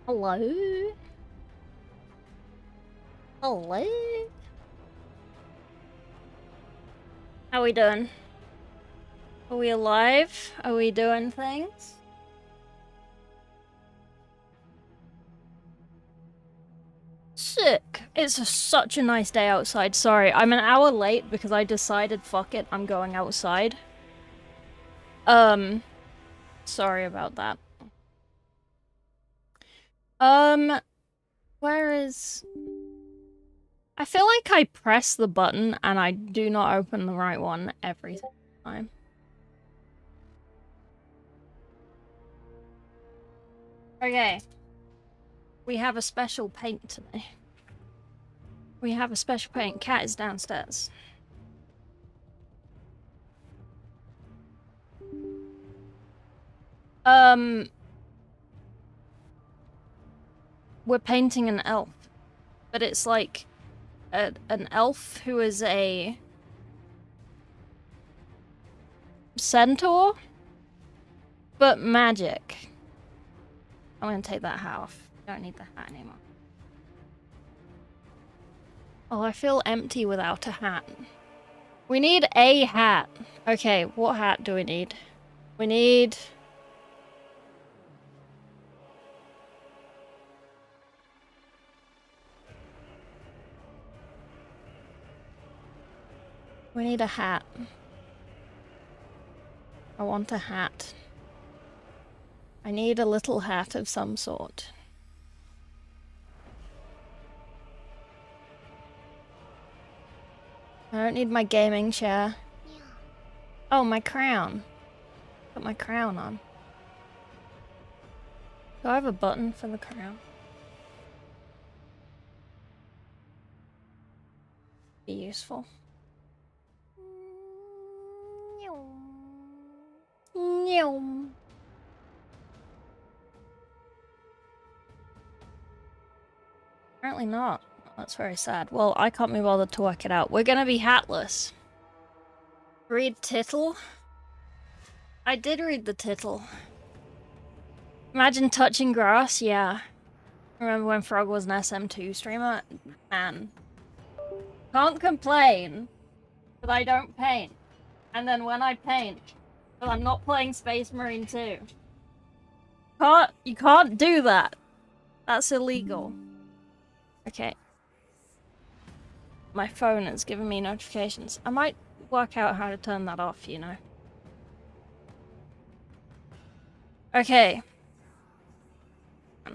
Hello? Hello? How we doing? Are we alive? Are we doing things? Sick. It's such a nice day outside. Sorry, I'm an hour late because I decided, fuck it, I'm going outside. Sorry about that. Where is... I feel like I press the button and I do not open the right one every time. Okay. We have a special paint today. We have a special paint. Cat is downstairs. We're painting an elf. But it's like an elf who is a centaur, but magic. I'm gonna take that hat off. Don't need the hat anymore. Oh, I feel empty without a hat. We need a hat. Okay, what hat do we need? We need... We need a hat. I want a hat. I need a little hat of some sort. I don't need my gaming chair. Oh, my crown. Put my crown on. Do I have a button for the crown? Be useful. Apparently not. That's very sad. Well, I can't be bothered to work it out. We're gonna be hatless. Read tittle? I did read the tittle. Imagine touching grass? Yeah. Remember when Frog was an SM2 streamer? Man. Can't complain that I don't paint. And then when I paint, but I'm not playing Space Marine 2. You can't do that. That's illegal. Okay. My phone is giving me notifications. I might work out how to turn that off, you know. Okay. I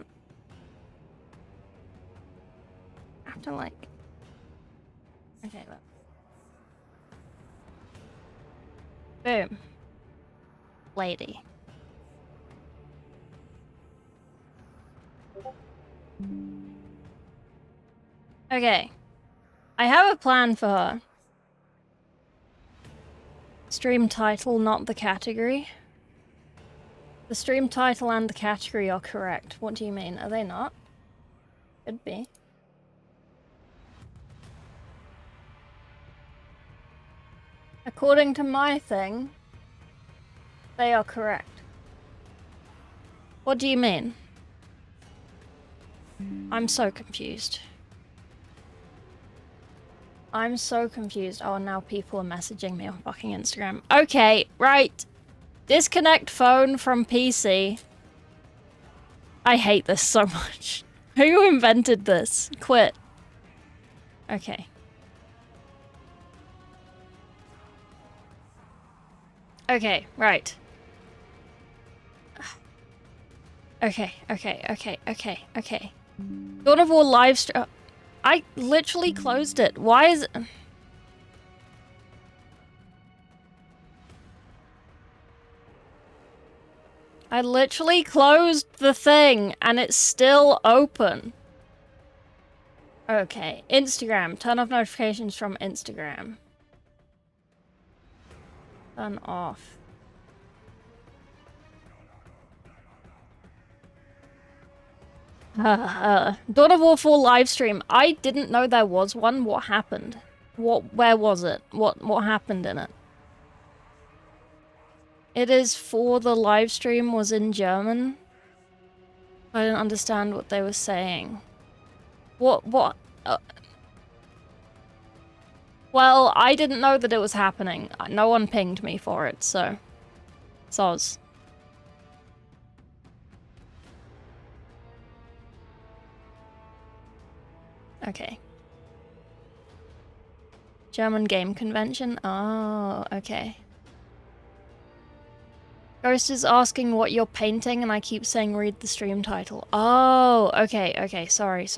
have to like... Okay, look. Boom. Lady. Okay. I have a plan for her. Stream title, not the category. The stream title and the category are correct. What do you mean? Are they not? Could be. According to my thing, they are correct. What do you mean? I'm so confused. I'm so confused. Oh, and now people are messaging me on fucking Instagram. Okay, right. Disconnect phone from PC. I hate this so much. Who invented this? Quit. Okay. Okay, right. Okay. Dawn of War live stream. I literally closed it. Why is it? I literally closed the thing and it's still open. Okay, Instagram. Turn off notifications from Instagram. Turn off. Dawn of War 4 livestream. I didn't know there was one. What happened? Where was it? What happened in it? It is for the livestream was in German. I didn't understand what they were saying. What? Well, I didn't know that it was happening. No one pinged me for it, so... Soz. Okay. German game convention? Oh, okay. Ghost is asking what you're painting, and I keep saying read the stream title. Oh, okay. Sorry.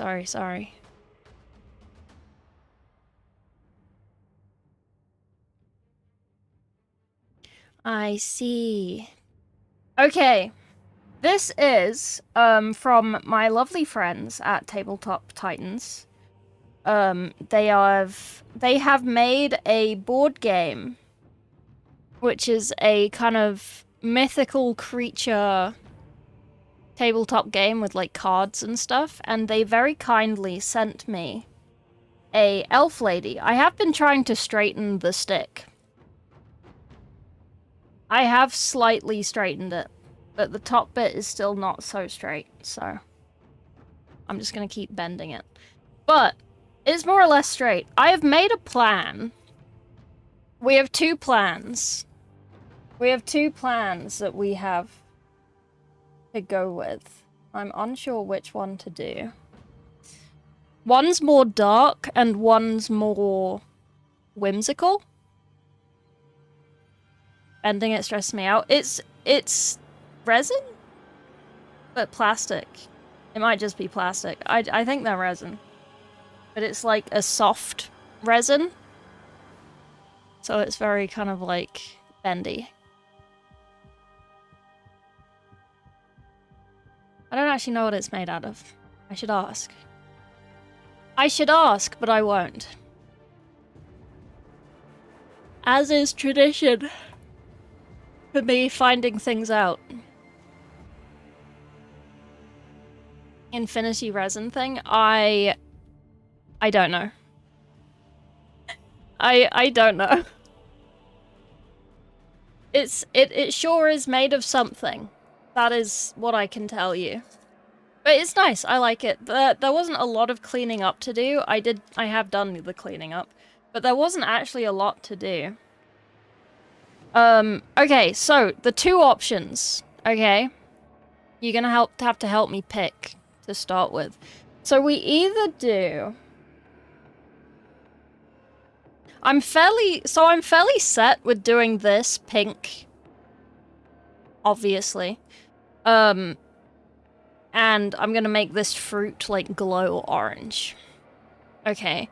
I see. Okay. This is, from my lovely friends at Tabletop Titans. They have made a board game, which is a kind of mythical creature tabletop game with like cards and stuff, and they very kindly sent me a elf lady. I have been trying to straighten the stick. I have slightly straightened it, but the top bit is still not so straight, so I'm just gonna keep bending it. But it's more or less straight. I have made a plan. We have two plans. We have two plans that we have to go with. I'm unsure which one to do. One's more dark and one's more whimsical. Bending it stresses me out. It's resin? But plastic. It might just be plastic. I think they're resin. But it's like a soft resin. So it's very kind of like bendy. I don't actually know what it's made out of. I should ask. I should ask, but I won't. As is tradition for me finding things out. Infinity resin thing? I don't know. I don't know. It sure is made of something. That is what I can tell you. But it's nice. I like it. There wasn't a lot of cleaning up to do. I have done the cleaning up, but there wasn't actually a lot to do. Okay, so the two options. Okay, you're gonna have to help me pick to start with. So we either do. I'm fairly set with doing this pink. Obviously. And I'm gonna make this fruit, like, glow orange. Okay.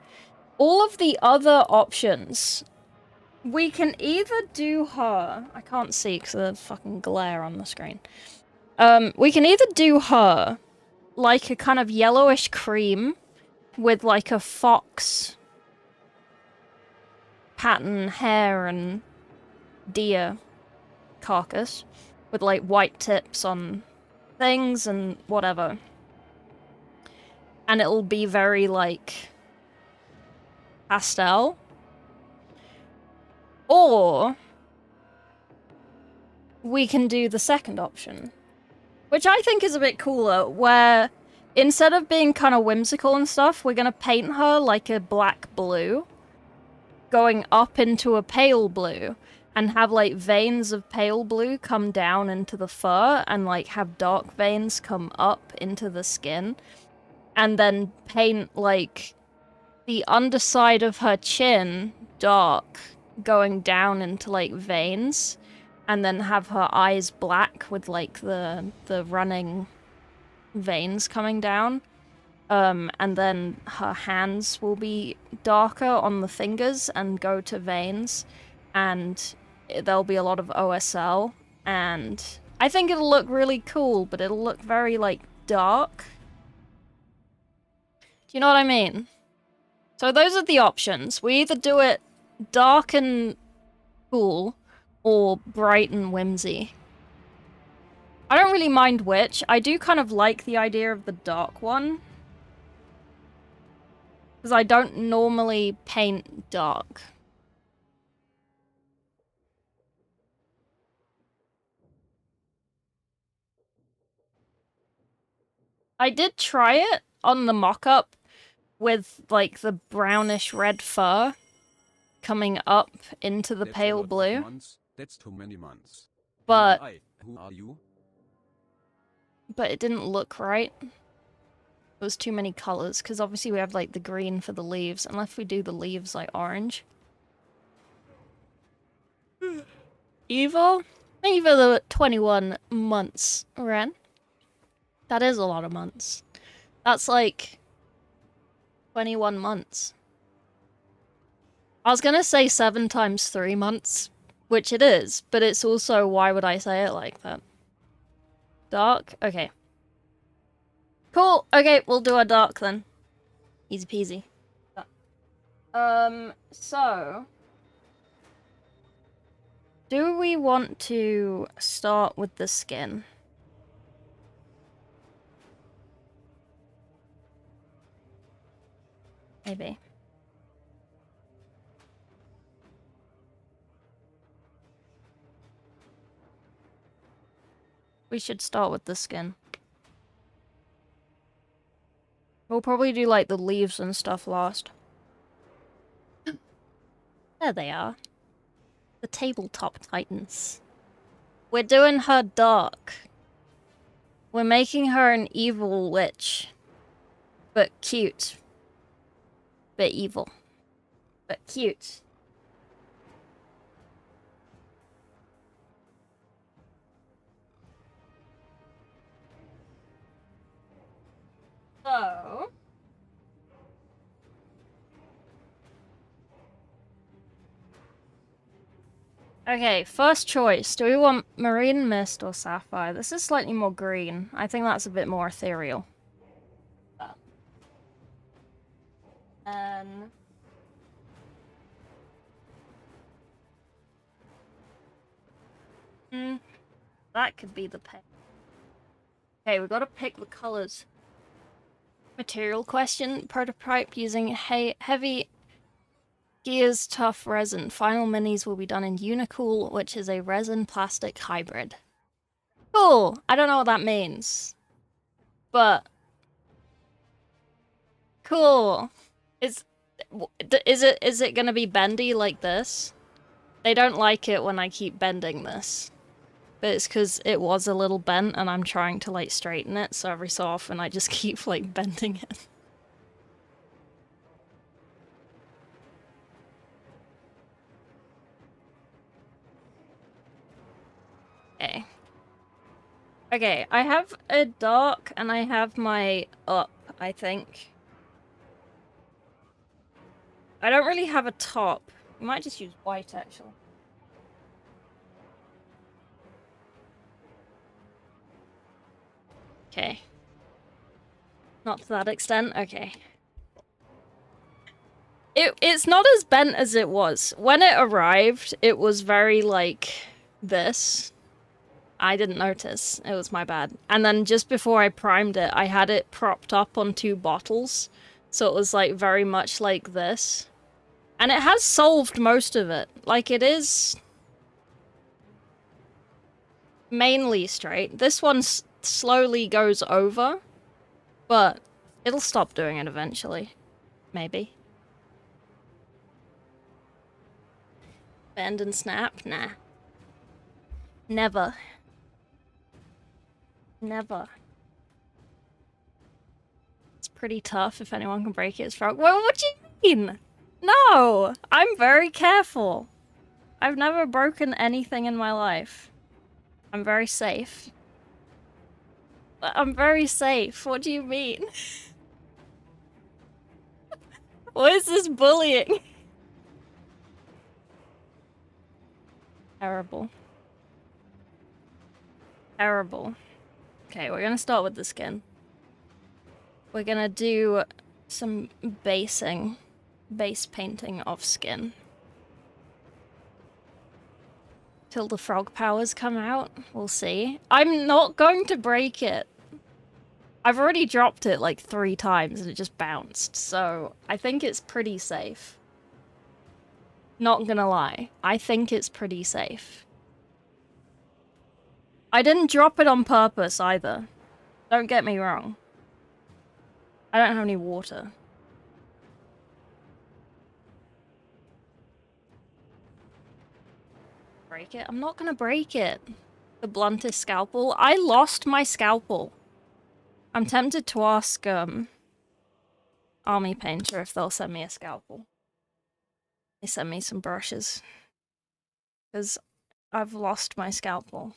All of the other options, we can either do her... I can't see because of the fucking glare on the screen. We can either do her, like a kind of yellowish cream with like a fox pattern hair and deer carcass with like white tips on things and whatever. And it'll be very like pastel. Or we can do the second option, which I think is a bit cooler, where instead of being kind of whimsical and stuff, we're gonna paint her like a black blue, going up into a pale blue, and have like veins of pale blue come down into the fur, and like have dark veins come up into the skin, and then paint like the underside of her chin dark, going down into like veins, and then have her eyes black with like the running veins coming down. And then her hands will be darker on the fingers and go to veins, and there'll be a lot of OSL, and I think it'll look really cool, but it'll look very like dark. Do you know what I mean? So those are the options. We either do it dark and cool, or bright and whimsy. I don't really mind which. I do kind of like the idea of the dark one, because I don't normally paint dark. I did try it on the mock-up with like the brownish red fur coming up into the pale blue. That's too many months. But who are you? But it didn't look right. It was too many colors, because obviously we have like the green for the leaves, unless we do the leaves like orange. Evil? Evil the 21 months, Ren. That is a lot of months. That's like 21 months. I was gonna say 7 times 3 months, which it is, but it's also, why would I say it like that? Dark? Okay. Cool. Okay, we'll do a dark then. Easy peasy. So... do we want to start with the skin? Maybe. We should start with the skin. We'll probably do like the leaves and stuff last. There they are. The tabletop titans. We're doing her dark. We're making her an evil witch. But cute. But evil. But cute. So... okay, first choice. Do we want Marine Mist or Sapphire? This is slightly more green. I think that's a bit more ethereal. And... that could be the pick. Okay, we gotta pick the colors. Material question. Prototype using heavy Gears tough resin. Final minis will be done in Unicool, which is a resin plastic hybrid. Cool. I don't know what that means, but cool. Is it gonna be bendy like this? They don't like it when I keep bending this, but it's because it was a little bent and I'm trying to like straighten it, so every so often I just keep like bending it. Okay. Okay, I have a dark and I have my up, I think. I don't really have a top. We might just use white, actually. Okay. Not to that extent? Okay. It's not as bent as it was. When it arrived, it was very, like, this. I didn't notice. It was my bad. And then just before I primed it, I had it propped up on 2 bottles. So it was, like, very much like this. And it has solved most of it. Like, it is mainly straight. This one slowly goes over, but it'll stop doing it eventually. Maybe. Bend and snap? Nah. Never. Never. It's pretty tough if anyone can break it. It's frog. Well, what do you mean? No! I'm very careful. I've never broken anything in my life. I'm very safe. I'm very safe. What do you mean? What is this bullying? Terrible. Terrible. Okay, we're gonna start with the skin. We're gonna do some base painting of skin. Till the frog powers come out, we'll see. I'm not going to break it. I've already dropped it like 3 times and it just bounced, so I think it's pretty safe. Not gonna lie, I think it's pretty safe. I didn't drop it on purpose either. Don't get me wrong. I don't have any water. Break it? I'm not gonna break it. The bluntest scalpel? I lost my scalpel. I'm tempted to ask, Army Painter if they'll send me a scalpel. They send me some brushes. Because I've lost my scalpel.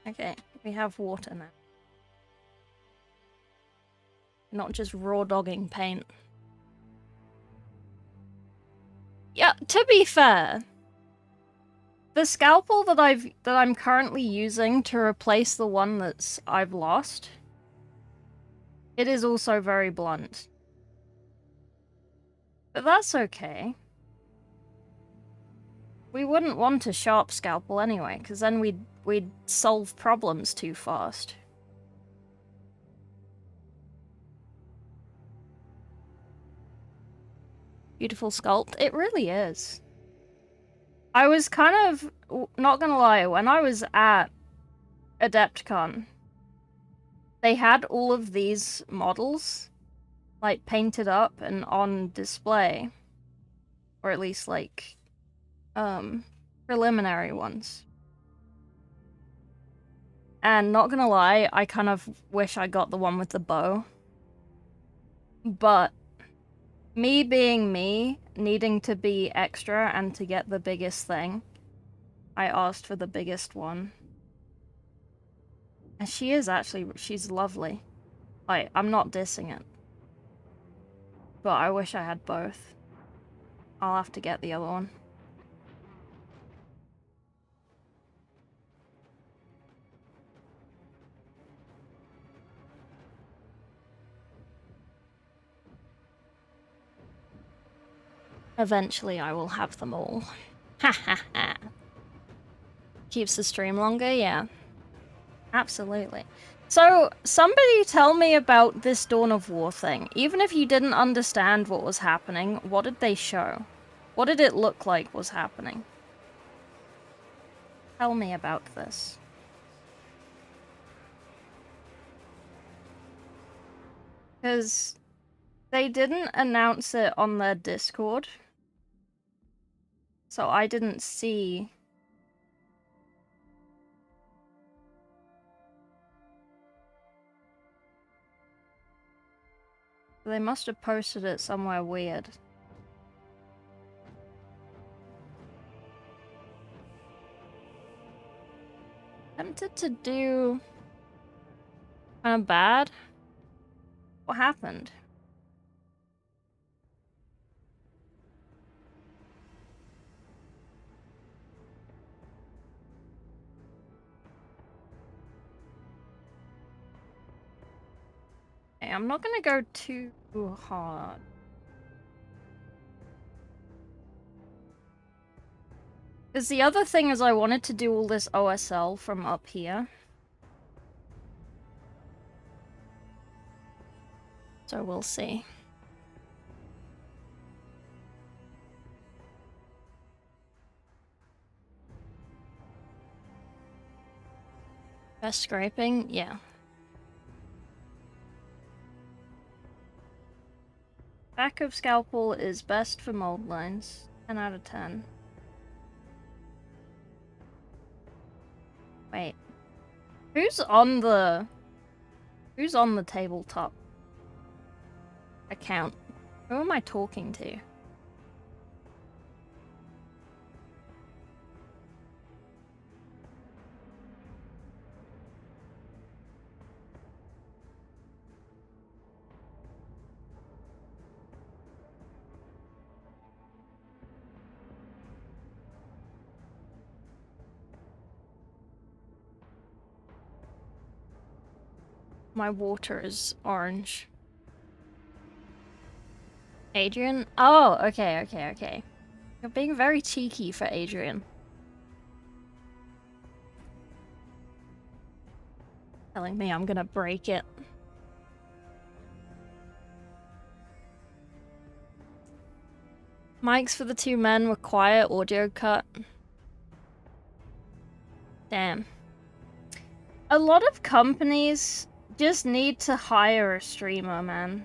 Okay, we have water now. Not just raw dogging paint. Yeah, to be fair, the scalpel that I'm currently using to replace the one I've lost, it is also very blunt. But that's okay. We wouldn't want a sharp scalpel anyway, because then we'd solve problems too fast. Beautiful sculpt. It really is. I was kind of, not gonna lie, when I was at AdeptCon, they had all of these models, like, painted up and on display. Or at least, like, preliminary ones. And not gonna lie, I kind of wish I got the one with the bow. But me being me, needing to be extra and to get the biggest thing, I asked for the biggest one. And she is actually, she's lovely. Like, I'm not dissing it. But I wish I had both. I'll have to get the other one. Eventually I will have them all. Ha ha ha. Keeps the stream longer, yeah. Absolutely. So, somebody tell me about this Dawn of War thing. Even if you didn't understand what was happening, what did they show? What did it look like was happening? Tell me about this. Because they didn't announce it on their Discord. So I didn't see... They must have posted it somewhere weird. Tempted to do... kind of bad? What happened? I'm not gonna go too hard. Because the other thing is I wanted to do all this OSL from up here. So we'll see. Best scraping? Yeah. Back of scalpel is best for mold lines. 10 out of 10. Wait. Who's on the tabletop account? Who am I talking to? My water is orange. Adrian? Oh, okay. You're being very cheeky for Adrian. Telling me I'm gonna break it. Mics for the two men were quiet, audio cut. Damn. A lot of companies just need to hire a streamer, man.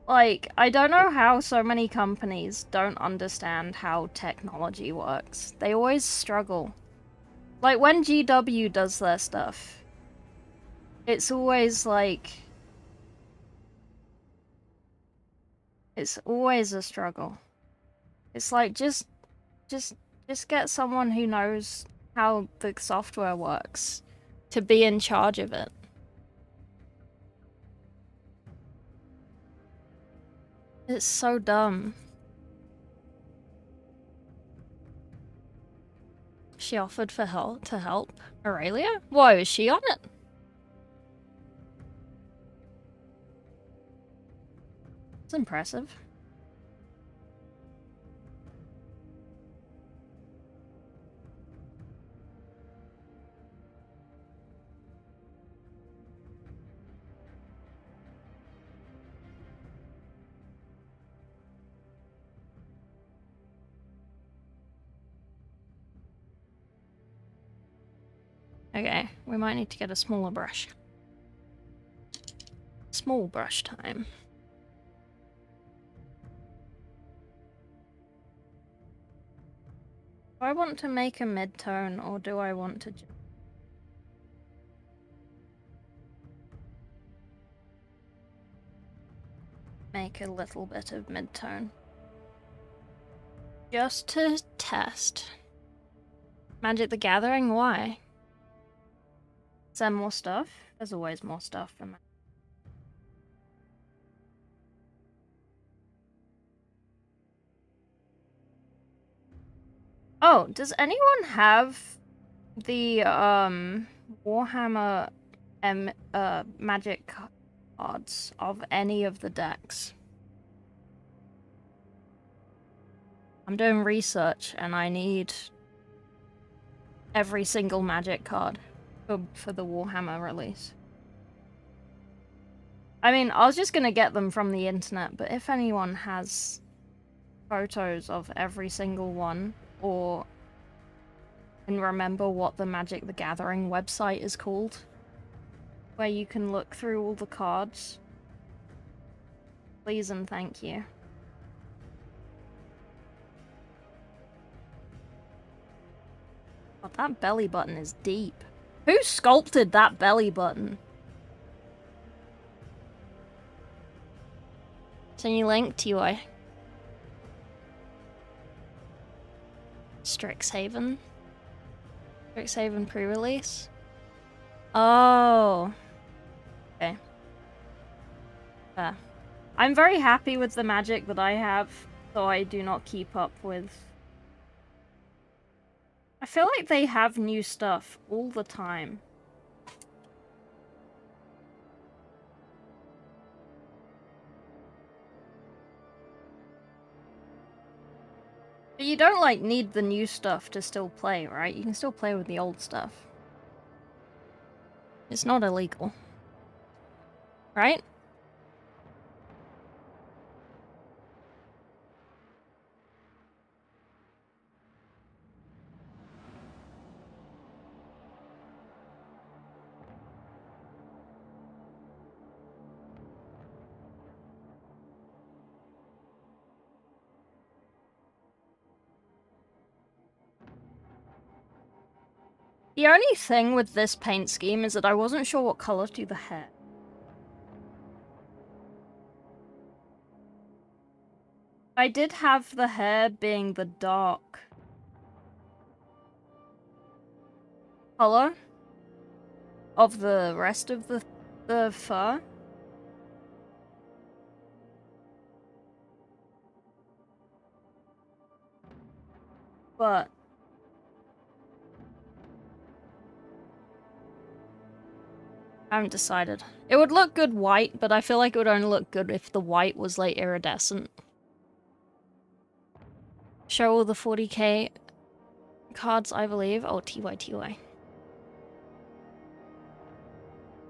Like, I don't know how so many companies don't understand how technology works. They always struggle. Like, when GW does their stuff, it's always like... It's always a struggle. It's like, just get someone who knows how the software works to be in charge of it. It's so dumb. She offered for help to help Aurelia? Whoa, is she on it? It's impressive. Okay, we might need to get a smaller brush. Small brush time. Do I want to make a mid-tone, or do I want to make a little bit of mid-tone? Just to test. Magic the Gathering? Why? Is there more stuff? There's always more stuff for Magic. Oh, does anyone have the Warhammer Magic cards of any of the decks? I'm doing research and I need every single Magic card for the Warhammer release. I mean, I was just gonna get them from the internet, but if anyone has photos of every single one, or can remember what the Magic the Gathering website is called, where you can look through all the cards, please and thank you. Oh, that belly button is deep. Who sculpted that belly button? Send you link to you. Strixhaven pre-release? Oh. Okay. Fair. I'm very happy with the Magic that I have, so I do not keep up with... I feel like they have new stuff all the time. But you don't, like, need the new stuff to still play, right? You can still play with the old stuff. It's not illegal. Right? The only thing with this paint scheme is that I wasn't sure what color to do the hair. I did have the hair being the dark color of the rest of the fur. But I haven't decided. It would look good white, but I feel like it would only look good if the white was, like, iridescent. Show all the 40k cards, I believe. Oh, TY.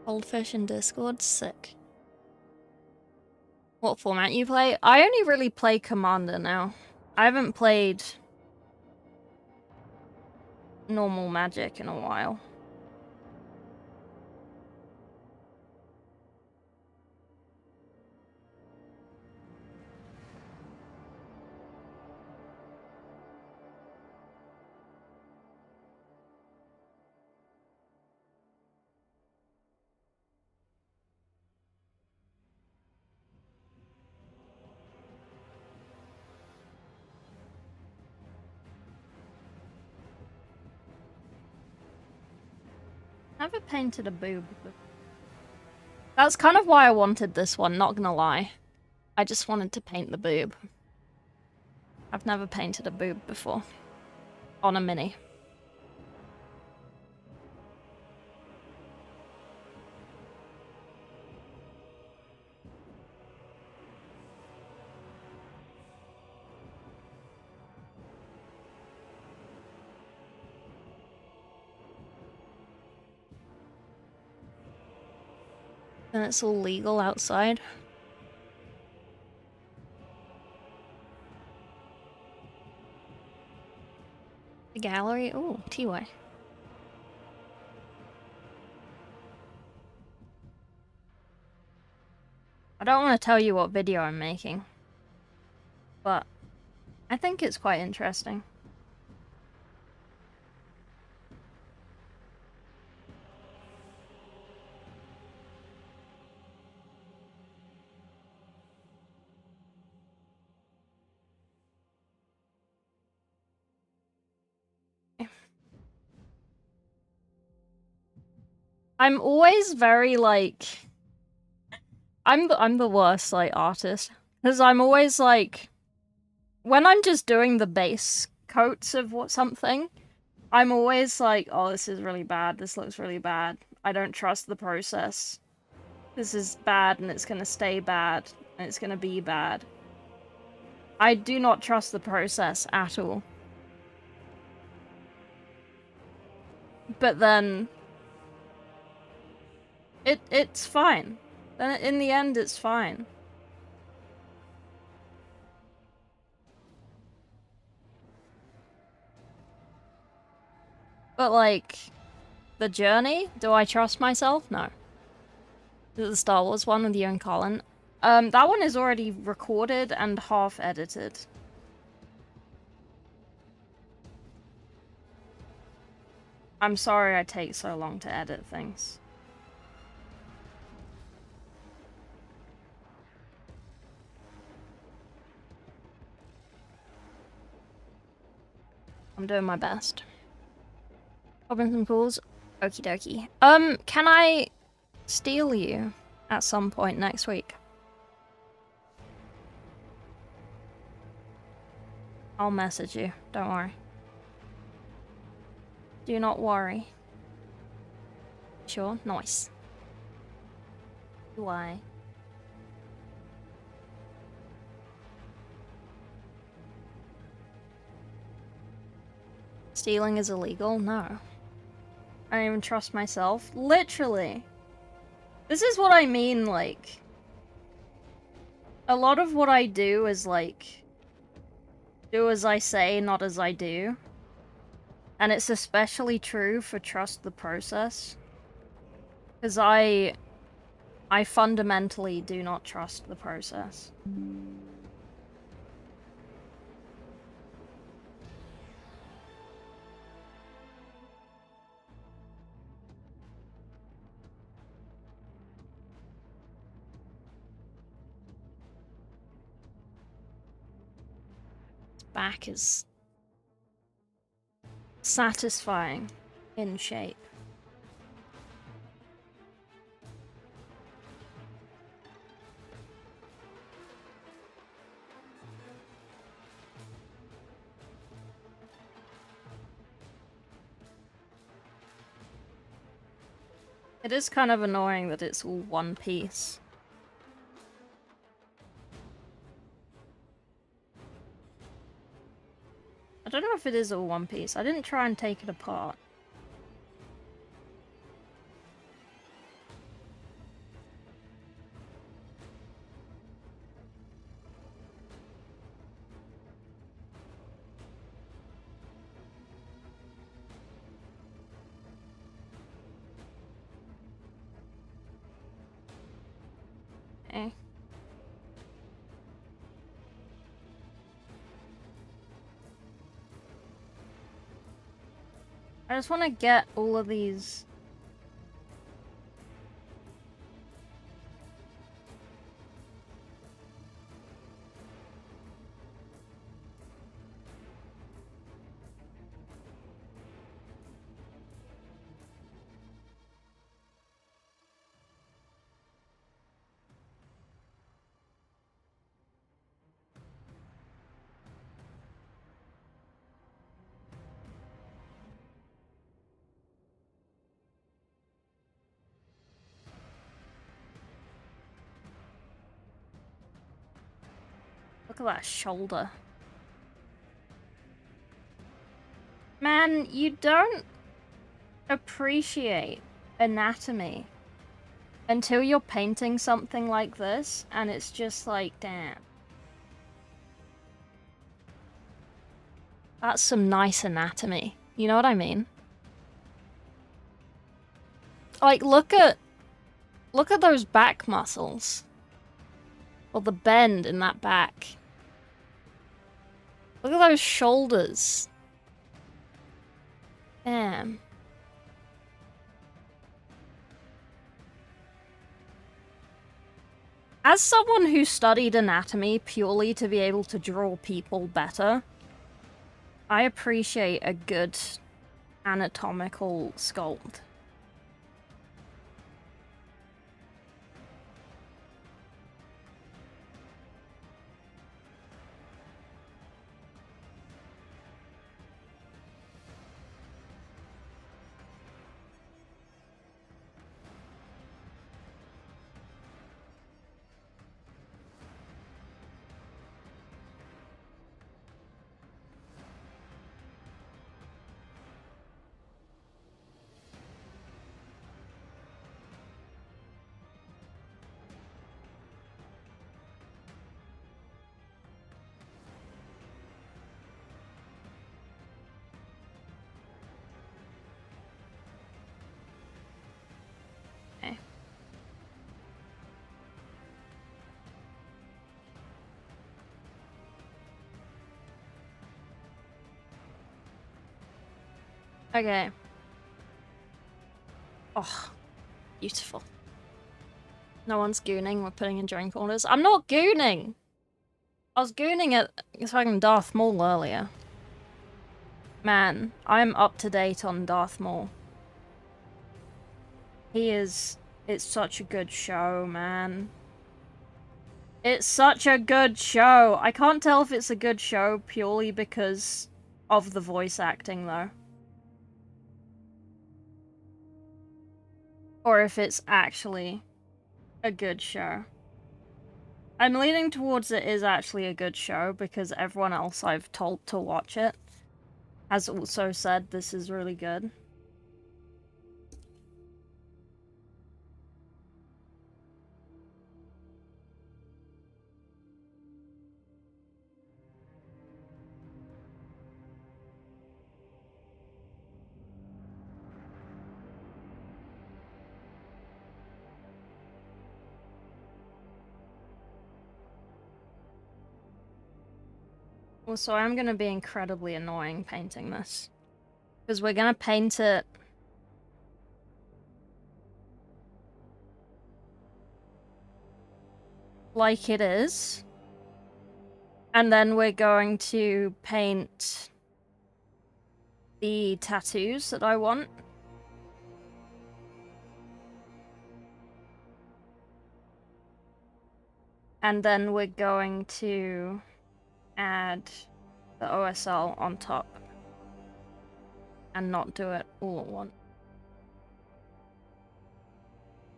Goldfish in Discord, sick. What format you play? I only really play Commander now. I haven't played normal Magic in a while. Never painted a boob. That's kind of why I wanted this one, not gonna lie. I just wanted to paint the boob. I've never painted a boob before. On a mini. And it's all legal outside. The gallery? Ooh, TY. I don't want to tell you what video I'm making, but I think it's quite interesting. I'm always very, like... I'm the worst, like, artist. Because I'm always, like... When I'm just doing the base coats of something, I'm always like, oh, this is really bad, this looks really bad. I don't trust the process. This is bad, and it's gonna stay bad, and it's gonna be bad. I do not trust the process at all. But then... It's fine. Then in the end, it's fine. But, like, the journey? Do I trust myself? No. The Star Wars one with you and Colin? That one is already recorded and half edited. I'm sorry I take so long to edit things. I'm doing my best. Robinson Pools? Okie dokie. Can I steal you at some point next week? I'll message you, don't worry. Do not worry. Sure, nice. Why? Stealing is illegal? No. I don't even trust myself. Literally. This is what I mean, like... A lot of what I do is, like... Do as I say, not as I do. And it's especially true for trust the process. Because I fundamentally do not trust the process. Back is satisfying in shape. It is kind of annoying that it's all one piece. I don't know if it is all one piece. I didn't try and take it apart. Okay. I just want to get all of these. Look at that shoulder. Man, you don't appreciate anatomy until you're painting something like this, and it's just like, damn. That's some nice anatomy. You know what I mean? Like, look at those back muscles. Or the bend in that back. Look at those shoulders. Damn. As someone who studied anatomy purely to be able to draw people better, I appreciate a good anatomical sculpt. Okay. Oh, beautiful. No one's gooning, we're putting in drink orders. I'm not gooning! I was gooning at fucking Darth Maul earlier. Man, I'm up to date on Darth Maul. It's such a good show, man. It's such a good show! I can't tell if it's a good show purely because of the voice acting, though. Or if it's actually a good show. I'm leaning towards it is actually a good show because everyone else I've told to watch it has also said this is really good. Also, I'm gonna be incredibly annoying painting this. Because we're gonna paint it like it is. And then we're going to paint the tattoos that I want. And then we're going to add the OSL on top. And not do it all at once.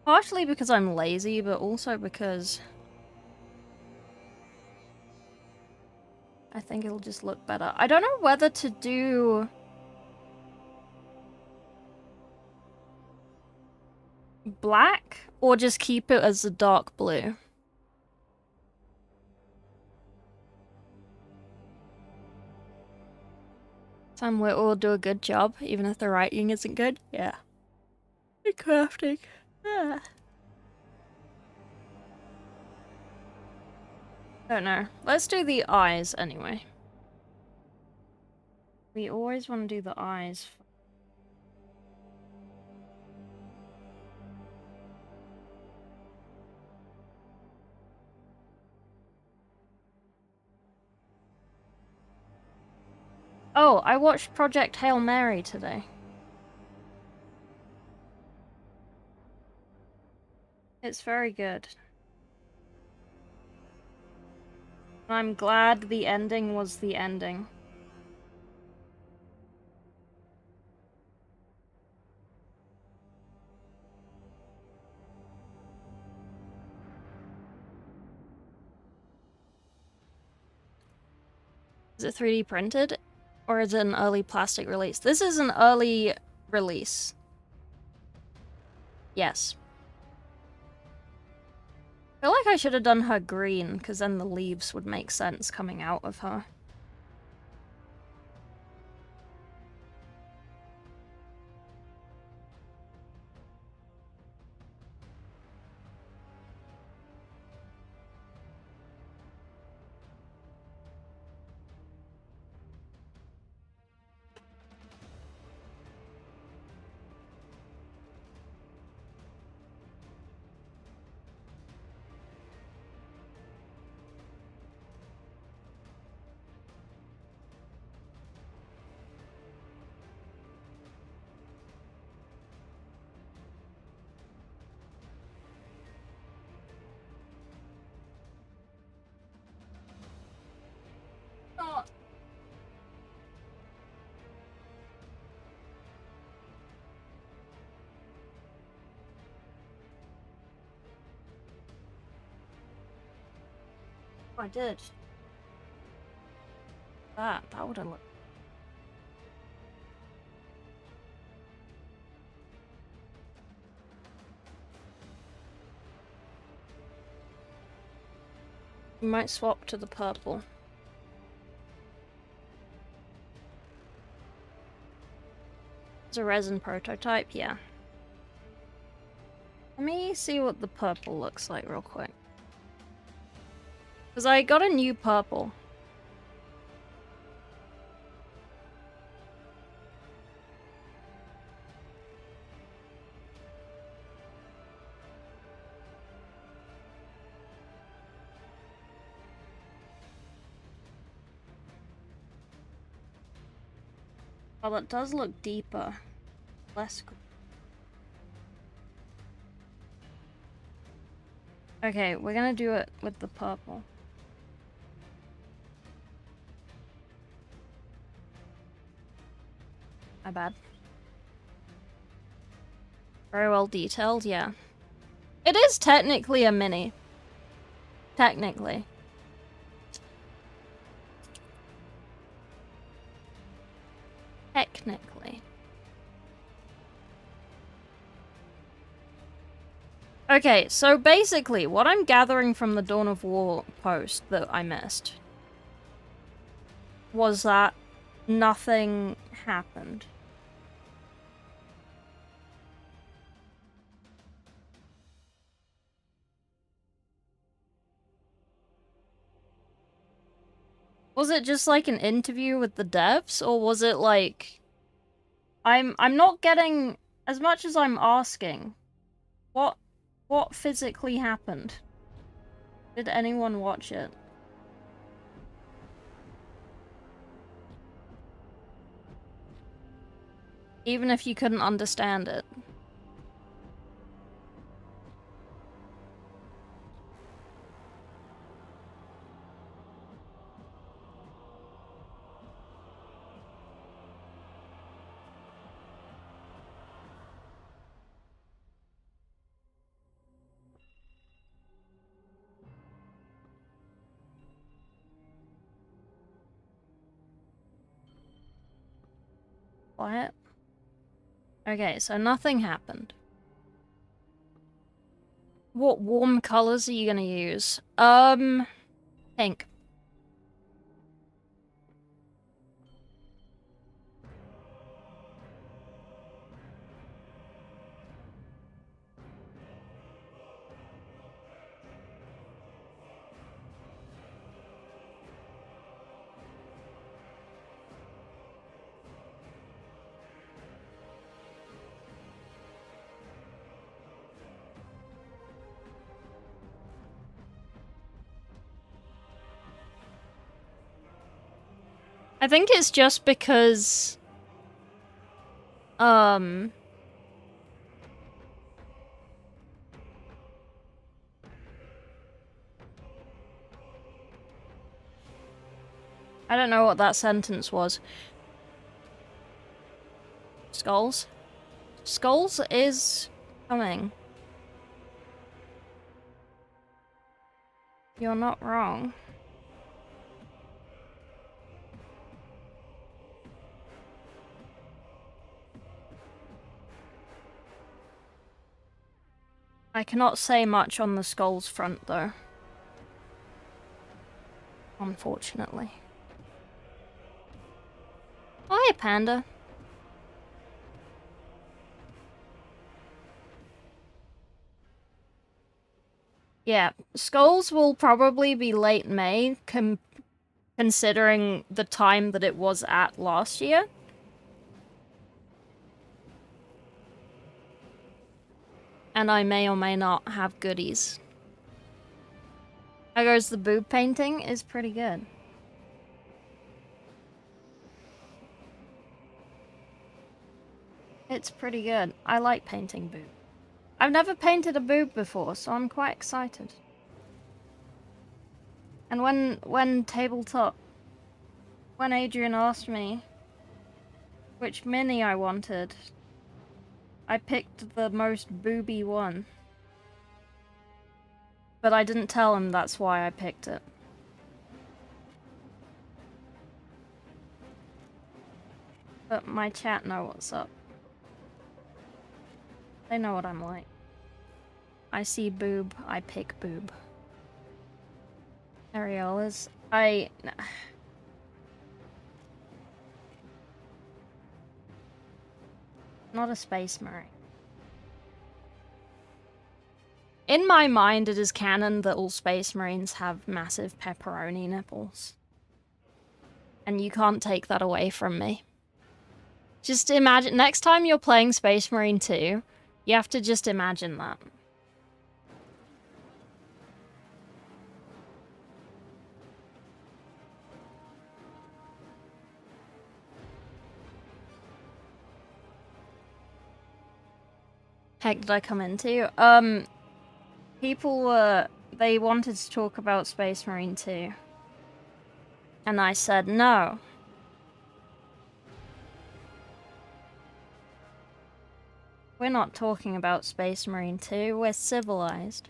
Partially because I'm lazy, but also because I think it'll just look better. I don't know whether to do black or just keep it as a dark blue. Sam Whittle will do a good job, even if the writing isn't good. Yeah. The crafting. Yeah. Don't know. Let's do the eyes anyway. We always want to do the eyes. Oh, I watched Project Hail Mary today. It's very good. I'm glad the ending was the ending. Is it 3D printed? Or is it an early plastic release? This is an early release. Yes. I feel like I should have done her green, because then the leaves would make sense coming out of her. Oh. I did. That would have looked. You might swap to the purple. It's a resin prototype, yeah. Let me see what the purple looks like real quick. Because I got a new purple. Well, it does look deeper. Less. Okay, we're gonna do it with the purple. My bad. Very well detailed, yeah. It is technically a mini. Technically. Technically. Okay, so basically, what I'm gathering from the Dawn of War post that I missed was that nothing happened. Was it just like an interview with the devs, or was it like... I'm not getting as much as I'm asking. What physically happened? Did anyone watch it? Even if you couldn't understand it. Quiet. Okay, so nothing happened. What warm colors are you gonna use? Pink. I think it's just because... I don't know what that sentence was. Skulls? Skulls is coming. You're not wrong. I cannot say much on the skulls front, though. Unfortunately. Oh, hey, Panda. Yeah, skulls will probably be late May, considering the time that it was at last year. And I may or may not have goodies. How goes the boob painting? Is pretty good. It's pretty good. I like painting boob. I've never painted a boob before, so I'm quite excited. And when tabletop... When Adrian asked me which mini I wanted, I picked the most booby one. But I didn't tell him that's why I picked it. But my chat know what's up. They know what I'm like. I see boob, I pick boob. Areolas. Not a space marine. In my mind, it is canon that all space marines have massive pepperoni nipples. And you can't take that away from me. Just imagine, next time you're playing Space Marine 2, you have to just imagine that. Heck did I come into? People they wanted to talk about Space Marine 2. And I said no. We're not talking about Space Marine 2, we're civilized.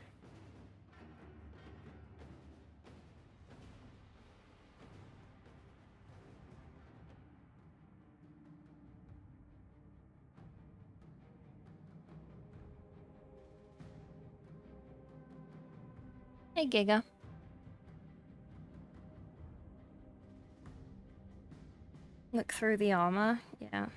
Hey, Giga. Look through the armor. Yeah.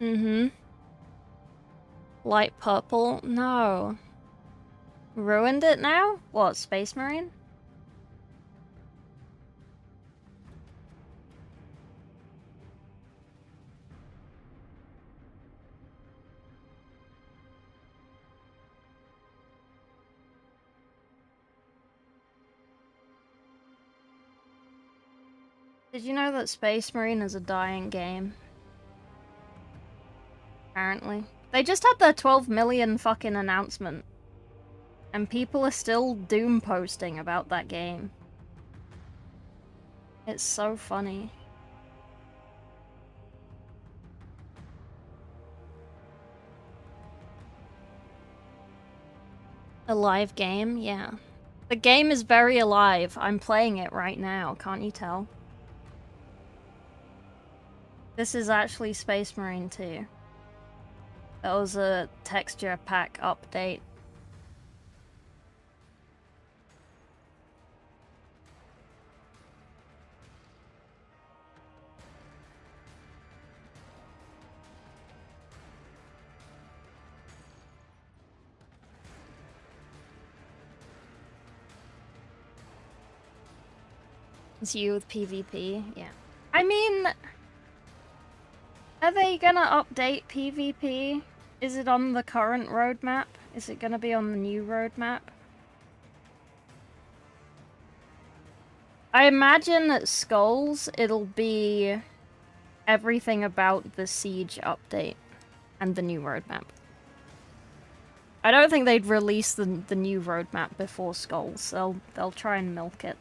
Mm-hmm. Light purple? No. Ruined it now? What, Space Marine? Did you know that Space Marine is a dying game? Apparently. They just had their 12 million fucking announcement. And people are still doom posting about that game. It's so funny. A live game? Yeah. The game is very alive. I'm playing it right now, can't you tell? This is actually Space Marine 2. That was a texture pack update. It's you with PvP, yeah. I mean, are they gonna update PvP? Is it on the current roadmap? Is it gonna be on the new roadmap? I imagine at Skulls, it'll be everything about the Siege update and the new roadmap. I don't think they'd release the new roadmap before Skulls. They'll try and milk it.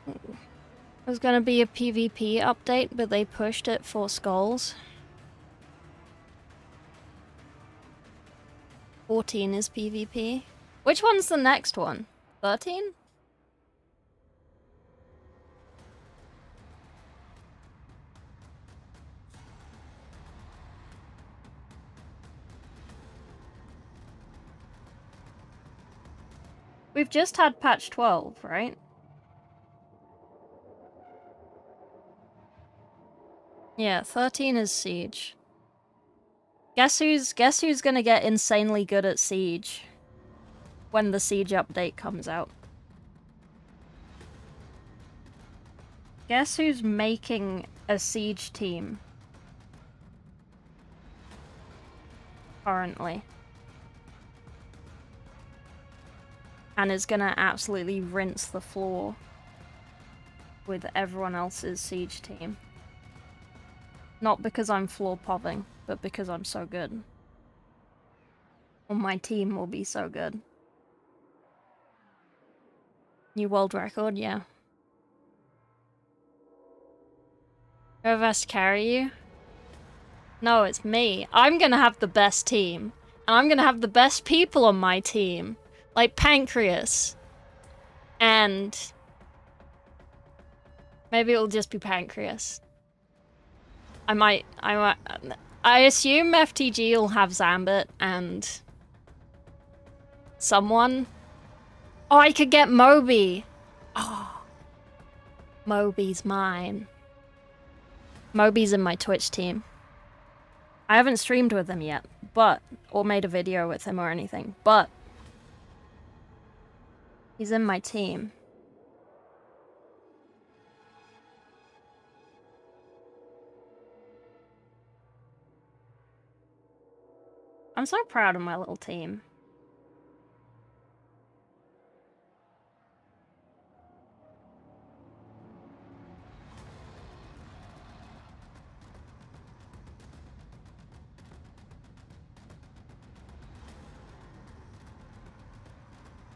It was gonna be a PvP update, but they pushed it for Skulls. 14 is PvP. Which one's the next one? 13? We've just had patch 12, right? Yeah, 13 is Siege. Guess who's gonna get insanely good at Siege when the Siege update comes out? Guess who's making a Siege team currently? And is gonna absolutely rinse the floor with everyone else's Siege team. Not because I'm floor poving, but because I'm so good. Or my team will be so good. New world record, yeah. Whoever has to carry you? No, it's me. I'm gonna have the best team. And I'm gonna have the best people on my team. Like Pancreas. And maybe it'll just be Pancreas. I assume FTG will have Zambit and someone. Oh, I could get Moby. Oh, Moby's mine. Moby's in my Twitch team. I haven't streamed with him yet, or made a video with him or anything, but he's in my team. I'm so proud of my little team.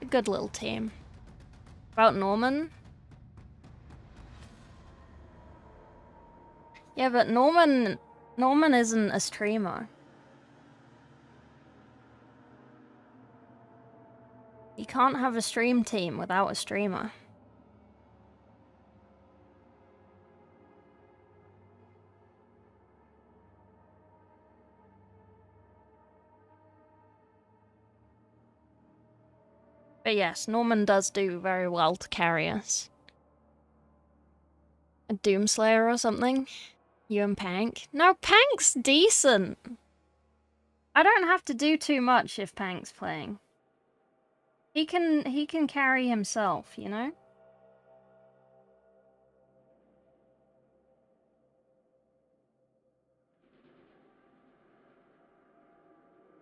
A good little team. About Norman? Yeah, but Norman isn't a streamer. You can't have a stream team without a streamer. But yes, Norman does do very well to carry us. A Doomslayer or something? You and Pank? No, Pank's decent! I don't have to do too much if Pank's playing. He can carry himself, you know?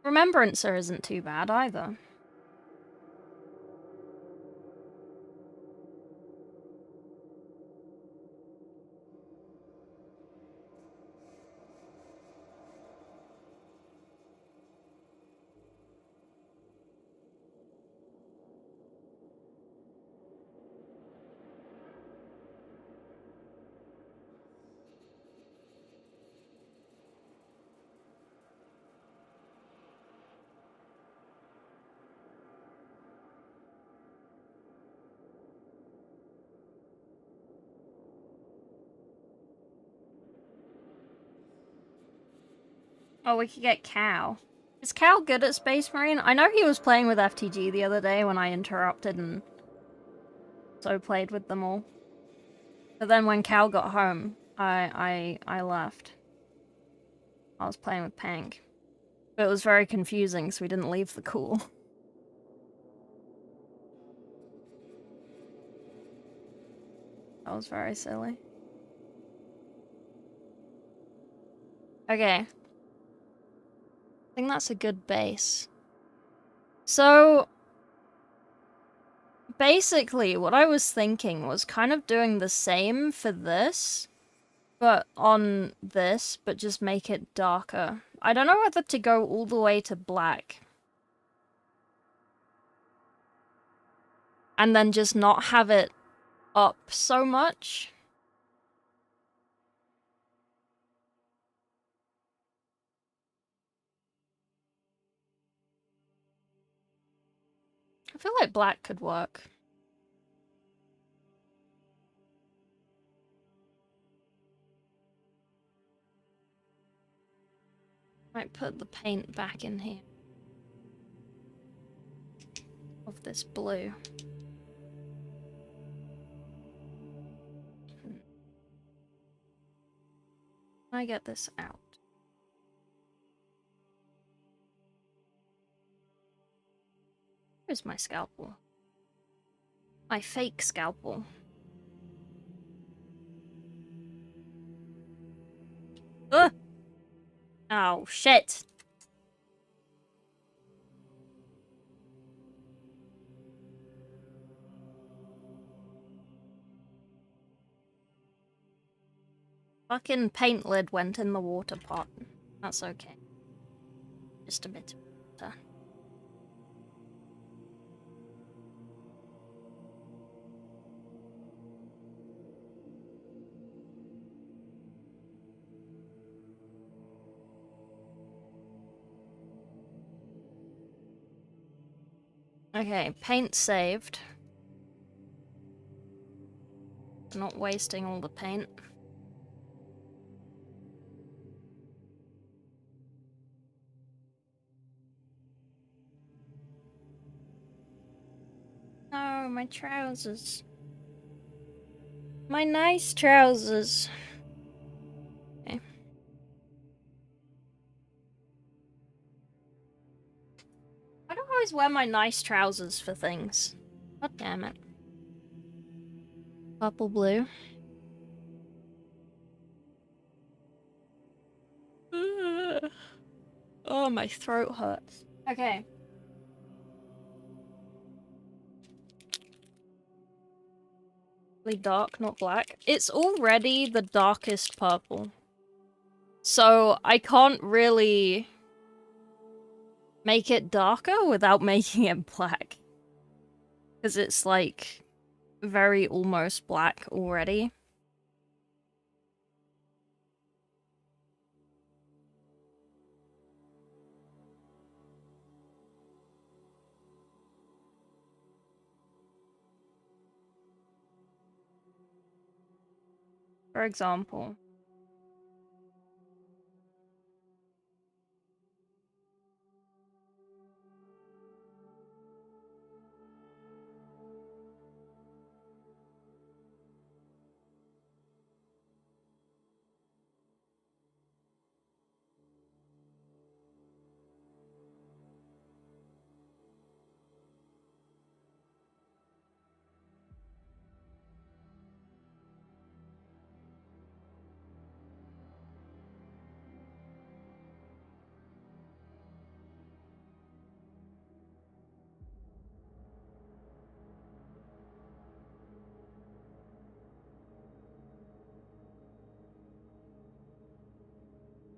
Remembrancer isn't too bad either. Oh, we could get Cal. Is Cal good at Space Marine? I know he was playing with FTG the other day when I interrupted and so played with them all. But then when Cal got home, I left. I was playing with Pank. But it was very confusing, so we didn't leave the call. That was very silly. Okay. I think that's a good base. So, basically, what I was thinking was kind of doing the same for this, but on this, but just make it darker. I don't know whether to go all the way to black. And then just not have it up so much. I feel like black could work. Might put the paint back in here. Of this blue. Can I get this out? Where's my scalpel? My fake scalpel. Ugh! Oh, shit! Fucking paint lid went in the water pot. That's okay. Just a bit of water. Okay, paint saved. Not wasting all the paint. Oh, my trousers. My nice trousers. Okay. I don't always wear my nice trousers for things. God damn it. Purple blue. Oh God, my throat hurts. Okay. Dark, not black. It's already the darkest purple. So I can't really make it darker without making it black. Because it's like very almost black already. For example.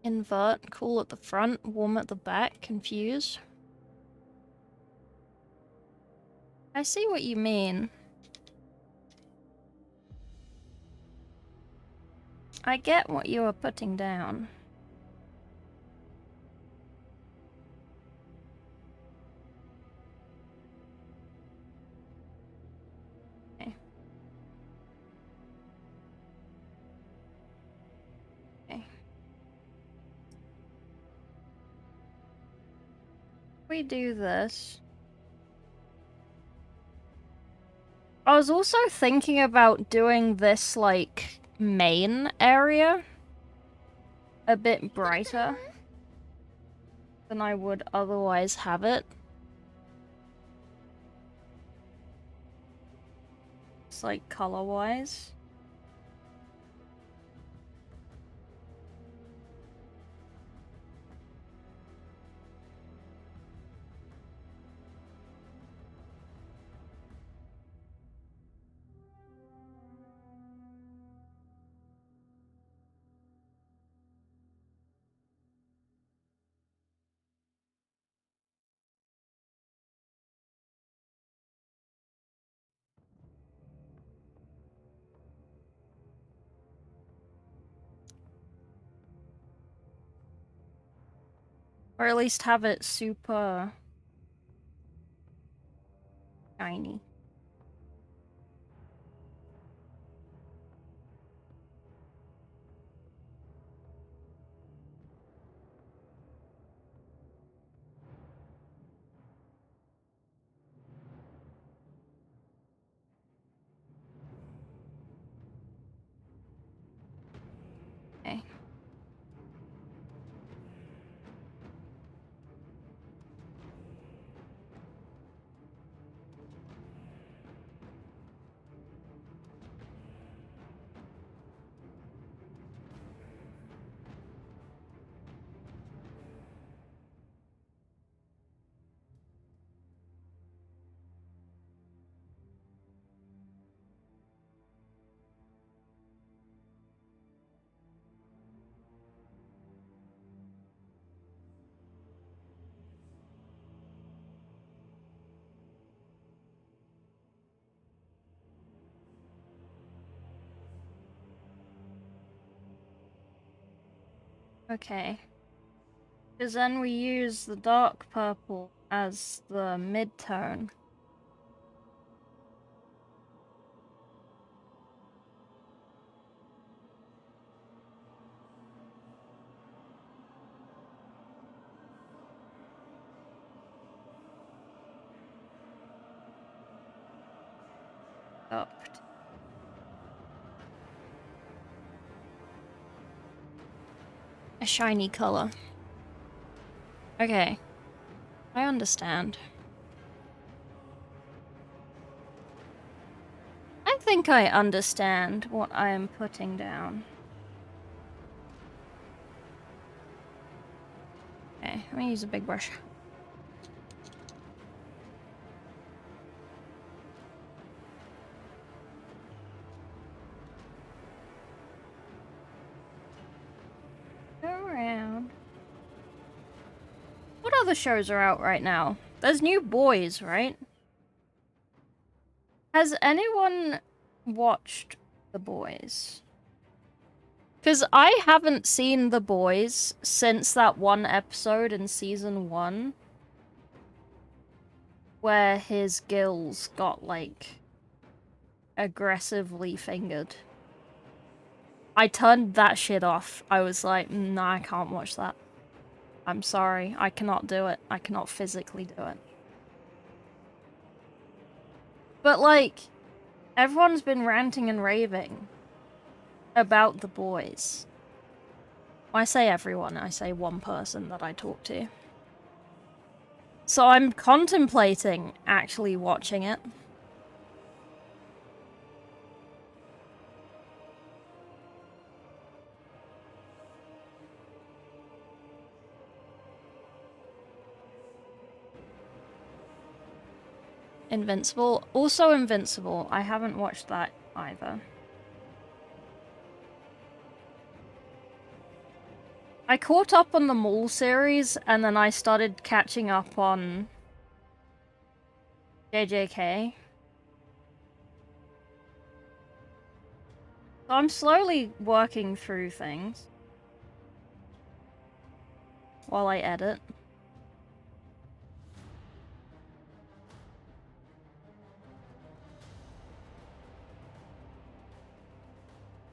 Invert, cool at the front, warm at the back, confuse. I see what you mean. I get what you are putting down. Okay. Okay. We do this. I was also thinking about doing this, like, main area a bit brighter than I would otherwise have it. It's like color-wise. Or at least have it super shiny. Okay. Okay. Because then we use the dark purple as the mid-tone. Up. A shiny color. Okay. I understand. I think I understand what I am putting down. Okay. Let me use a big brush. Go around. What other shows are out right now? There's new Boys, right? Has anyone watched The Boys? Because I haven't seen The Boys since that one episode in season 1 where his gills got, like, aggressively fingered. I turned that shit off. I was like, nah, I can't watch that. I'm sorry, I cannot do it. I cannot physically do it. But, like, everyone's been ranting and raving about The Boys. When I say everyone, I say one person that I talk to. So I'm contemplating actually watching it. Invincible. Also Invincible. I haven't watched that either. I caught up on the Mall series, and then I started catching up on JJK. So I'm slowly working through things while I edit.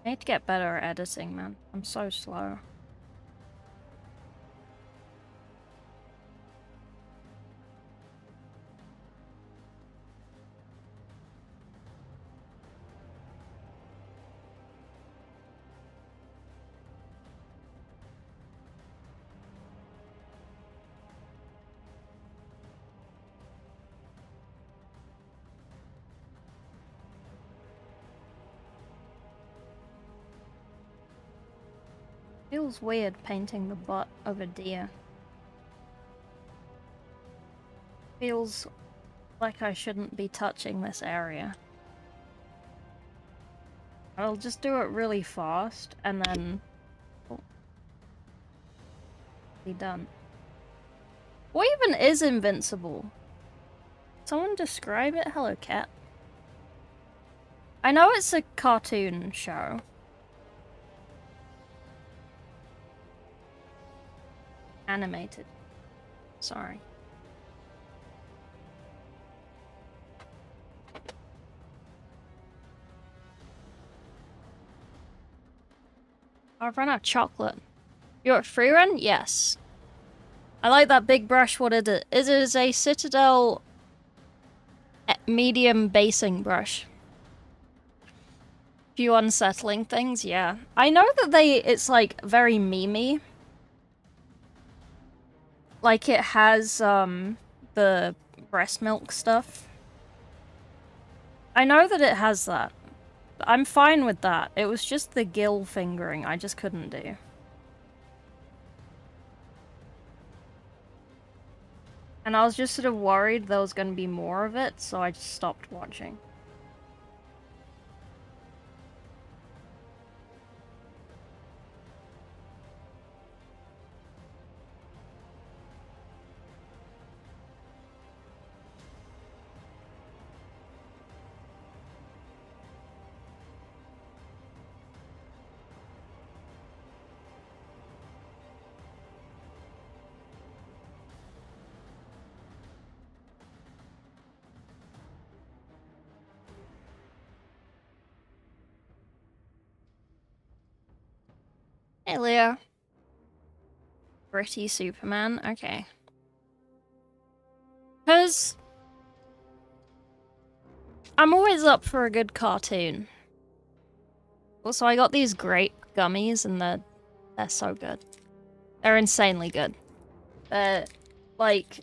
I need to get better at editing, man. I'm so slow. Feels weird painting the butt of a deer. Feels like I shouldn't be touching this area. I'll just do it really fast and then be done. What even is Invincible? Someone describe it? Hello, cat. I know it's a cartoon show. Animated. Sorry. I've run out of chocolate. You're at free run? Yes. I like that big brush. What is it? It is a Citadel medium basing brush. Few unsettling things, yeah. I know that it's like very memey. Like it has the breast milk stuff. I know that it has that. I'm fine with that. It was just the gill fingering I just couldn't do. And I was just sort of worried there was going to be more of it, so I just stopped watching. Hey, Leo. Gritty Superman, okay. Because I'm always up for a good cartoon. Also, I got these great gummies, and they're so good. They're insanely good. Like,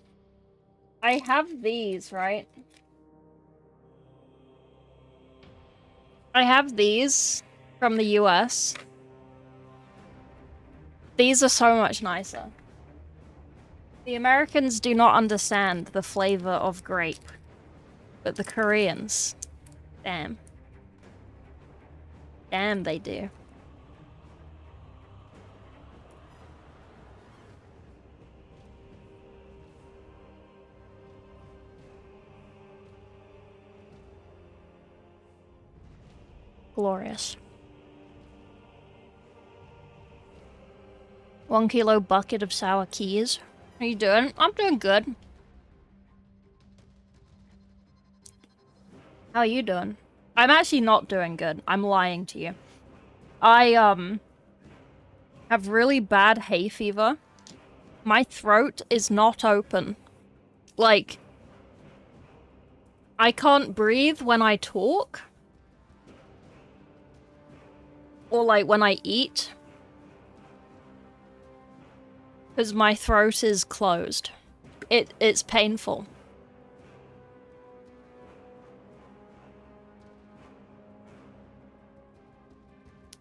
I have these, right? I have these from the US. These are so much nicer. The Americans do not understand the flavor of grape, but the Koreans, damn. Damn, they do. Glorious. 1 kilo bucket of sour keys. How you doing? I'm doing good. How are you doing? I'm actually not doing good. I'm lying to you. I, have really bad hay fever. My throat is not open. Like, I can't breathe when I talk. Or, like, when I eat. Because my throat is closed. It's painful.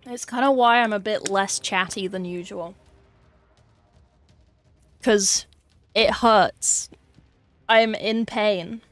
It's kind of why I'm a bit less chatty than usual. Because it hurts. I'm in pain.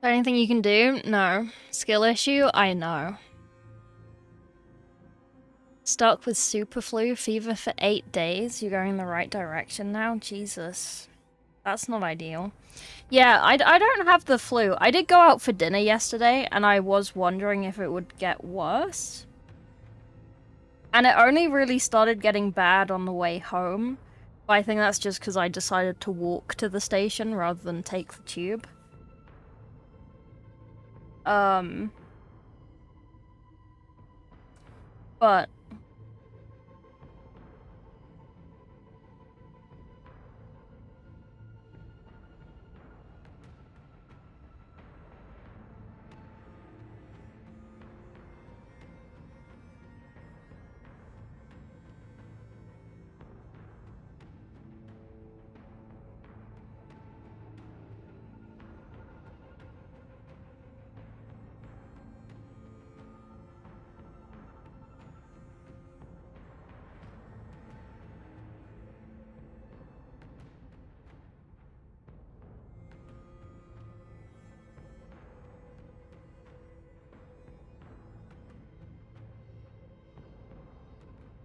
Anything you can do? No. Skill issue? I know. Stuck with super flu fever for 8 days. You're going in the right direction now? Jesus. That's not ideal. Yeah, I don't have the flu. I did go out for dinner yesterday, and I was wondering if it would get worse. And it only really started getting bad on the way home. But I think that's just because I decided to walk to the station rather than take the tube. But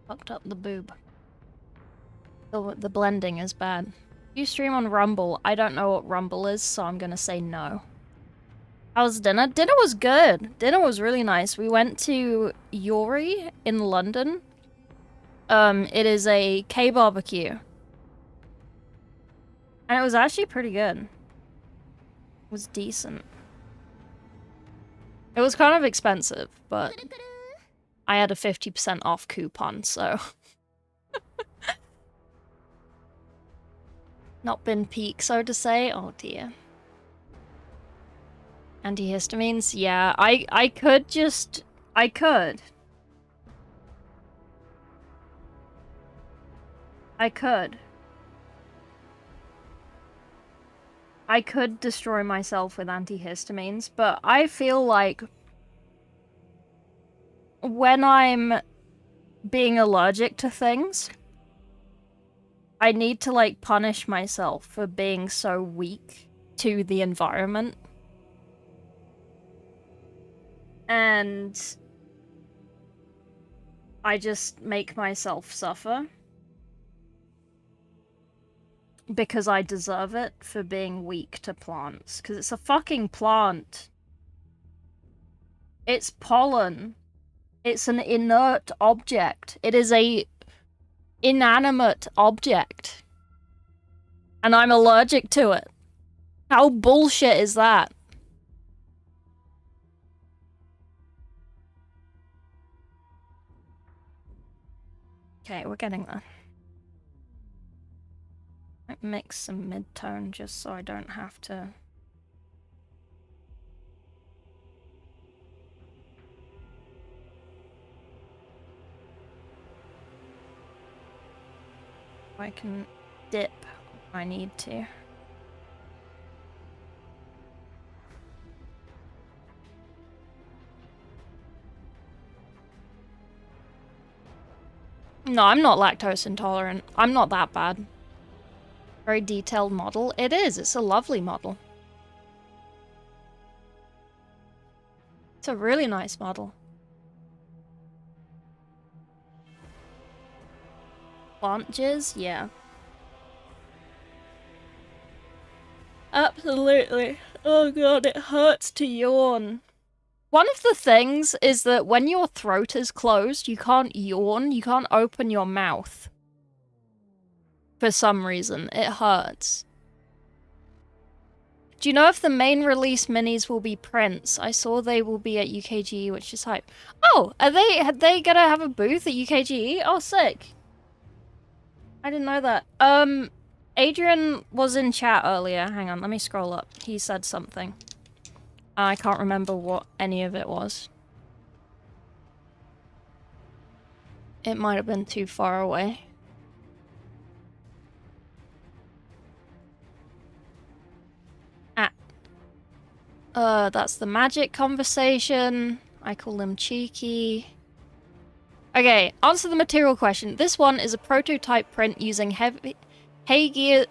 fucked up the boob. The blending is bad. You stream on Rumble. I don't know what Rumble is, so I'm gonna say no. How was dinner? Dinner was good. Dinner was really nice. We went to Yori in London. It is a K-barbecue. And it was actually pretty good. It was decent. It was kind of expensive, but I had a 50% off coupon, so... Not been peak, so to say. Oh dear. Antihistamines? Yeah, I could just... I could. I could destroy myself with antihistamines, but I feel like when I'm being allergic to things, I need to, like, punish myself for being so weak to the environment. And I just make myself suffer. Because I deserve it for being weak to plants. Because it's a fucking plant. It's pollen. It's an inert object. It is a inanimate object. And I'm allergic to it. How bullshit is that? Okay, we're getting there. Might mix some mid-tone just so I don't have to... I can dip if I need to. No, I'm not lactose intolerant. I'm not that bad. Very detailed model. It is. It's a lovely model. It's a really nice model. Plant jizz? Yeah. Absolutely. Oh god, it hurts to yawn. One of the things is that when your throat is closed, you can't yawn, you can't open your mouth. For some reason, it hurts. Do you know if the main release minis will be prints? I saw they will be at UKGE, which is hype. Oh, are they gonna have a booth at UKGE? Oh, sick. I didn't know that. Adrian was in chat earlier. Hang on, let me scroll up. He said something. I can't remember what any of it was. It might have been too far away. That's the magic conversation. I call him cheeky. Okay, answer the material question. This one is a prototype print using hay gear.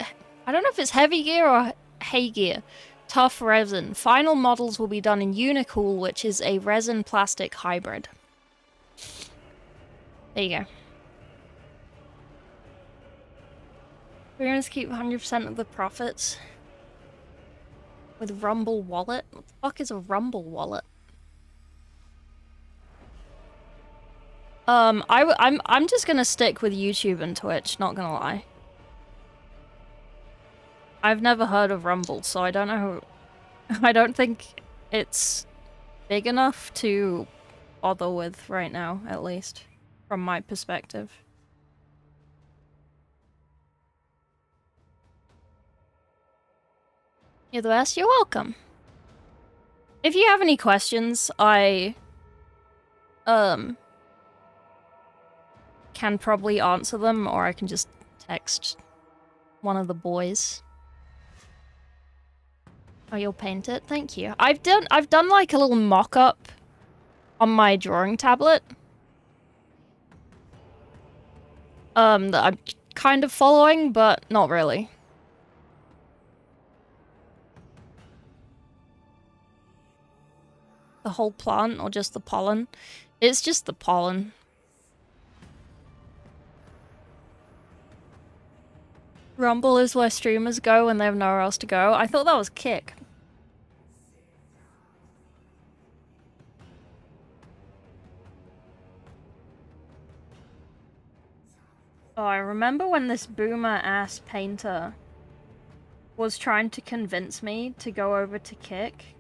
I don't know if it's heavy gear or hay gear. Tough resin. Final models will be done in Unicool, which is a resin plastic hybrid. There you go. We're going to keep 100% of the profits. With Rumble Wallet? What the fuck is a Rumble Wallet? I'm just gonna stick with YouTube and Twitch, not gonna lie. I've never heard of Rumble, so I don't know. I don't think it's big enough to bother with right now, at least, from my perspective. You're the best, you're welcome. If you have any questions, I can probably answer them, or I can just text one of the boys. Oh, you'll paint it? Thank you. I've done like a little mock-up on my drawing tablet. That I'm kind of following, but not really. The whole plant, or just the pollen? It's just the pollen. Rumble is where streamers go when they have nowhere else to go. I thought that was Kick. Oh, I remember when this boomer-ass painter was trying to convince me to go over to Kick.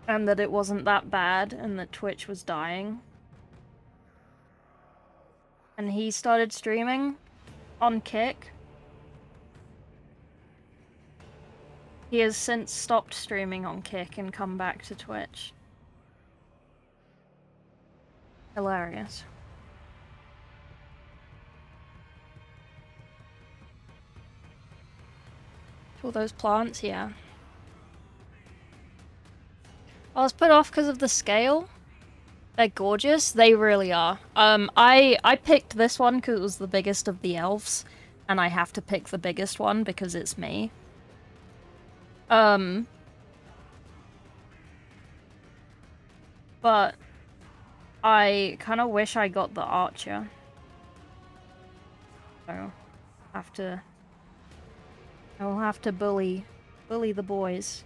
And that it wasn't that bad, and that Twitch was dying. And he started streaming on Kick. He has since stopped streaming on Kick and come back to Twitch. Hilarious. All those plants, yeah. I was put off because of the scale. They're gorgeous. They really are. I picked this one because it was the biggest of the elves, and I have to pick the biggest one because it's me. But I kind of wish I got the archer. So, I'll have to bully the boys.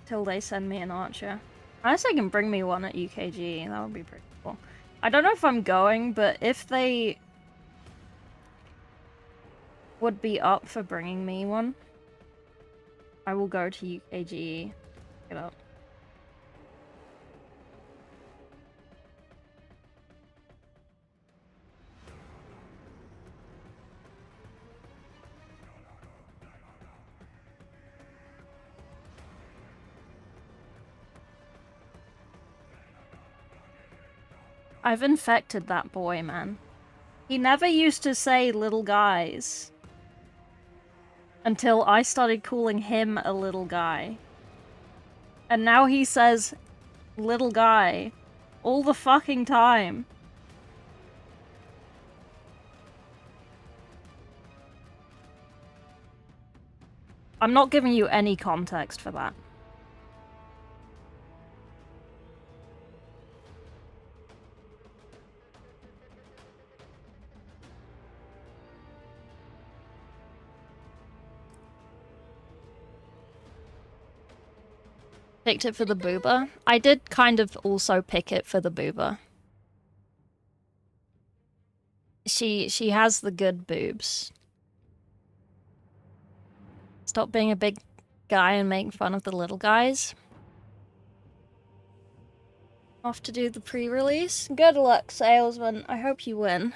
Till they send me an archer. Unless they can bring me one at UKG, that would be pretty cool. I don't know if I'm going, but if they would be up for bringing me one, I will go to UKGE. Get up. I've infected that boy, man. He never used to say little guys. Until I started calling him a little guy. And now he says little guy all the fucking time. I'm not giving you any context for that. Picked it for the booba. I did kind of also pick it for the booba. She has the good boobs. Stop being a big guy and making fun of the little guys. Off to do the pre-release. Good luck, salesman. I hope you win.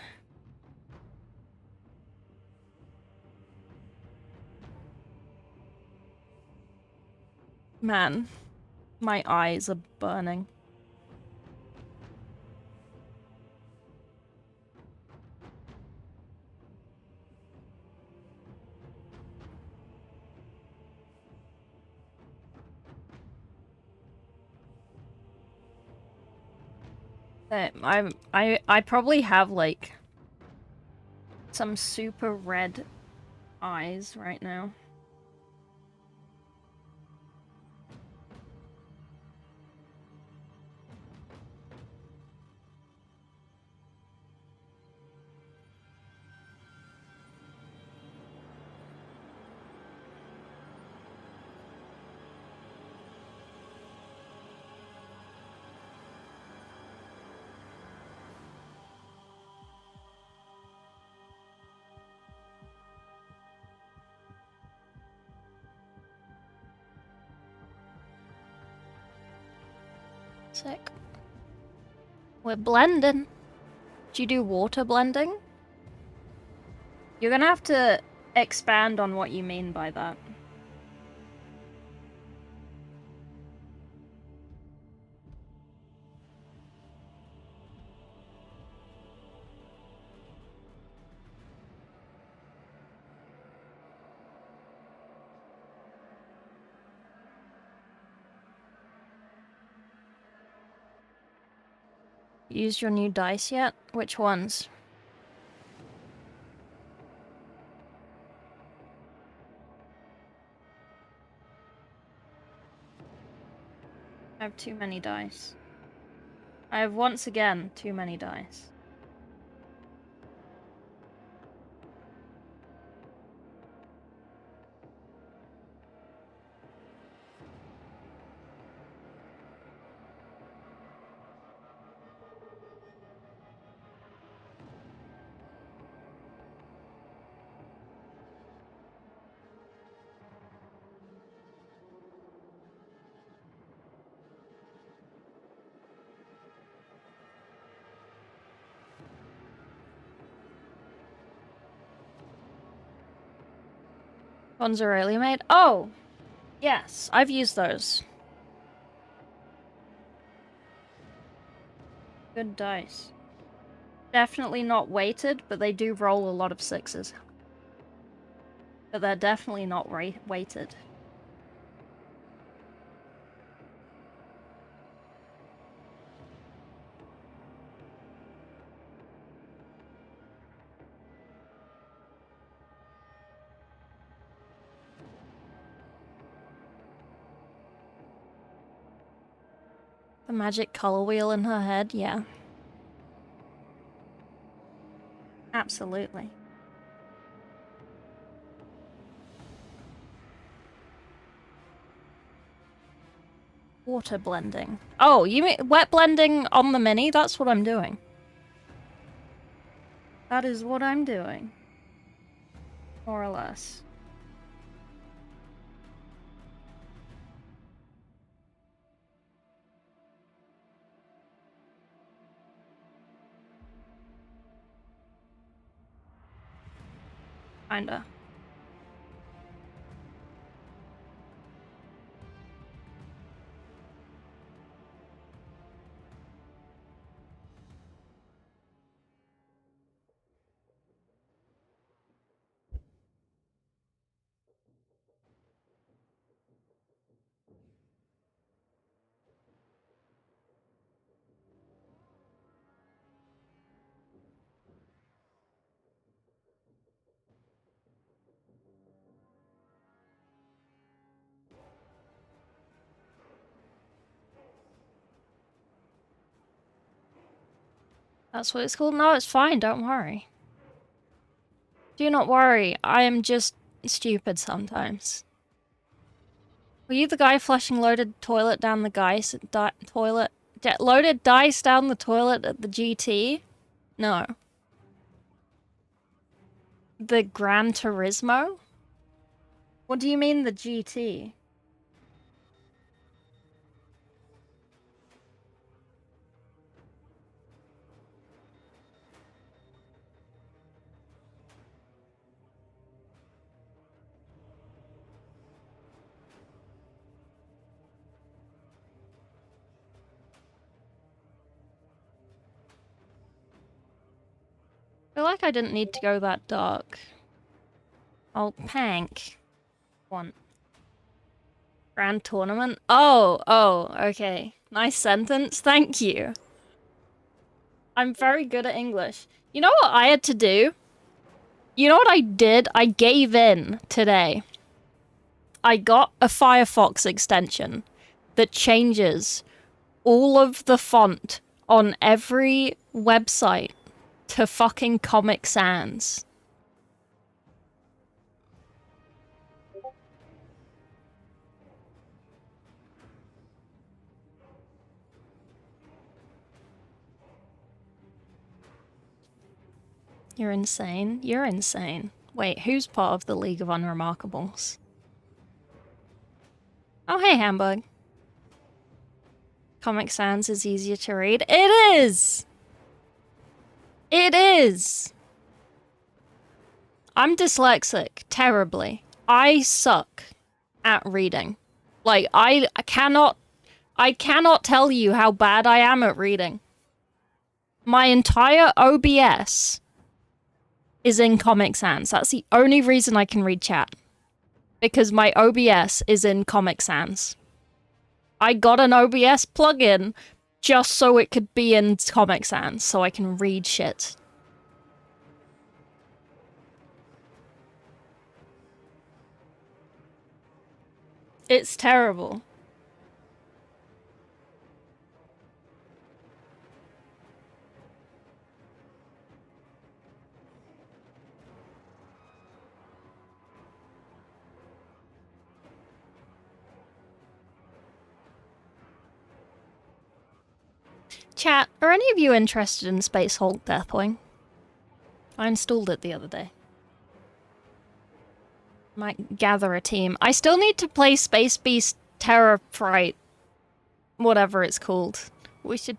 Man, my eyes are burning. I probably have like some super red eyes right now. Sick. We're blending. Do you do water blending? You're gonna have to expand on what you mean by that. Used your new dice yet? Which ones? I have too many dice. I have once again too many dice. Ones are early made? Oh! Yes, I've used those. Good dice. Definitely not weighted, but they do roll a lot of sixes. But they're definitely not weighted. The magic color wheel in her head, yeah. Absolutely. Water blending. Oh, you mean wet blending on the mini? That's what I'm doing. That is what I'm doing. More or less. Kinda. That's what it's called? No, it's fine, don't worry. Do not worry, I am just stupid sometimes. Were you the guy flushing loaded toilet down the guy's toilet? Loaded dice down the toilet at the GT? No. The Gran Turismo? What do you mean the GT? I feel like I didn't need to go that dark. Oh, Pank. One. Grand tournament? Oh, okay. Nice sentence, thank you. I'm very good at English. You know what I had to do? You know what I did? I gave in today. I got a Firefox extension that changes all of the font on every website to fucking Comic Sans. You're insane. You're insane. Wait, who's part of the League of Unremarkables? Oh, hey, Hamburg. Comic Sans is easier to read. It is! It is! I'm dyslexic. Terribly. I suck at reading. Like, I cannot tell you how bad I am at reading. My entire OBS is in Comic Sans. That's the only reason I can read chat. Because my OBS is in Comic Sans. I got an OBS plugin just so it could be in Comic Sans, so I can read shit. It's terrible. Chat, are any of you interested in Space Hulk Deathwing? I installed it the other day. Might gather a team. I still need to play Space Beast Terror Fright. Whatever it's called. We should...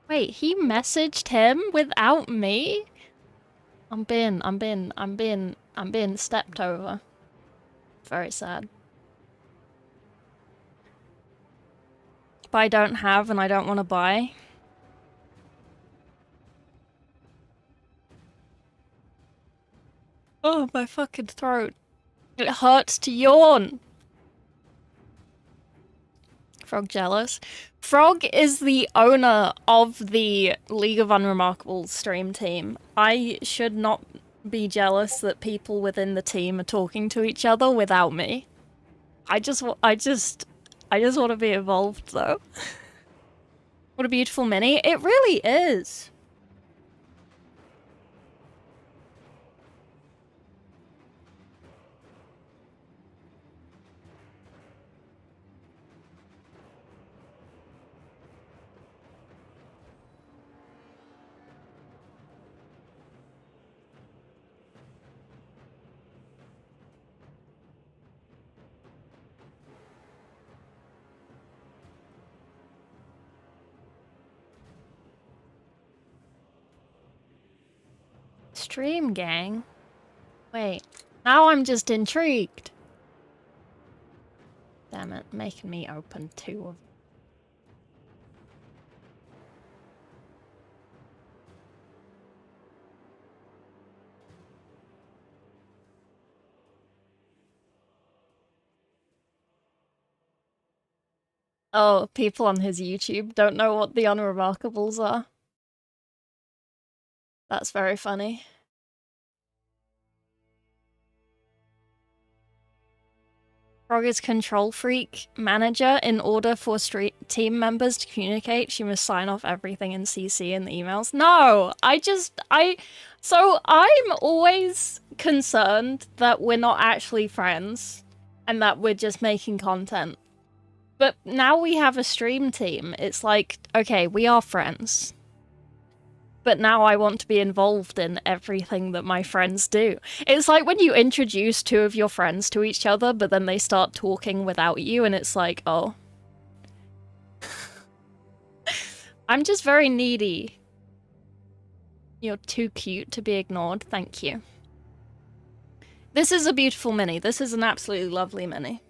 Wait, he messaged him without me? I'm being stepped over. Very sad. But I don't have and I don't want to buy. Oh, my fucking throat. It hurts to yawn. Frog jealous. Frog is the owner of the League of Unremarkables stream team. I should not be jealous that people within the team are talking to each other without me. I just want to be involved though. What a beautiful mini. It really is. Stream gang? Wait, now I'm just intrigued. Damn it, making me open 2 of them. Oh, people on his YouTube don't know what the unremarkables are. That's very funny. Frog is control freak manager. In order for team members to communicate, she must sign off everything in CC in the emails. No, so I'm always concerned that we're not actually friends and that we're just making content. But now we have a stream team. It's like, okay, we are friends. But now I want to be involved in everything that my friends do. It's like when you introduce 2 of your friends to each other, but then they start talking without you, and it's like, oh. I'm just very needy. You're too cute to be ignored, thank you. This is a beautiful mini. This is an absolutely lovely mini.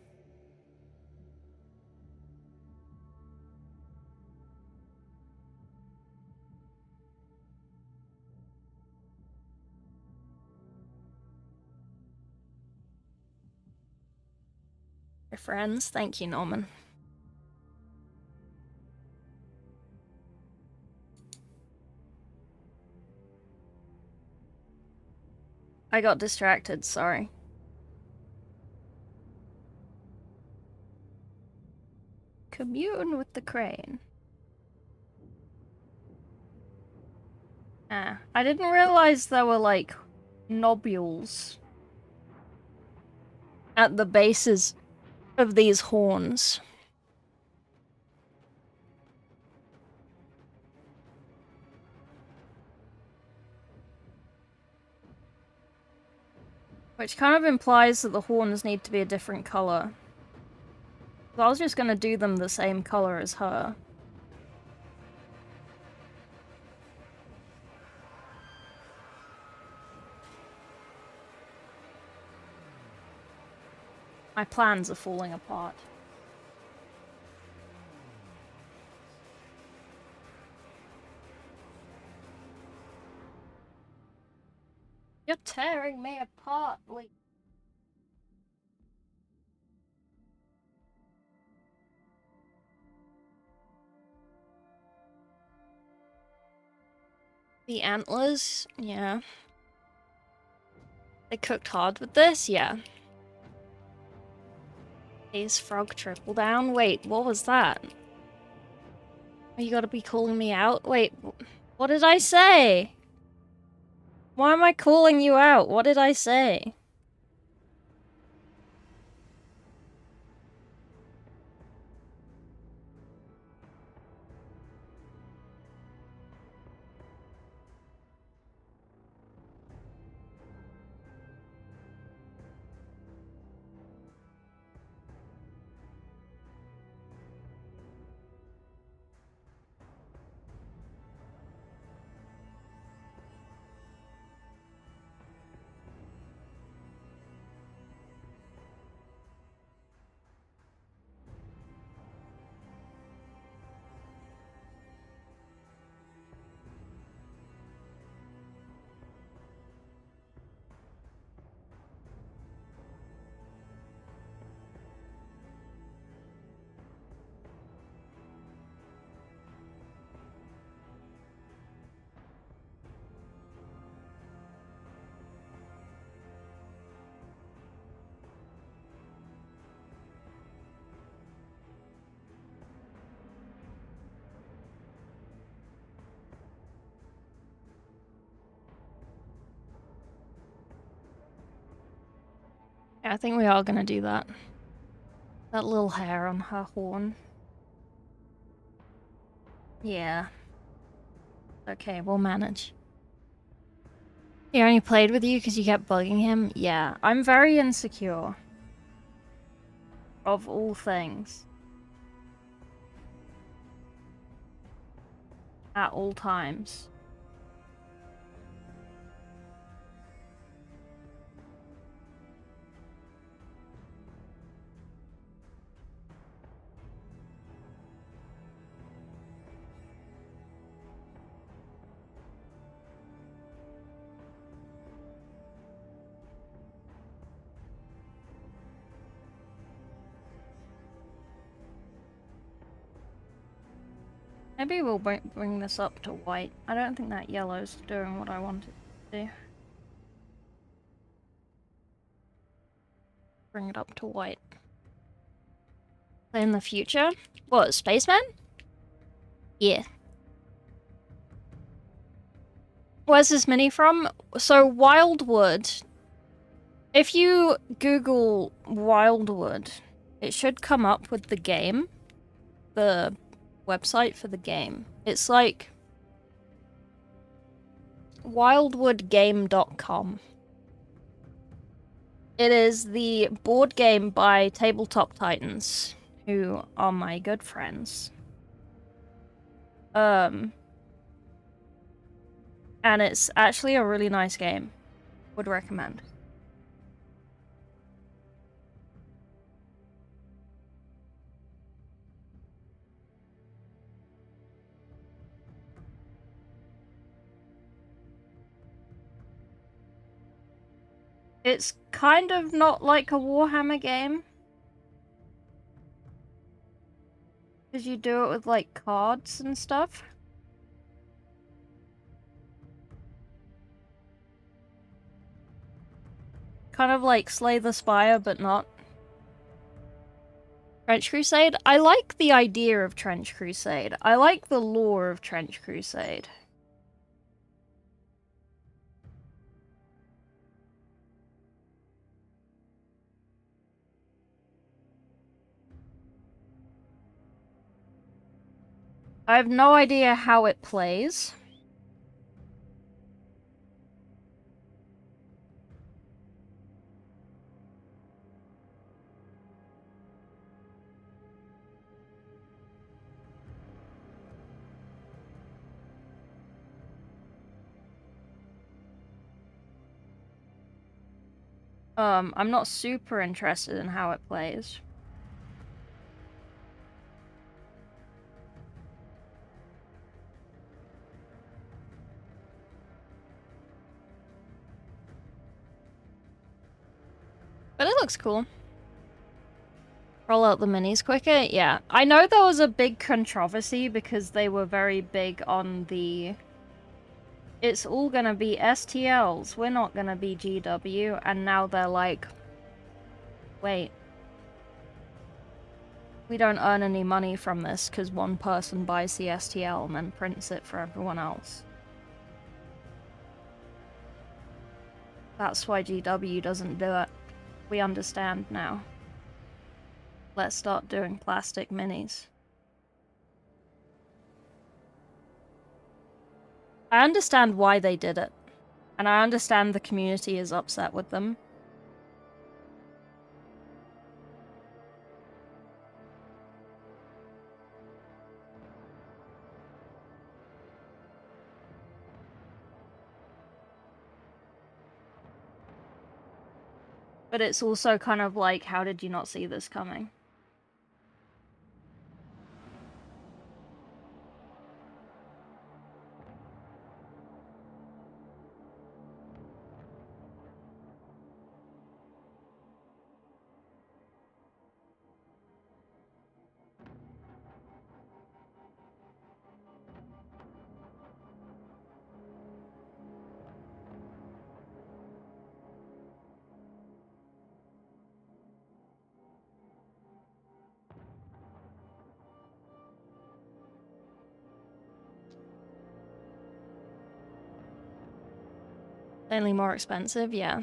Your friends, thank you, Norman. I got distracted, sorry. Commune with the crane. Ah, I didn't realize there were, like, nobules at the bases of these horns. Which kind of implies that the horns need to be a different color. So I was just gonna do them the same color as her. My plans are falling apart. You're tearing me apart, Lee. The antlers? Yeah. They cooked hard with this? Yeah. Ace frog triple down? Wait, what was that? You gotta be calling me out? Wait, what did I say? Why am I calling you out? What did I say? Yeah, I think we are gonna do that. That little hair on her horn. Yeah. Okay, we'll manage. He only played with you because you kept bugging him? Yeah, I'm very insecure. Of all things. At all times. Maybe we'll bring this up to white. I don't think that yellow's doing what I want it to do. Bring it up to white. In the future? What, Spaceman? Yeah. Where's this mini from? So, Wyldwood. If you Google Wyldwood, it should come up with the game. The website for the game. It's like wildwoodgame.com. It is the board game by Tabletop Titans, who are my good friends. And it's actually a really nice game. Would recommend. It's kind of not like a Warhammer game. Because you do it with, like, cards and stuff. Kind of like Slay the Spire, but not. Trench Crusade? I like the idea of Trench Crusade. I like the lore of Trench Crusade. I have no idea how it plays. I'm not super interested in how it plays. But it looks cool. Roll out the minis quicker? Yeah. I know there was a big controversy because they were very big on the... It's all gonna be STLs, we're not gonna be GW, and now they're like... Wait. We don't earn any money from this because one person buys the STL and then prints it for everyone else. That's why GW doesn't do it. We understand now. Let's start doing plastic minis. I understand why they did it. And I understand the community is upset with them. But it's also kind of like, how did you not see this coming? Only more expensive, yeah.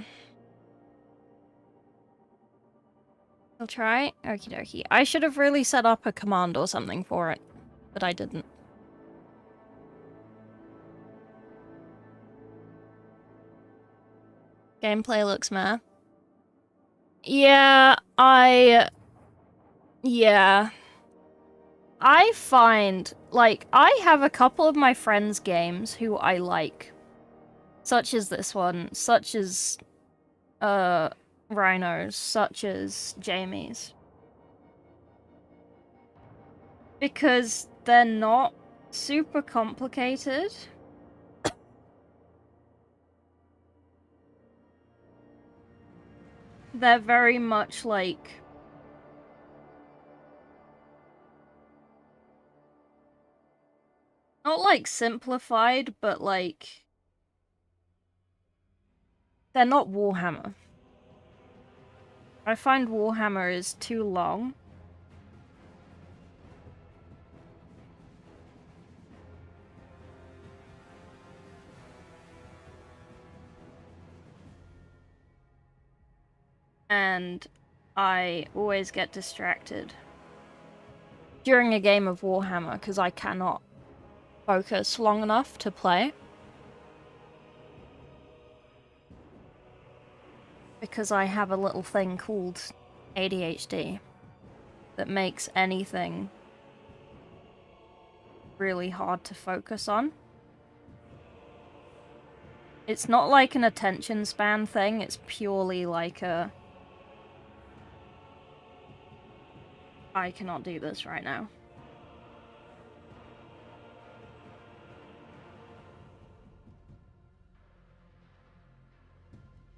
I'll try. Okie dokie. I should have really set up a command or something for it, but I didn't. Gameplay looks meh. Yeah, Yeah. I find, like, I have a couple of my friends' games who I like. Such as this one, such as, Rhino's, such as Jamie's. Because they're not super complicated. They're very much like... not like simplified, but like... they're not Warhammer. I find Warhammer is too long. And I always get distracted during a game of Warhammer because I cannot focus long enough to play. Because I have a little thing called ADHD that makes anything really hard to focus on. It's not like an attention span thing, it's purely like a... I cannot do this right now.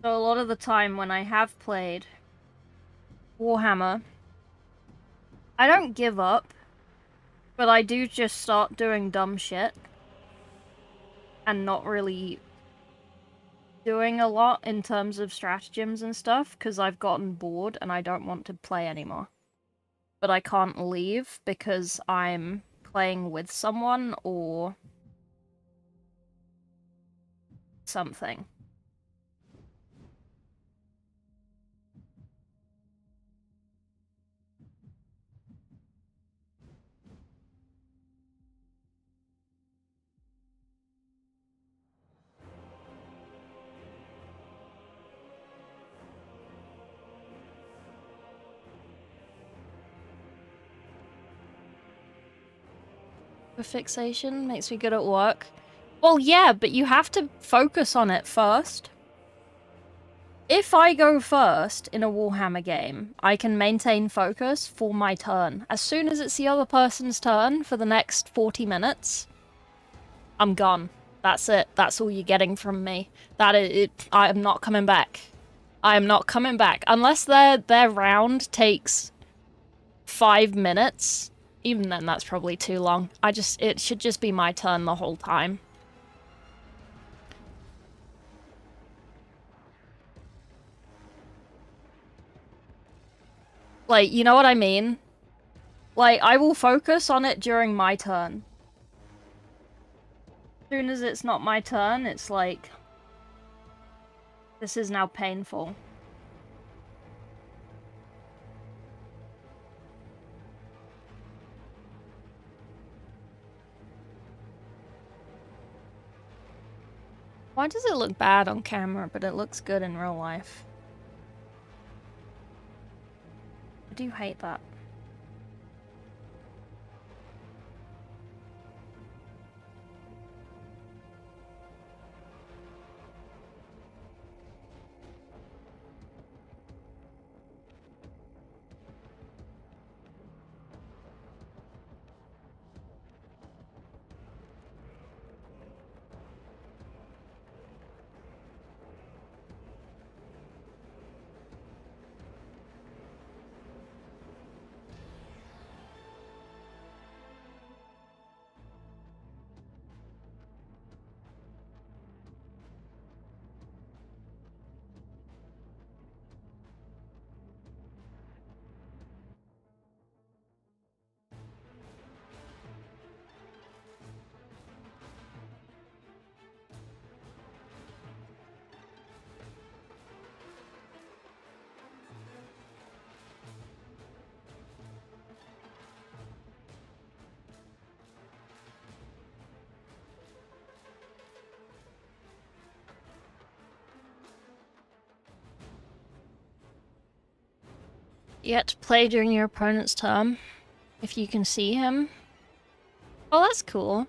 So a lot of the time when I have played Warhammer, I don't give up, but I do just start doing dumb shit and not really doing a lot in terms of stratagems and stuff because I've gotten bored and I don't want to play anymore. But I can't leave because I'm playing with someone or something. A fixation makes me good at work. Well, yeah, but you have to focus on it first. If I go first in a Warhammer game, I can maintain focus for my turn. As soon as it's the other person's turn for the next 40 minutes, I'm gone. That's it. That's all you're getting from me. That is it. I am not coming back. I am not coming back. Unless their round takes 5 minutes. Even then, that's probably too long. It should just be my turn the whole time. Like, you know what I mean? Like, I will focus on it during my turn. As soon as it's not my turn, it's like... this is now painful. Why does it look bad on camera, but it looks good in real life? I do hate that. You get to play during your opponent's turn, if you can see him. Oh, that's cool.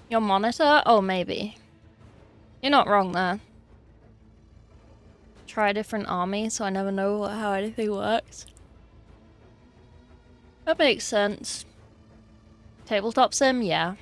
Your monitor? Oh, maybe. You're not wrong there. Try a different army, so I never know how anything works. That makes sense. Tabletop sim? Yeah.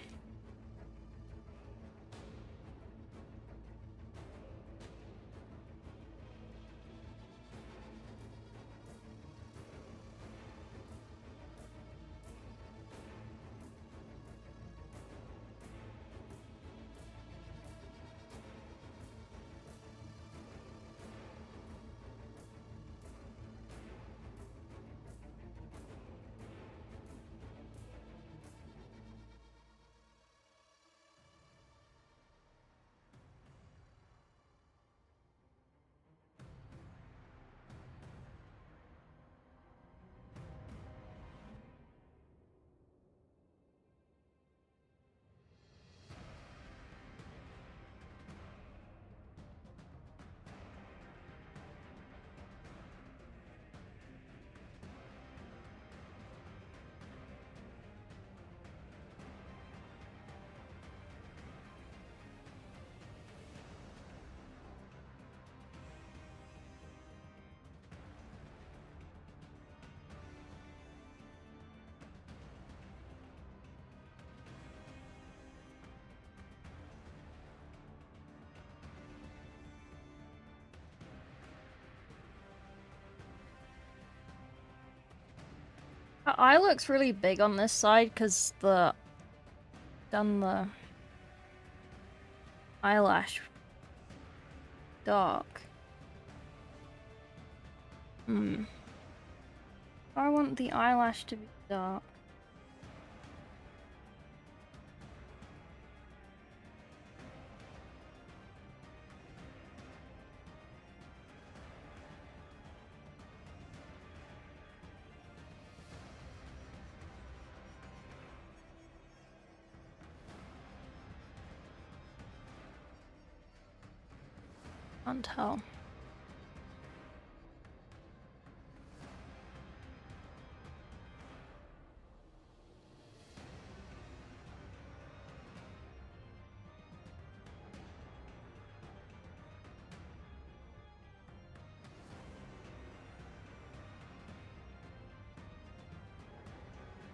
Her eye looks really big on this side because done the eyelash dark. I want the eyelash to be dark. Can't tell.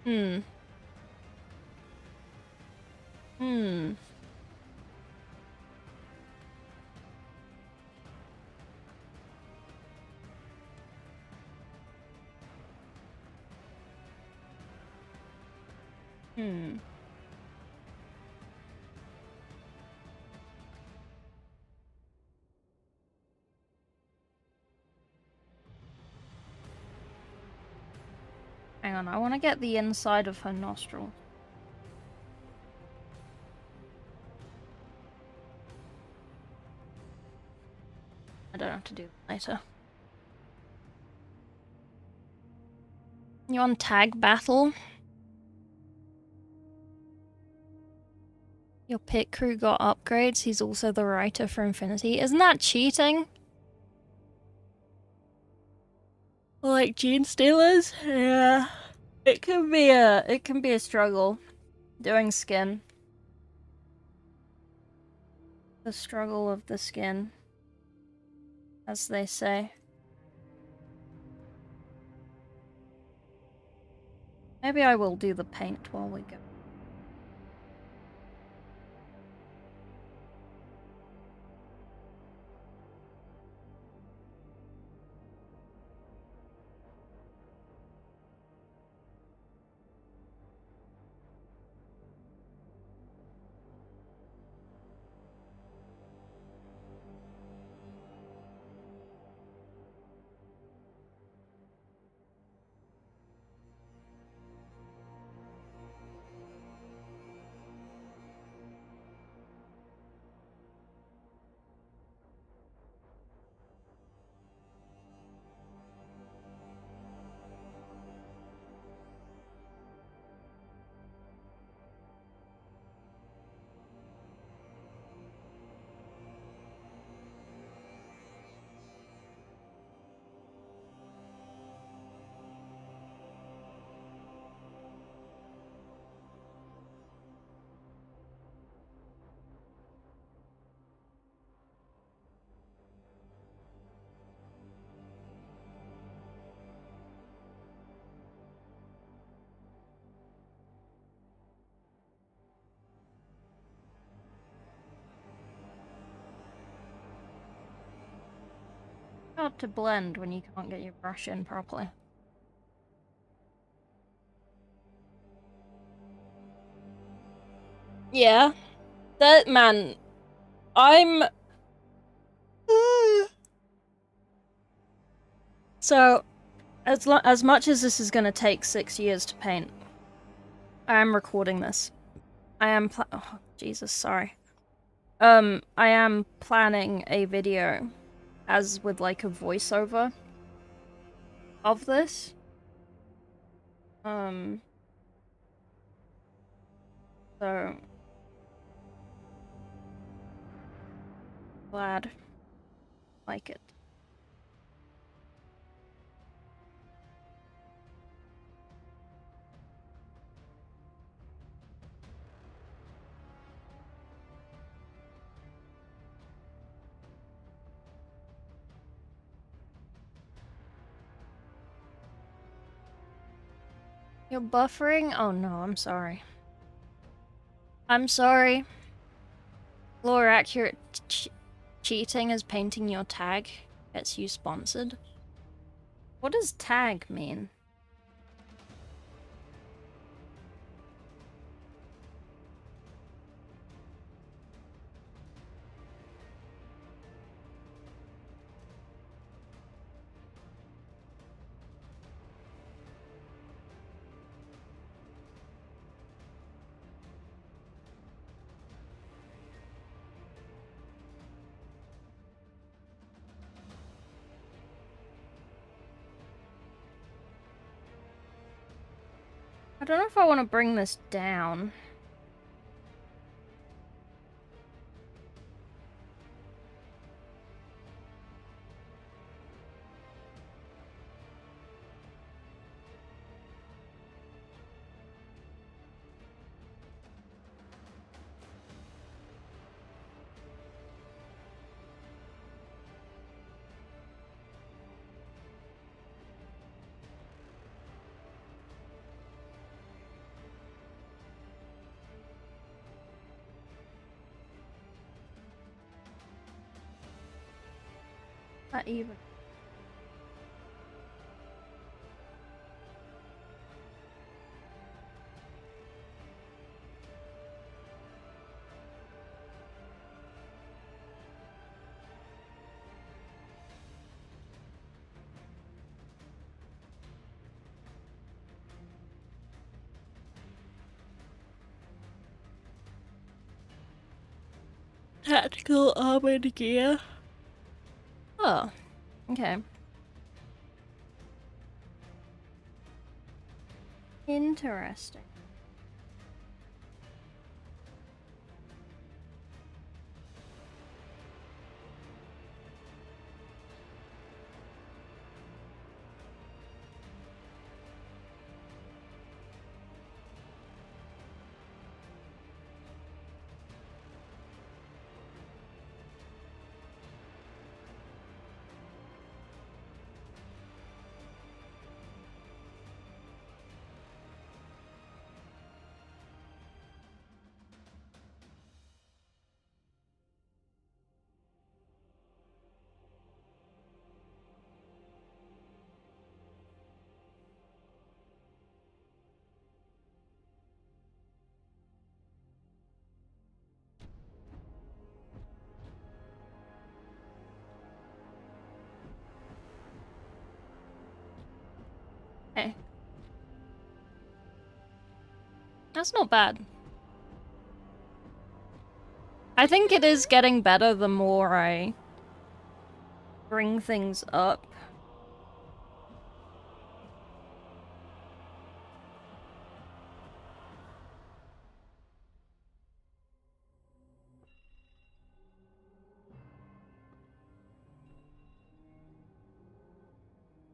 Hmm. Hmm. Hmm. Hang on, I want to get the inside of her nostril. I don't have to do that later. You on tag battle? Your pit crew got upgrades. He's also the writer for Infinity. Isn't that cheating? Like gene stealers? Yeah. It can be a struggle doing skin. The struggle of the skin, as they say. Maybe I will do the paint while we go. hard to blend when you can't get your brush in properly. Yeah. That man, I'm so as much as this is gonna take 6 years to paint, I am recording this. I am oh, Jesus, sorry. I am planning a video as with like a voiceover of this. So glad like it. You're buffering? Oh no, I'm sorry. I'm sorry. Lore accurate cheating as painting your tag gets you sponsored. What does tag mean? I don't know if I want to bring this down. Not even. Tactical armored gear. Oh, okay. Interesting. Hey. That's not bad. I think it is getting better the more I bring things up.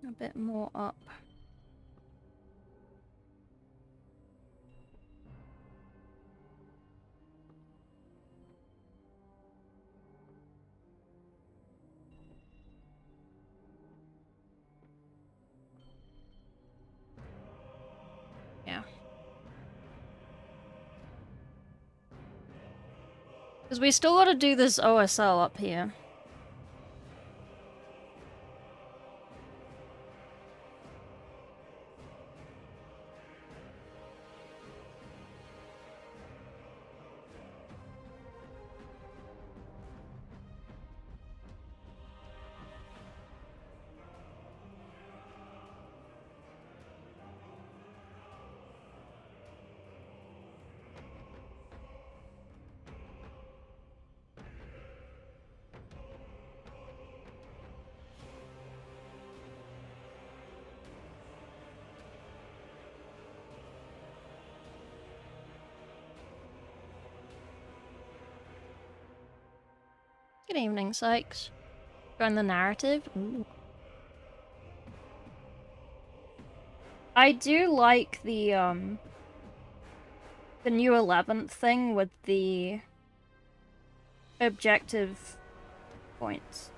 A bit more up. Yeah. Because we still gotta do this OSL up here. Good evening, Sykes. Join the narrative. Ooh. I do like the new 11th thing with the objective points.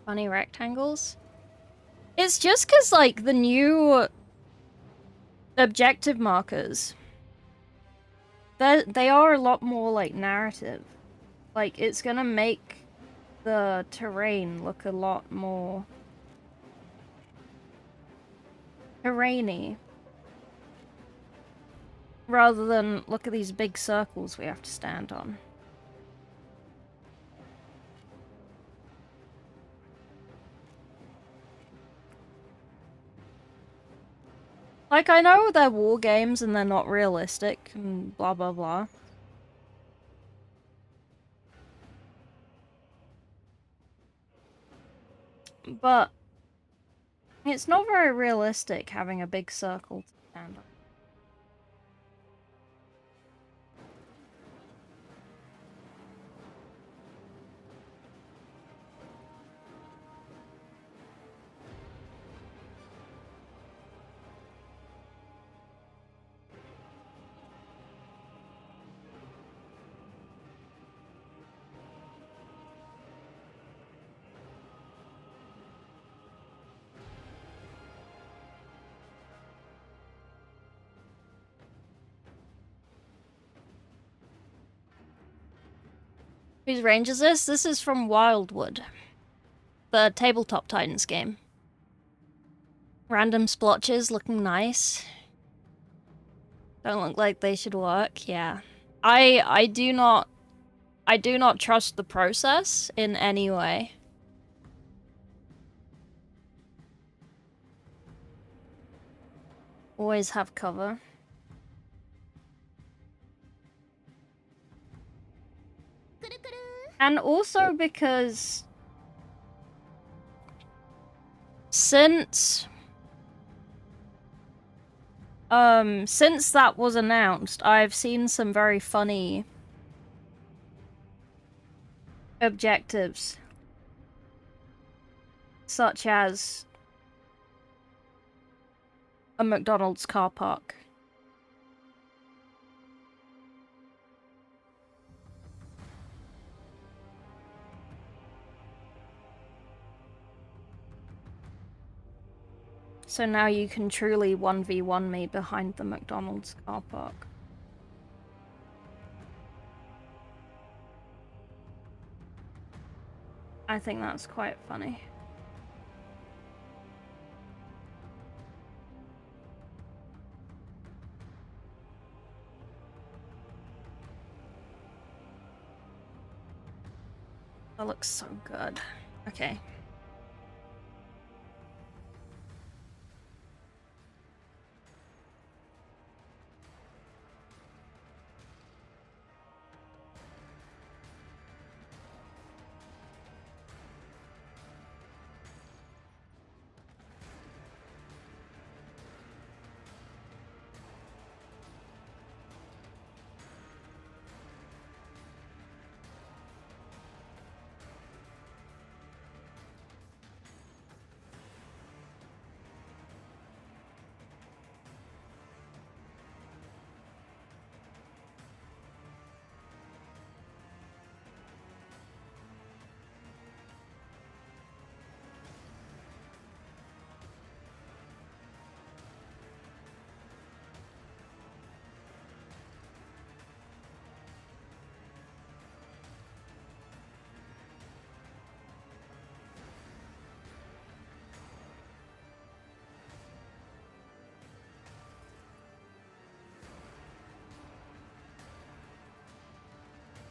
Funny rectangles. It's just because, like, the new objective markers, they are a lot more, like, narrative. Like, it's gonna make the terrain look a lot more terrainy. Rather than look at these big circles we have to stand on. Like, I know they're war games and they're not realistic and blah blah blah. But it's not very realistic having a big circle to stand on. Whose range is this? This is from Wyldwood, the Tabletop Titans game. Random splotches looking nice. Don't look like they should work. Yeah, I do not trust the process in any way. Always have cover. And also because since that was announced, I've seen some very funny objectives, such as a McDonald's car park. So now you can truly 1v1 me behind the McDonald's car park. I think that's quite funny. That looks so good. Okay.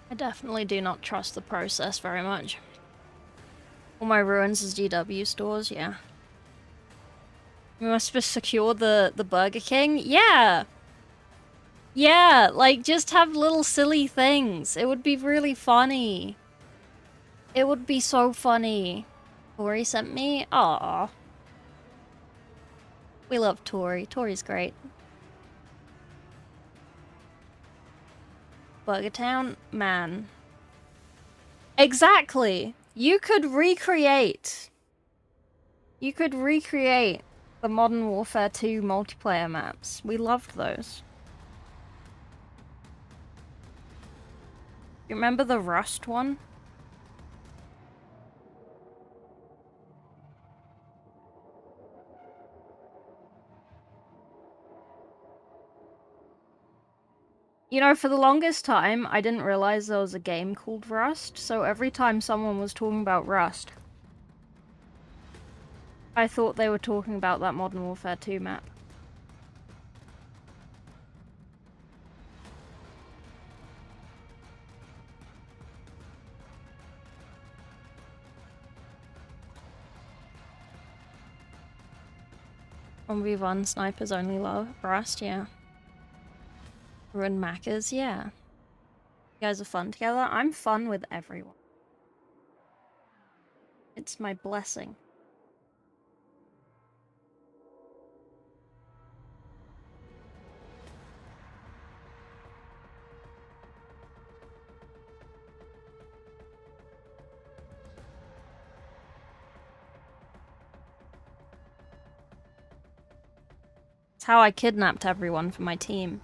I definitely do not trust the process very much. All my ruins is GW stores, yeah. We must secure the Burger King? Yeah! Yeah, like, just have little silly things. It would be really funny. It would be so funny. Tori sent me? Aww. We love Tori. Tori's great. Burger Town? Man. Exactly! You could recreate the Modern Warfare 2 multiplayer maps. We loved those. You remember the Rust one? You know, for the longest time, I didn't realize there was a game called Rust, so every time someone was talking about Rust, I thought they were talking about that Modern Warfare 2 map. On V1, snipers only love Rust, yeah. Run Maccas, yeah. You guys are fun together. I'm fun with everyone. It's my blessing. It's how I kidnapped everyone for my team.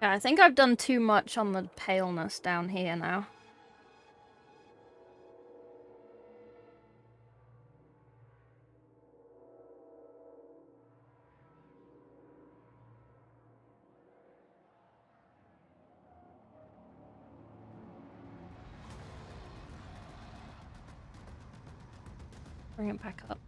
Yeah, I think I've done too much on the paleness down here now. Bring it back up.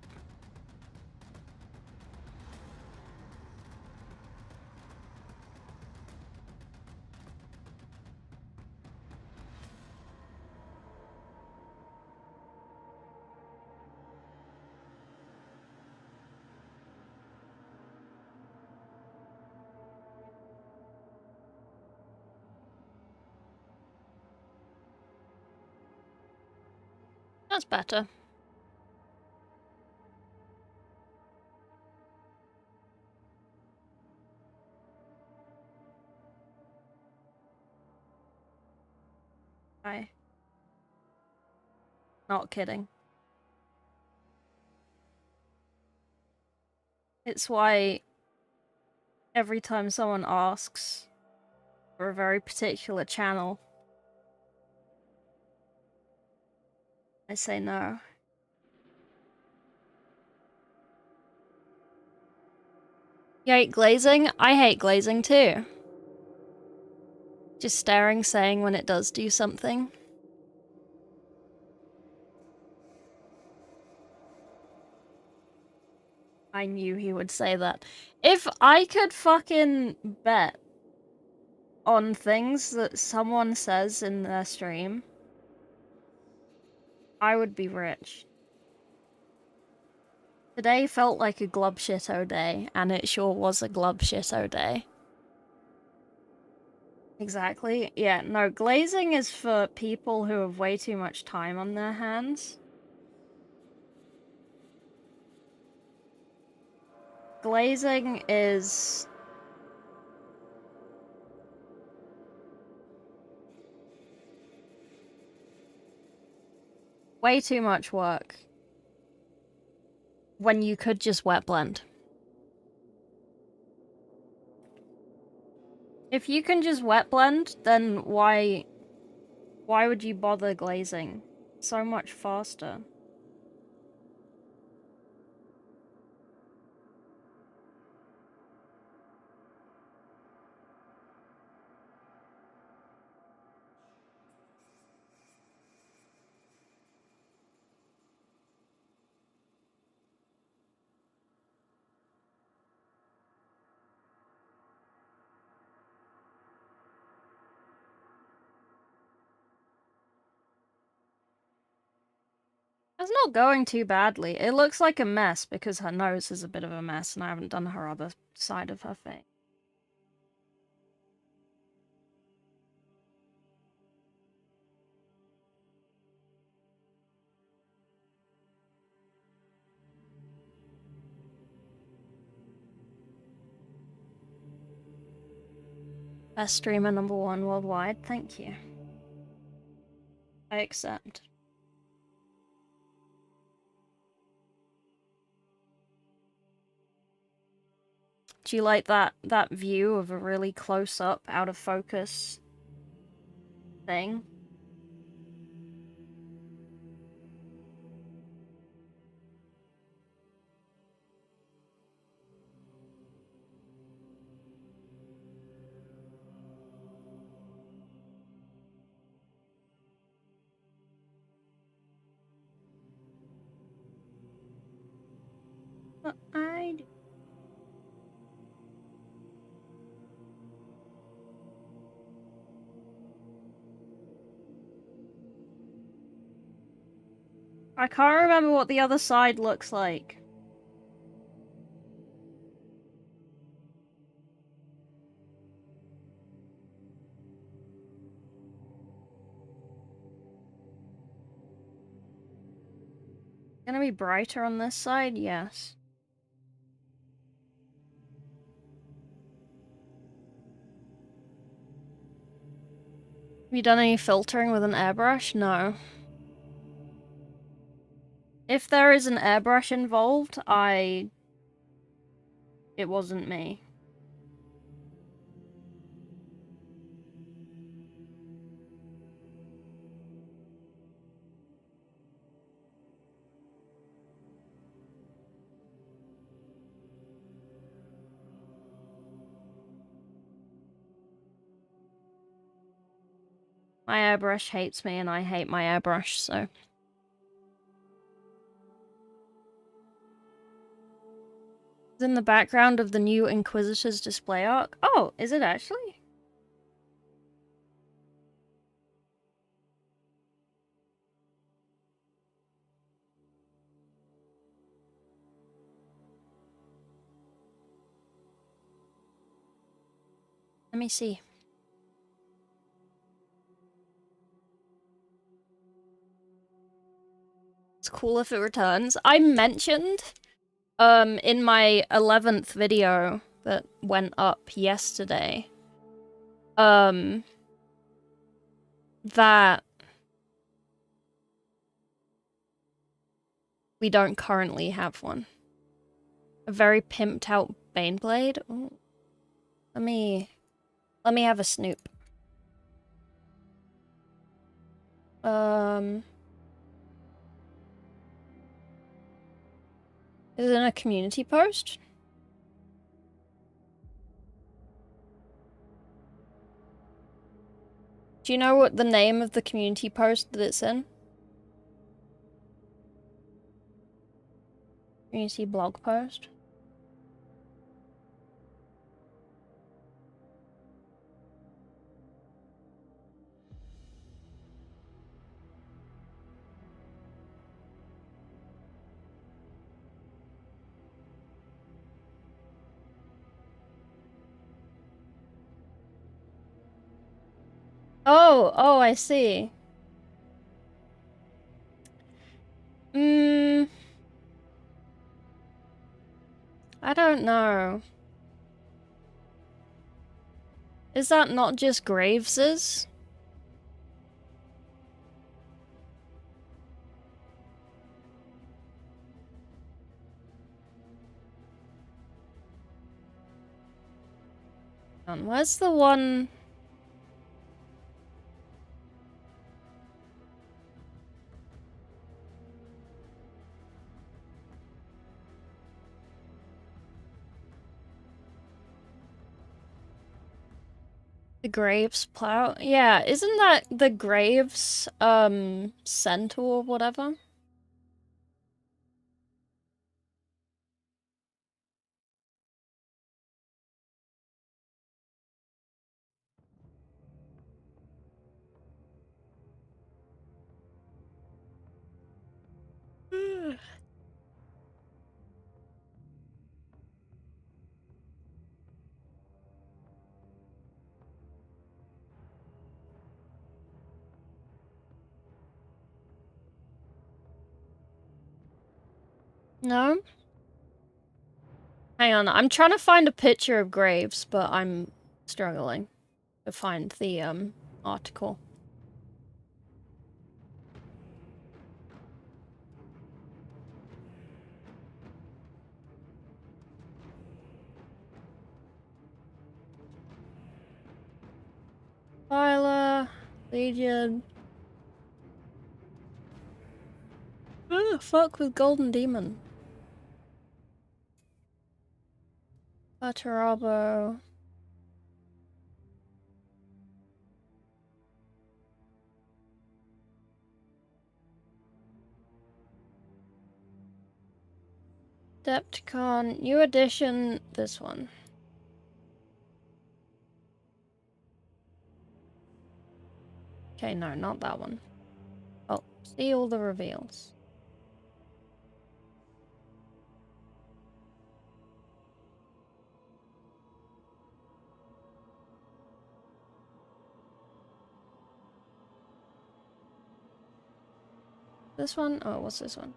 That's better. Not kidding. It's why every time someone asks for a very particular channel, I say no. You hate glazing? I hate glazing too. Just staring, saying when it does do something. I knew he would say that. If I could fucking bet on things that someone says in their stream, I would be rich. Today felt like a glub-shitto day, and it sure was a glub-shitto day. Exactly. Yeah, no, glazing is for people who have way too much time on their hands. Glazing is... way too much work when you could just wet blend. If you can just wet blend, then why would you bother glazing? So much faster. It's not going too badly. It looks like a mess because her nose is a bit of a mess and I haven't done her other side of her face. Best streamer #1 worldwide, thank you. I accept. Do you like that view of a really close up, out of focus thing? But I can't remember what the other side looks like. Gonna be brighter on this side? Yes. Have you done any filtering with an airbrush? No. If there is an airbrush involved, it wasn't me. My airbrush hates me and I hate my airbrush, so... It's in the background of the new Inquisitor's display arc. Oh, is it actually? Let me see. It's cool if it returns. I mentioned, in my 11th video that went up yesterday, that we don't currently have one. A very pimped out Baneblade. Ooh. Let me have a snoop. Is it in a community post? Do you know what the name of the community post that it's in? Community blog post? Oh, I see. I don't know. Is that not just Graves's? Where's the one? The Graves plow? Yeah, isn't that the Graves, scent or whatever? No? Hang on, I'm trying to find a picture of Graves, but I'm struggling to find the, article. Phyla, Legion. Oh, fuck with Golden Demon. Atarabo. Adepticon, new edition, this one. Okay, no, not that one. Oh, see all the reveals. This one? Oh, what's this one?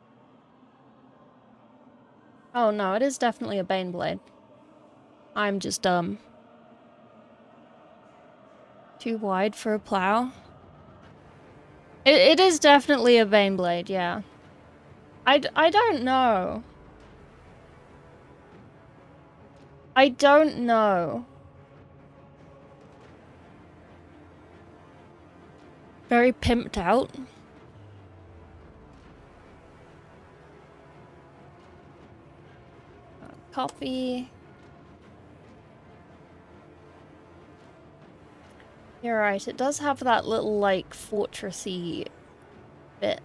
Oh no, it is definitely a Baneblade. I'm just dumb. Too wide for a plow? It is definitely a Baneblade, yeah. I don't know. I don't know. Very pimped out. Copy. You're right, it does have that little, like, fortressy bit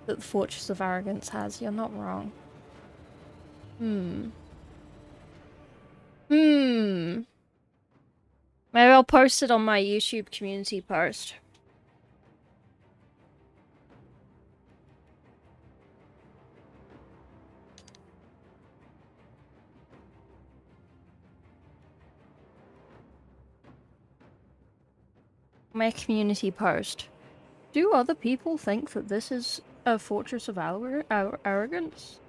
that the Fortress of Arrogance has. You're not wrong. Maybe I'll post it on my YouTube community post. My community post. Do other people think that this is a Fortress of Arrogance?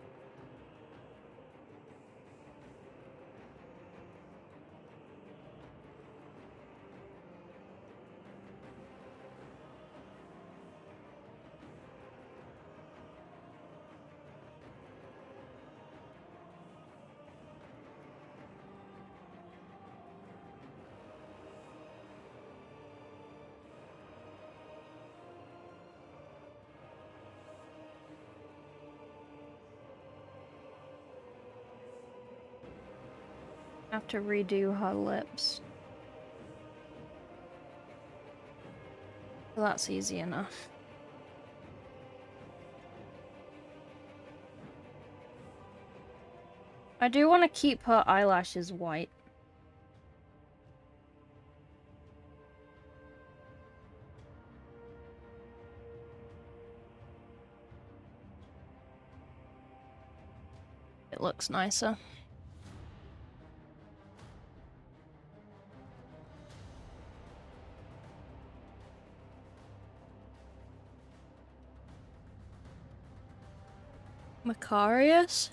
Have to redo her lips. Well, that's easy enough. I do want to keep her eyelashes white. It looks nicer. Macarius?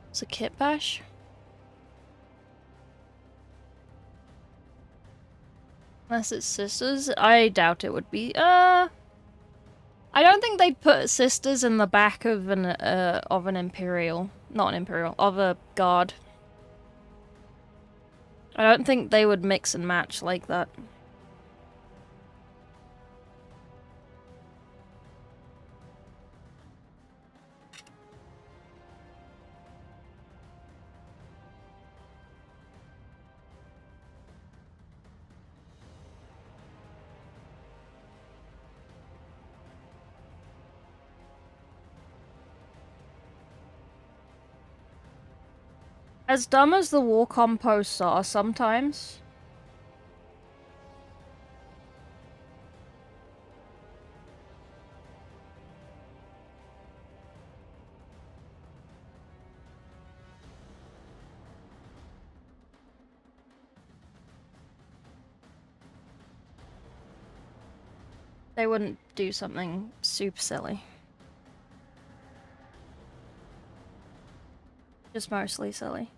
It's a kit bash? Unless it's sisters? I doubt it would be. I don't think they'd put sisters in the back of an imperial. Not an imperial, of a guard. I don't think they would mix and match like that. As dumb as the war composts are sometimes, they wouldn't do something super silly. Just mostly silly.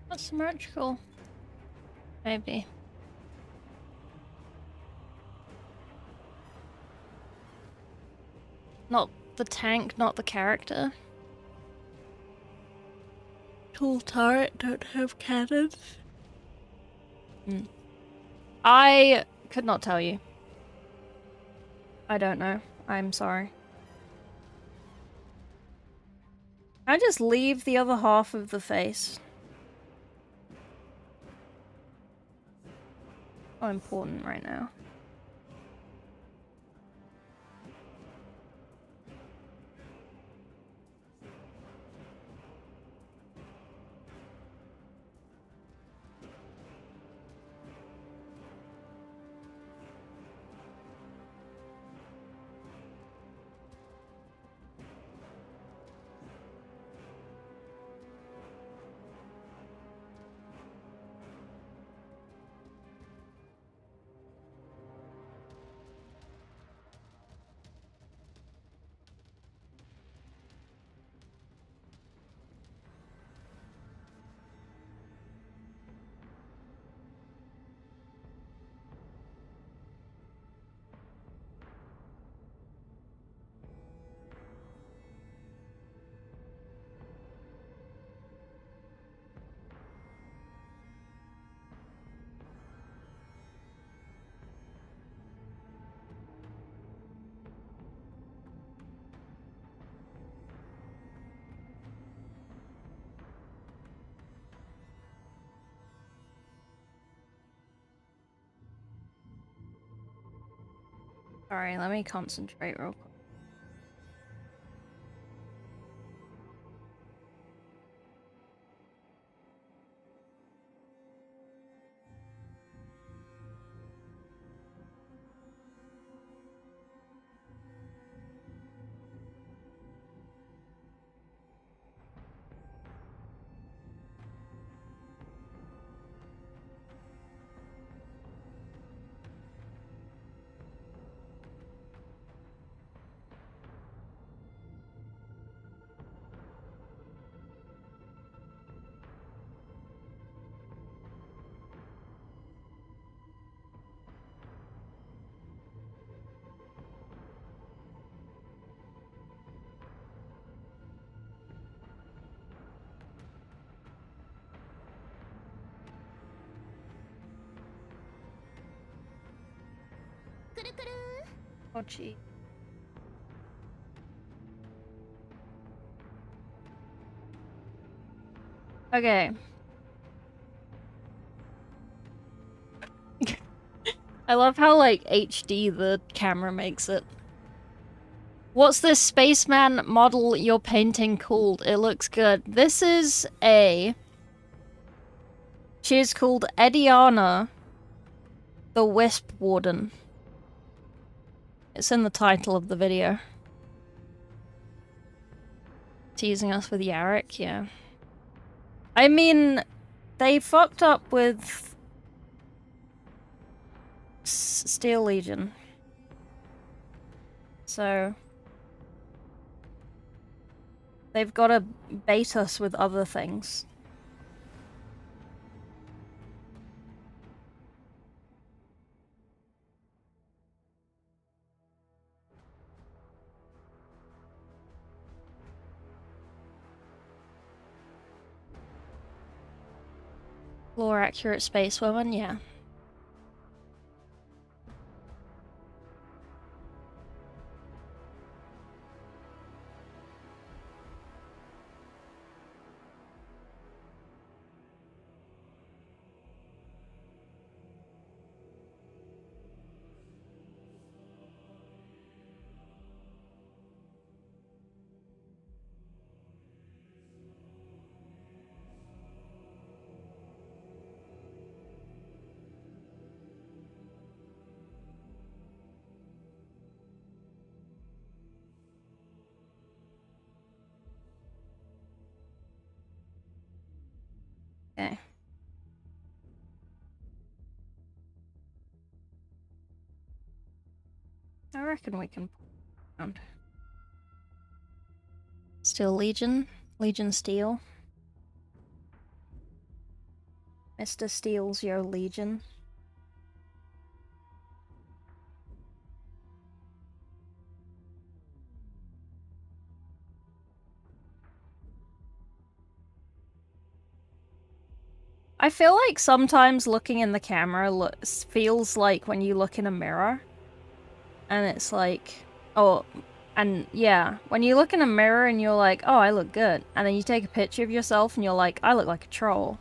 That's symmetrical. Maybe. Not the tank, not the character. Tool turret don't have cannons. I could not tell you. I don't know. I'm sorry. Can I just leave the other half of the face? Not important right now. Sorry, let me concentrate real quick. Oh, gee. Okay. I love how, like, HD the camera makes it. What's this spaceman model you're painting called? It looks good. This is a... She is called Eduanna, the Wispwarden. It's in the title of the video. Teasing us with Yarrick, yeah. I mean, they fucked up with Steel Legion. So... they've got to bait us with other things. Lore accurate space woman, yeah. Okay. I reckon we can pull around. Steel Legion. Legion Steel. Mr. Steele's your Legion. I feel like sometimes looking in the camera feels like when you look in a mirror. And it's like, oh, and yeah, when you look in a mirror and you're like, oh, I look good. And then you take a picture of yourself and you're like, I look like a troll.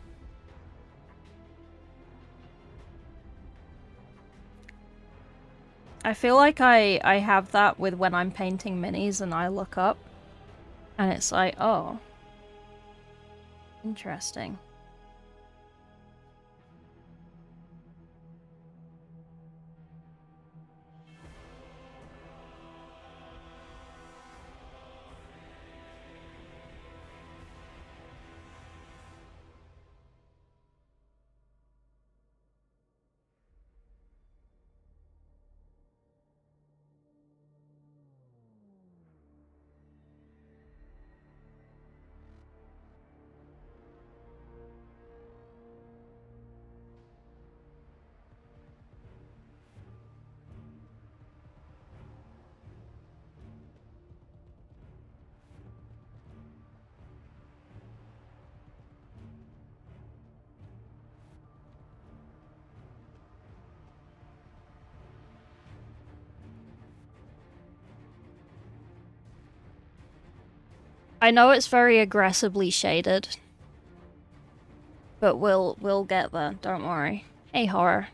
I feel like I have that with when I'm painting minis and I look up. And it's like, oh. Interesting. I know it's very aggressively shaded. But we'll get there, don't worry. Hey, Horror.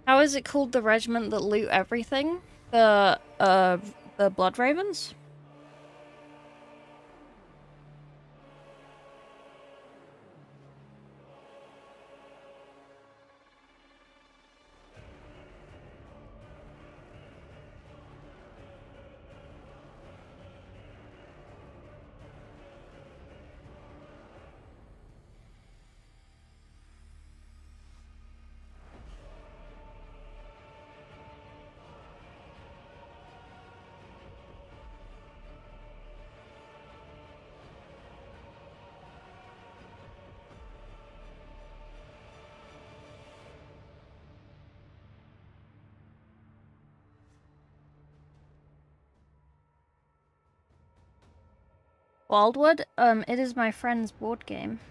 How is it called, the regiment that loot everything? The Blood Ravens? Wyldwood? It is my friend's board game.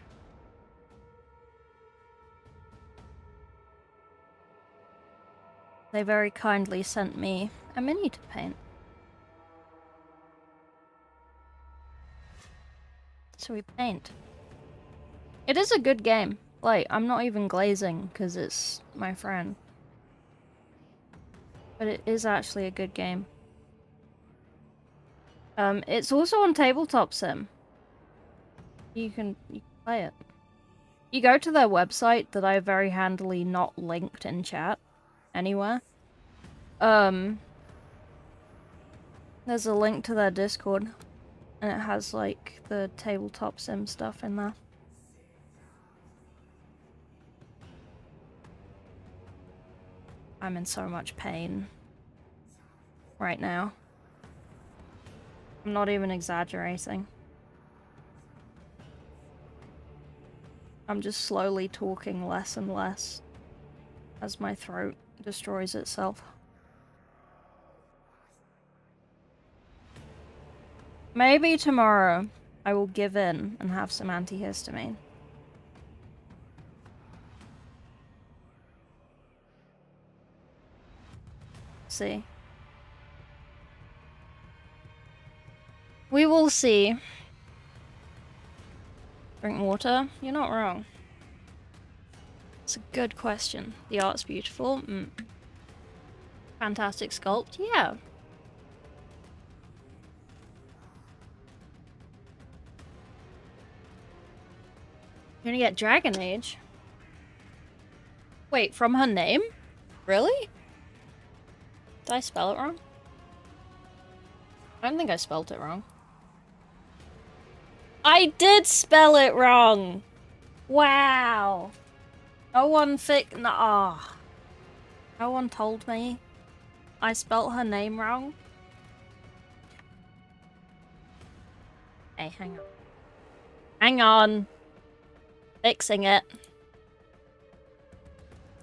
They very kindly sent me a mini to paint. So we paint. It is a good game. Like, I'm not even glazing because it's my friend. But it is actually a good game. It's also on Tabletop Sim. You can play it. You go to their website that I very handily not linked in chat anywhere. There's a link to their Discord, and it has like the Tabletop Sim stuff in there. I'm in so much pain right now. I'm not even exaggerating. I'm just slowly talking less and less as my throat destroys itself. Maybe tomorrow I will give in and have some antihistamine. See. We will see. Drink water? You're not wrong. It's a good question. The art's beautiful. Fantastic sculpt? Yeah. You're gonna get Dragon Age? Wait, from her name? Really? Did I spell it wrong? I don't think I spelled it wrong. I did spell it wrong! Wow! No one no one told me I spelt her name wrong. Hey, hang on. Hang on! Fixing it.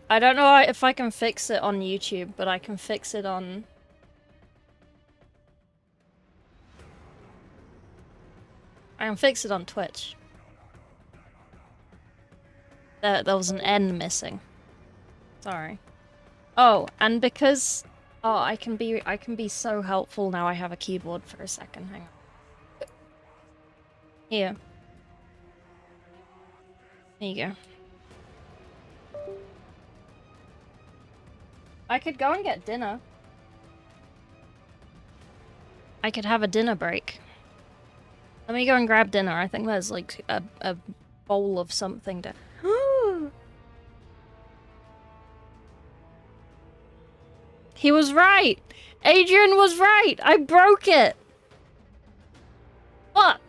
I don't know if I can fix it on YouTube, but I can fix it on... I can fix it on Twitch. There was an N missing. Sorry. Oh, and because... Oh, I can be so helpful now I have a keyboard for a second. Hang on. Here. There you go. I could go and get dinner. I could have a dinner break. Let me go and grab dinner. I think there's like a bowl of something to... He was right! Adrian was right! I broke it! Fuck!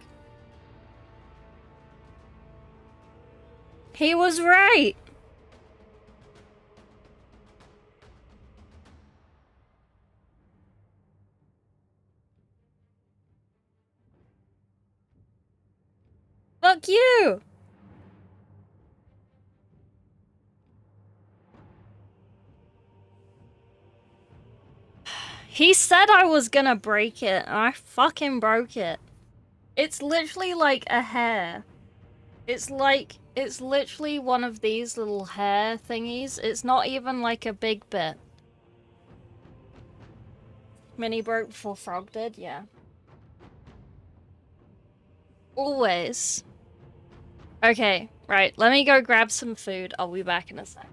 He was right! Fuck you! He said I was gonna break it, and I fucking broke it. It's literally like a hair. It's literally one of these little hair thingies. It's not even like a big bit. Mini broke before Frog did, yeah. Always. Okay, right, let me go grab some food. I'll be back in a sec.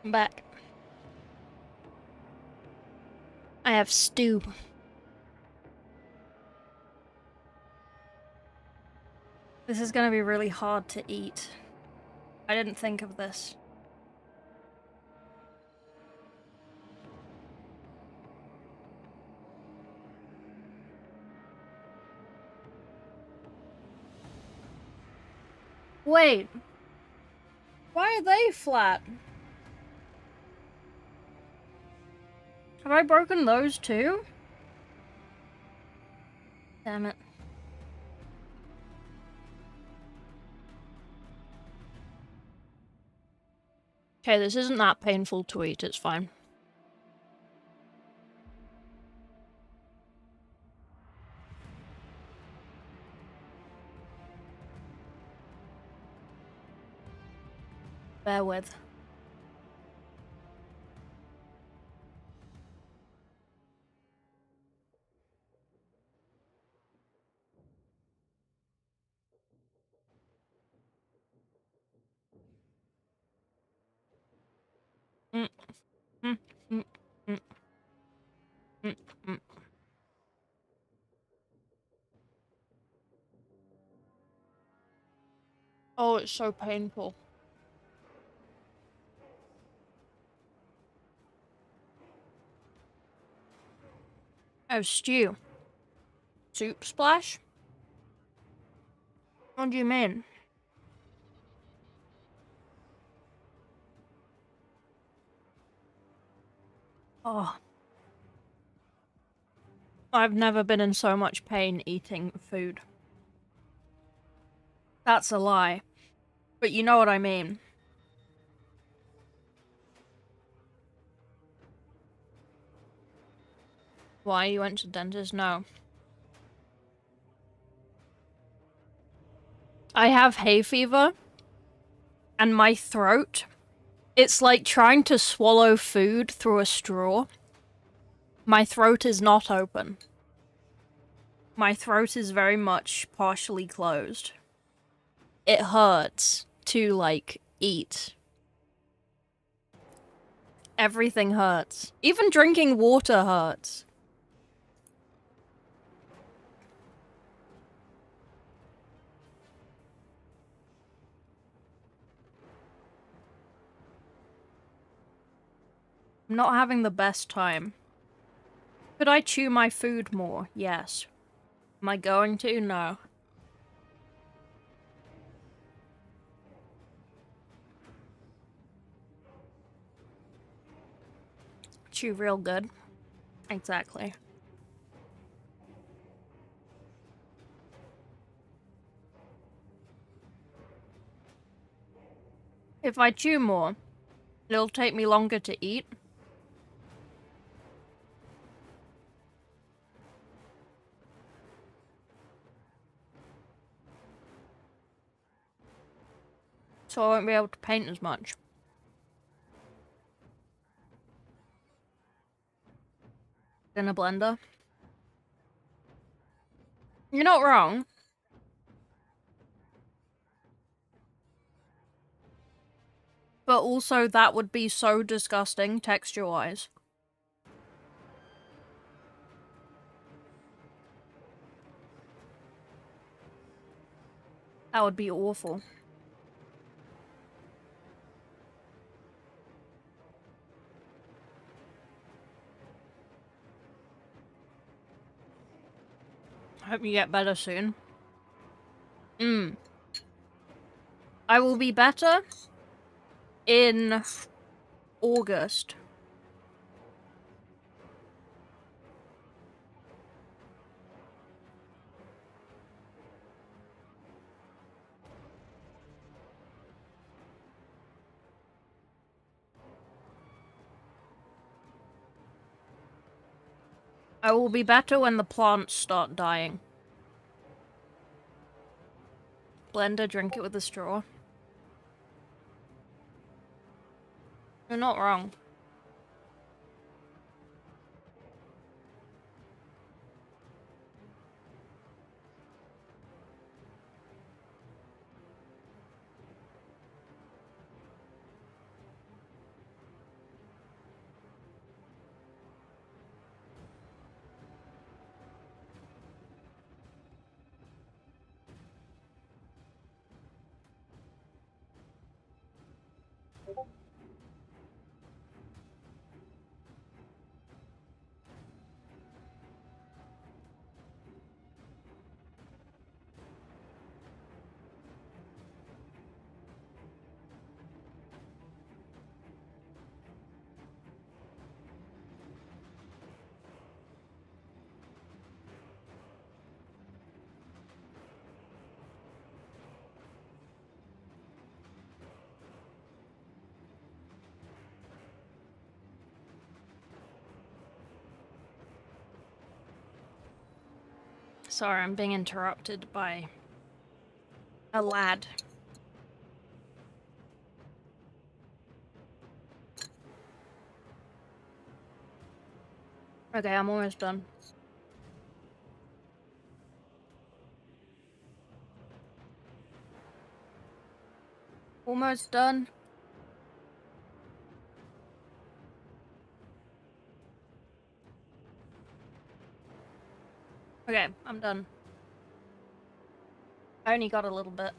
I'm back. I have stew. This is gonna be really hard to eat. I didn't think of this. Wait. Why are they flat? Have I broken those too? Damn it. Okay, this isn't that painful to eat, it's fine. Bear with. Mm, mm, mm, mm, mm, mm. Oh, it's so painful. Oh, stew. Soup splash? What do you mean? Oh. I've never been in so much pain eating food. That's a lie. But you know what I mean. Why you went to the dentist? No. I have hay fever. And my throat, it's like trying to swallow food through a straw. My throat is not open. My throat is very much partially closed. It hurts to, like, eat. Everything hurts. Even drinking water hurts. I'm not having the best time. Could I chew my food more? Yes. Am I going to? No. Chew real good. Exactly. If I chew more, it'll take me longer to eat. So I won't be able to paint as much. In a blender. You're not wrong. But also that would be so disgusting texture-wise. That would be awful. I hope you get better soon. I will be better in August. I will be better when the plants start dying. Blender, drink it with a straw. You're not wrong. Sorry, I'm being interrupted by a lad. Okay, I'm almost done. Almost done. Okay, I'm done. I only got a little bit.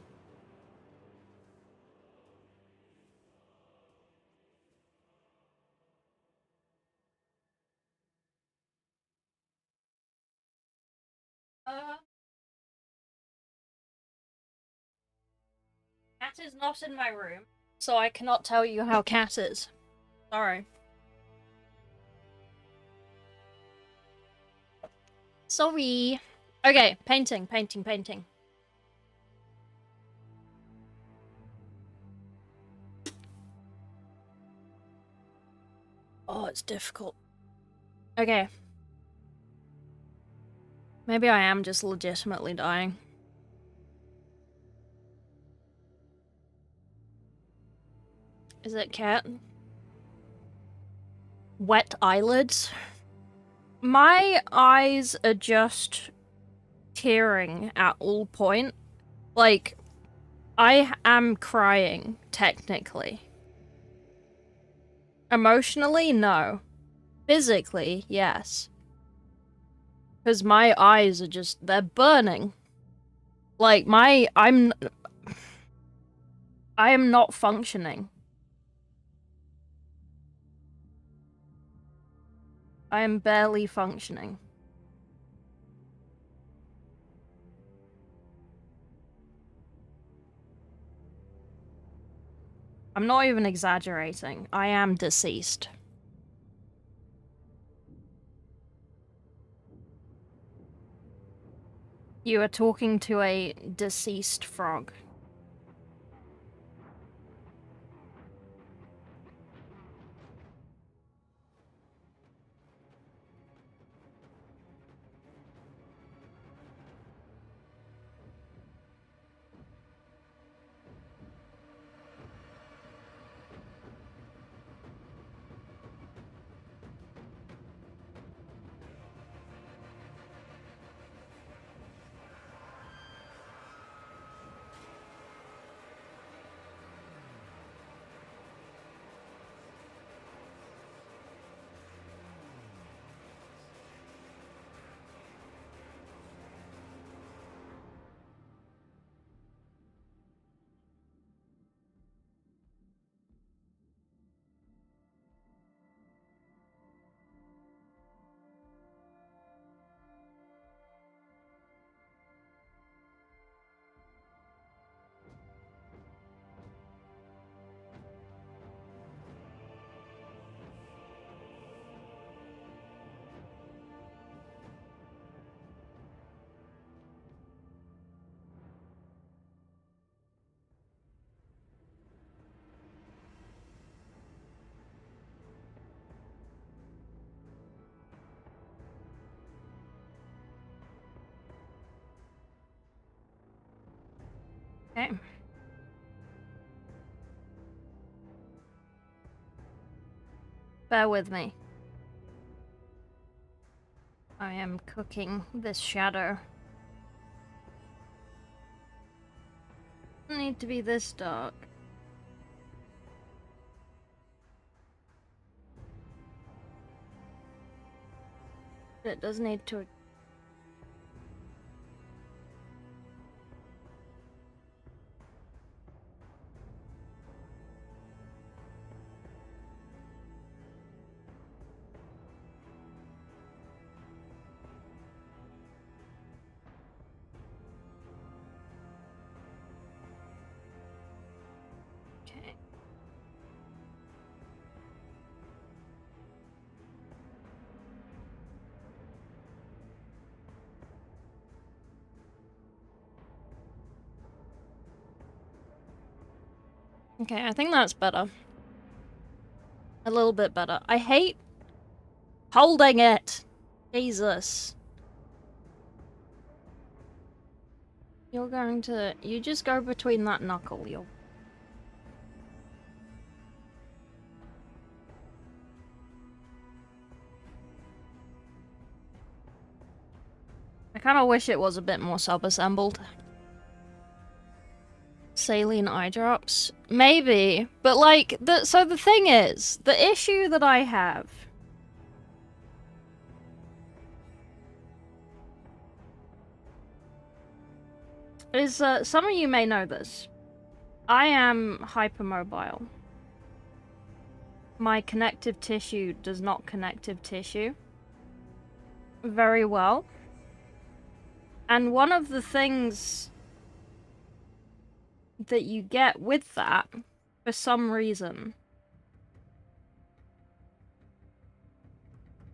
Cat is not in my room, so I cannot tell you how Cat is. Sorry. Sorry. Okay, painting. Oh, it's difficult. Okay. Maybe I am just legitimately dying. Is it Cat? Wet eyelids? My eyes are just tearing at all point. Like, I am crying, technically. Emotionally, no. Physically, yes. Because my eyes are just, they're burning. Like, I am not functioning. I am barely functioning. I'm not even exaggerating. I am deceased. You are talking to a deceased frog. Okay. Bear with me. I am cooking this shadow. Doesn't need to be this dark. But it does need to. Okay, I think that's better. A little bit better. I hate holding it. Jesus. You're going to... You just go between that knuckle. You'll... I kind of wish it was a bit more sub-assembled. Saline eye drops? Maybe. But like, so the thing is, the issue that I have... is, some of you may know this. I am hypermobile. My connective tissue does not connective tissue very well. And one of the things that you get with that, for some reason,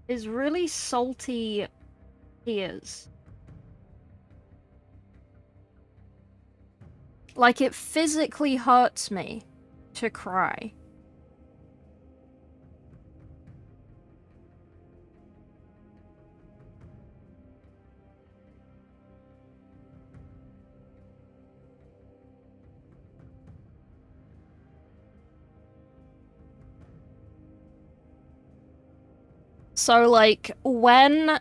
is really salty tears. Like, it physically hurts me to cry. So, like, when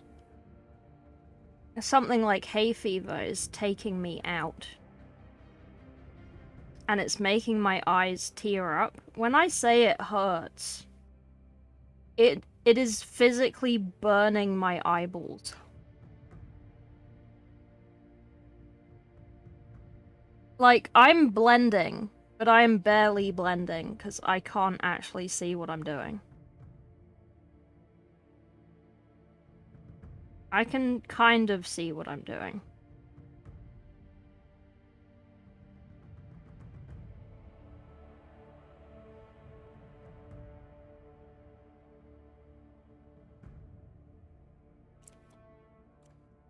something like hay fever is taking me out, and it's making my eyes tear up, when I say it hurts, it is physically burning my eyeballs. Like, I'm blending, but I'm barely blending, because I can't actually see what I'm doing. I can kind of see what I'm doing.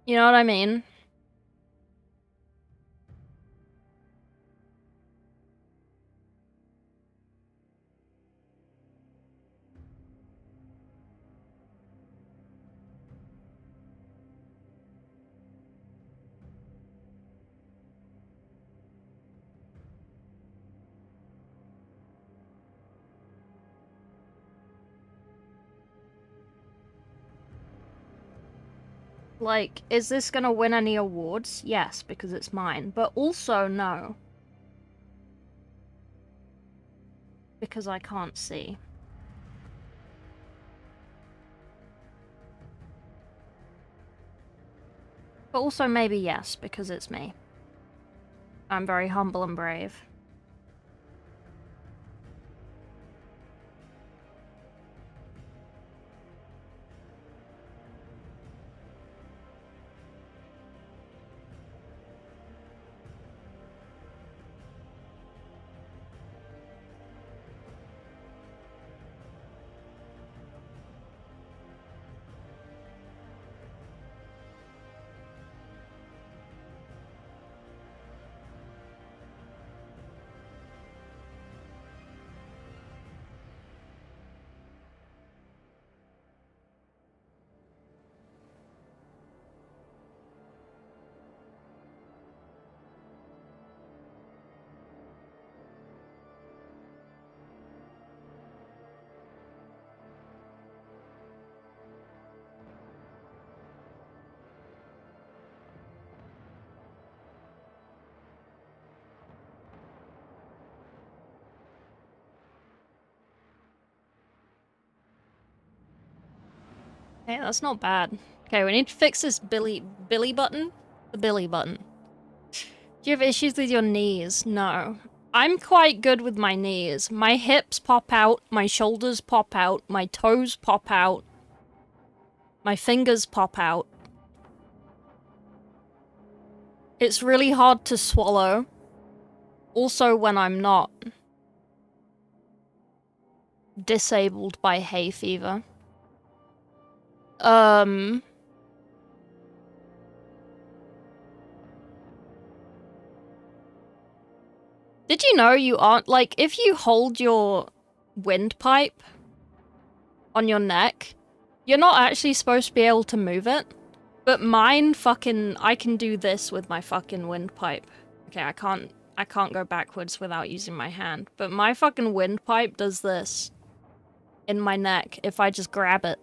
You know what I mean? Like, is this gonna win any awards? Yes, because it's mine. But also, no. Because I can't see. But also maybe yes, because it's me. I'm very humble and brave. Okay, that's not bad. Okay, we need to fix this Billy button. The Billy button. Do you have issues with your knees? No. I'm quite good with my knees. My hips pop out, my shoulders pop out, my toes pop out, my fingers pop out. It's really hard to swallow. Also when I'm not disabled by hay fever. Did Did you know you aren't, like, if you hold your windpipe on your neck, you're not actually supposed to be able to move it? But mine fucking, I can do this with my fucking windpipe. Okay, I can't go backwards without using my hand, but my fucking windpipe does this in my neck if I just grab it.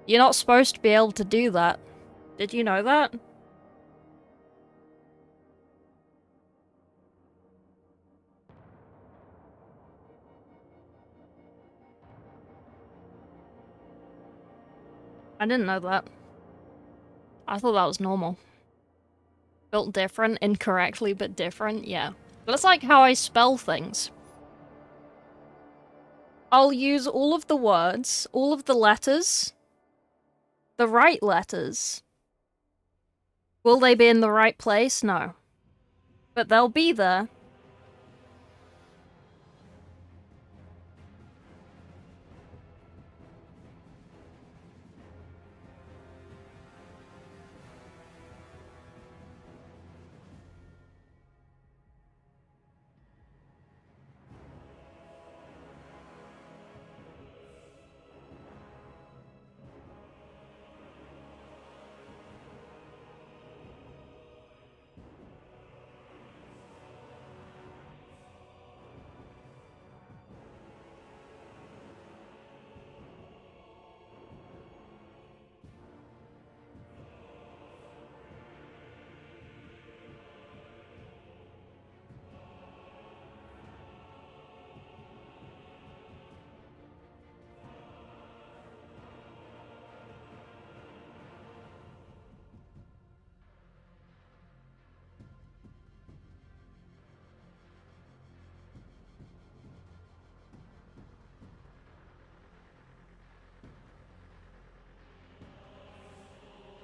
You're not supposed to be able to do that. Did you know that? I didn't know that. I thought that was normal. Built different, incorrectly, but different, yeah. But it's like how I spell things. I'll use all of the words, all of the letters, the right letters. Will they be in the right place? No. But they'll be there.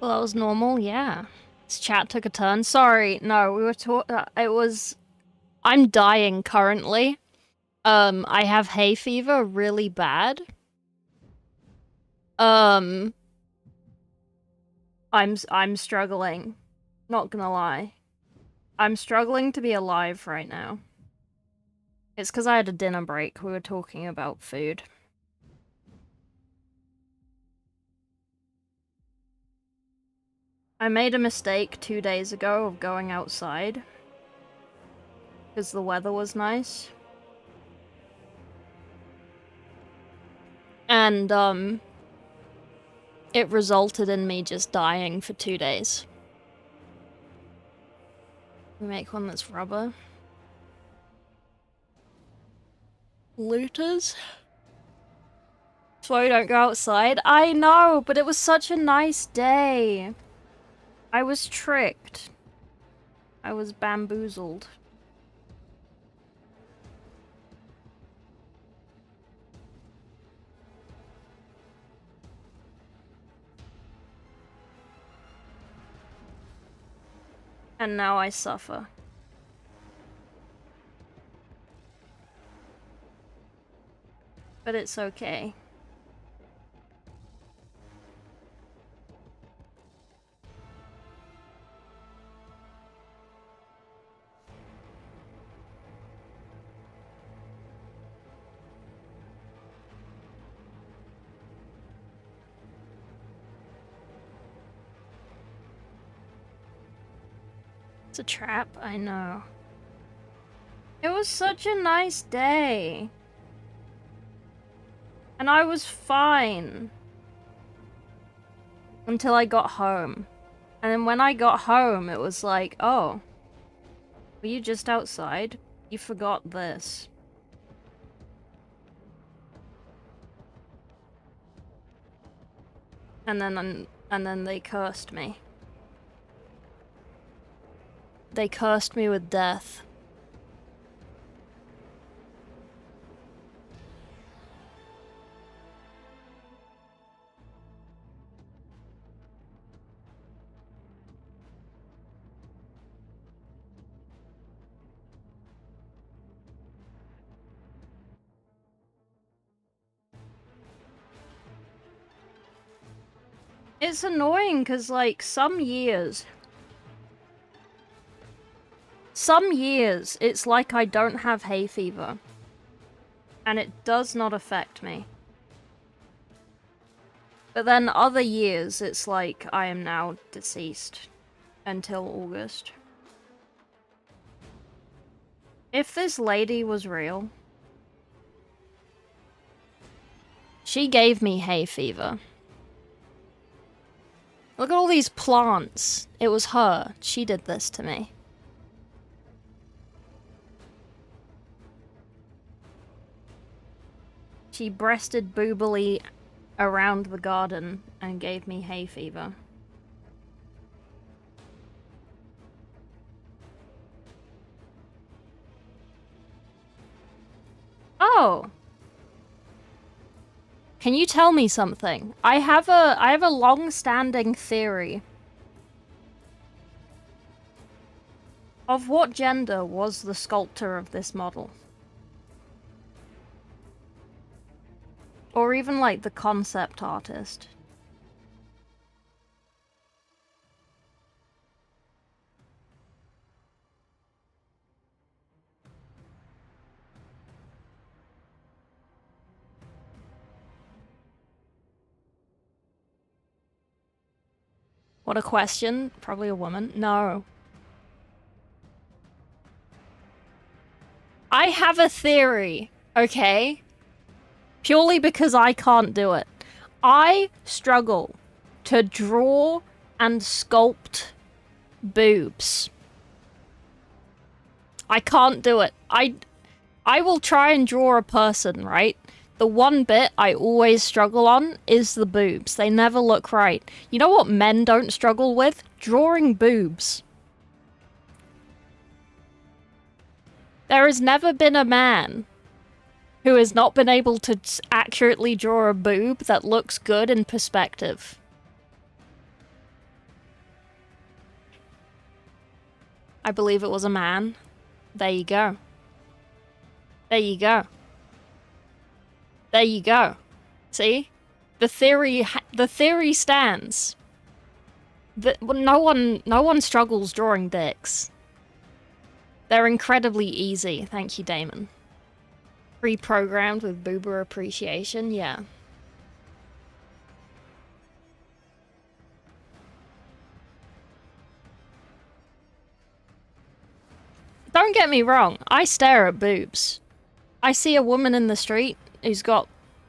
Well, that was normal, yeah. This chat took a turn. Sorry, no, we were it was... I'm dying currently. I have hay fever really bad. I'm struggling. Not gonna lie. I'm struggling to be alive right now. It's because I had a dinner break. We were talking about food. I made a mistake 2 days ago of going outside. Because the weather was nice. And, it resulted in me just dying for 2 days. We make one that's rubber. Looters? That's why we don't go outside? I know, but it was such a nice day. I was tricked. I was bamboozled. And now I suffer. But it's okay. It's a trap, I know. It was such a nice day. And I was fine. Until I got home. And then when I got home, it was like, oh. Were you just outside? You forgot this. And then they cursed me. They cursed me with death. It's annoying because, like, some years Some years, it's like I don't have hay fever. And it does not affect me. But then other years, it's like I am now deceased until August. If this lady was real, she gave me hay fever. Look at all these plants. It was her. She did this to me. She breasted boobily around the garden and gave me hay fever. Oh! Can you tell me something? I have a long-standing theory. Of what gender was the sculptor of this model? Or even, like, the concept artist. What a question. Probably a woman. No. I have a theory, okay? Purely because I can't do it. I struggle to draw and sculpt boobs. I can't do it. I will try and draw a person, right? The one bit I always struggle on is the boobs. They never look right. You know what men don't struggle with? Drawing boobs. There has never been a man who has not been able to accurately draw a boob that looks good in perspective. I believe it was a man. There you go. There you go. There you go. See? The theory stands. No one struggles drawing dicks. They're incredibly easy. Thank you, Damon. Pre-programmed with boober appreciation, yeah. Don't get me wrong, I stare at boobs. I see a woman in the street who's got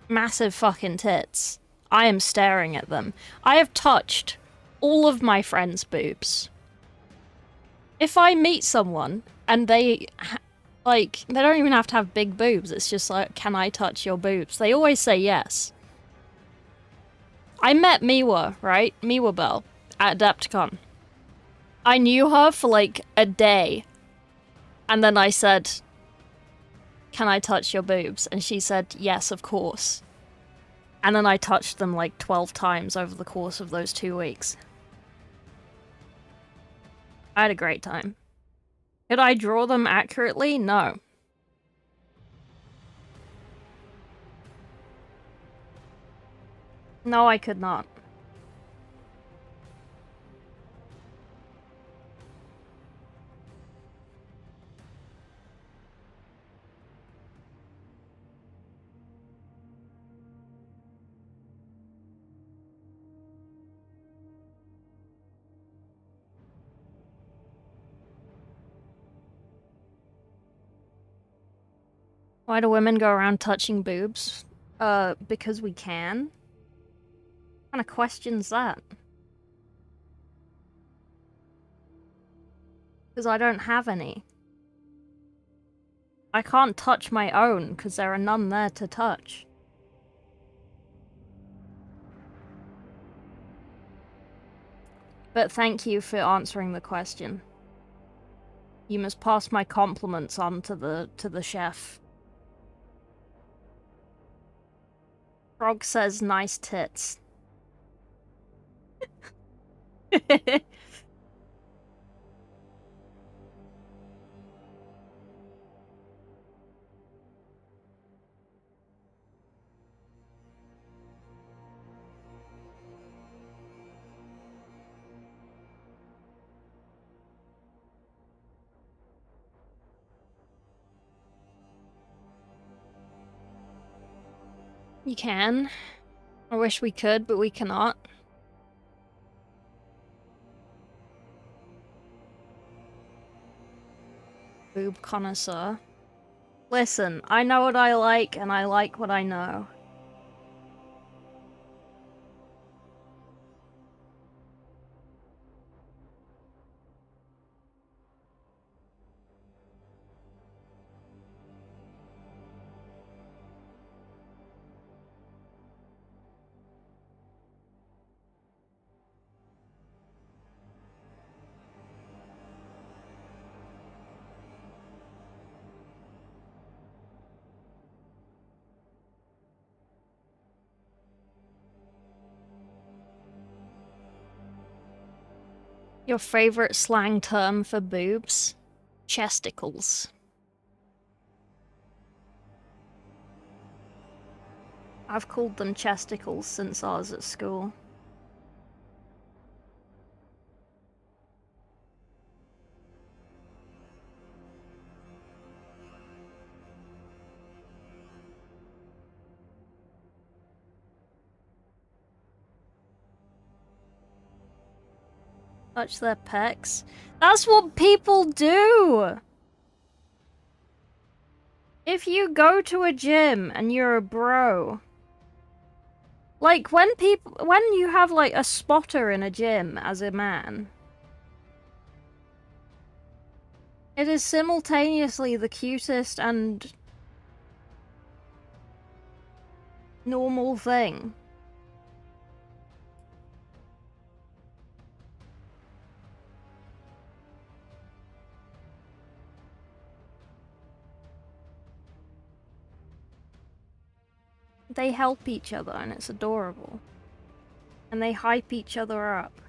massive fucking tits. I am staring at them. I have touched all of my friends' boobs. If I meet someone and they don't even have to have big boobs, it's just like, can I touch your boobs? They always say yes. I met Miwa, right? Miwa Bell, at Adepticon. I knew her for like a day. And then I said, can I touch your boobs? And she said, yes, of course. And then I touched them like 12 times over the course of those 2 weeks. I had a great time. Could I draw them accurately? No. No, I could not. Why do women go around touching boobs? Because we can? What kind of question's that? Because I don't have any. I can't touch my own, because there are none there to touch. But thank you for answering the question. You must pass my compliments on to the chef. Frog says nice tits. You can. I wish we could, but we cannot. Boob connoisseur. Listen, I know what I like, and I like what I know. Your favorite slang term for boobs? Chesticles. I've called them chesticles since I was at school. Touch their pecs. That's what people do! If you go to a gym and you're a bro, like when you have like a spotter in a gym as a man, it is simultaneously the cutest and normal thing. They help each other and it's adorable. And they hype each other up.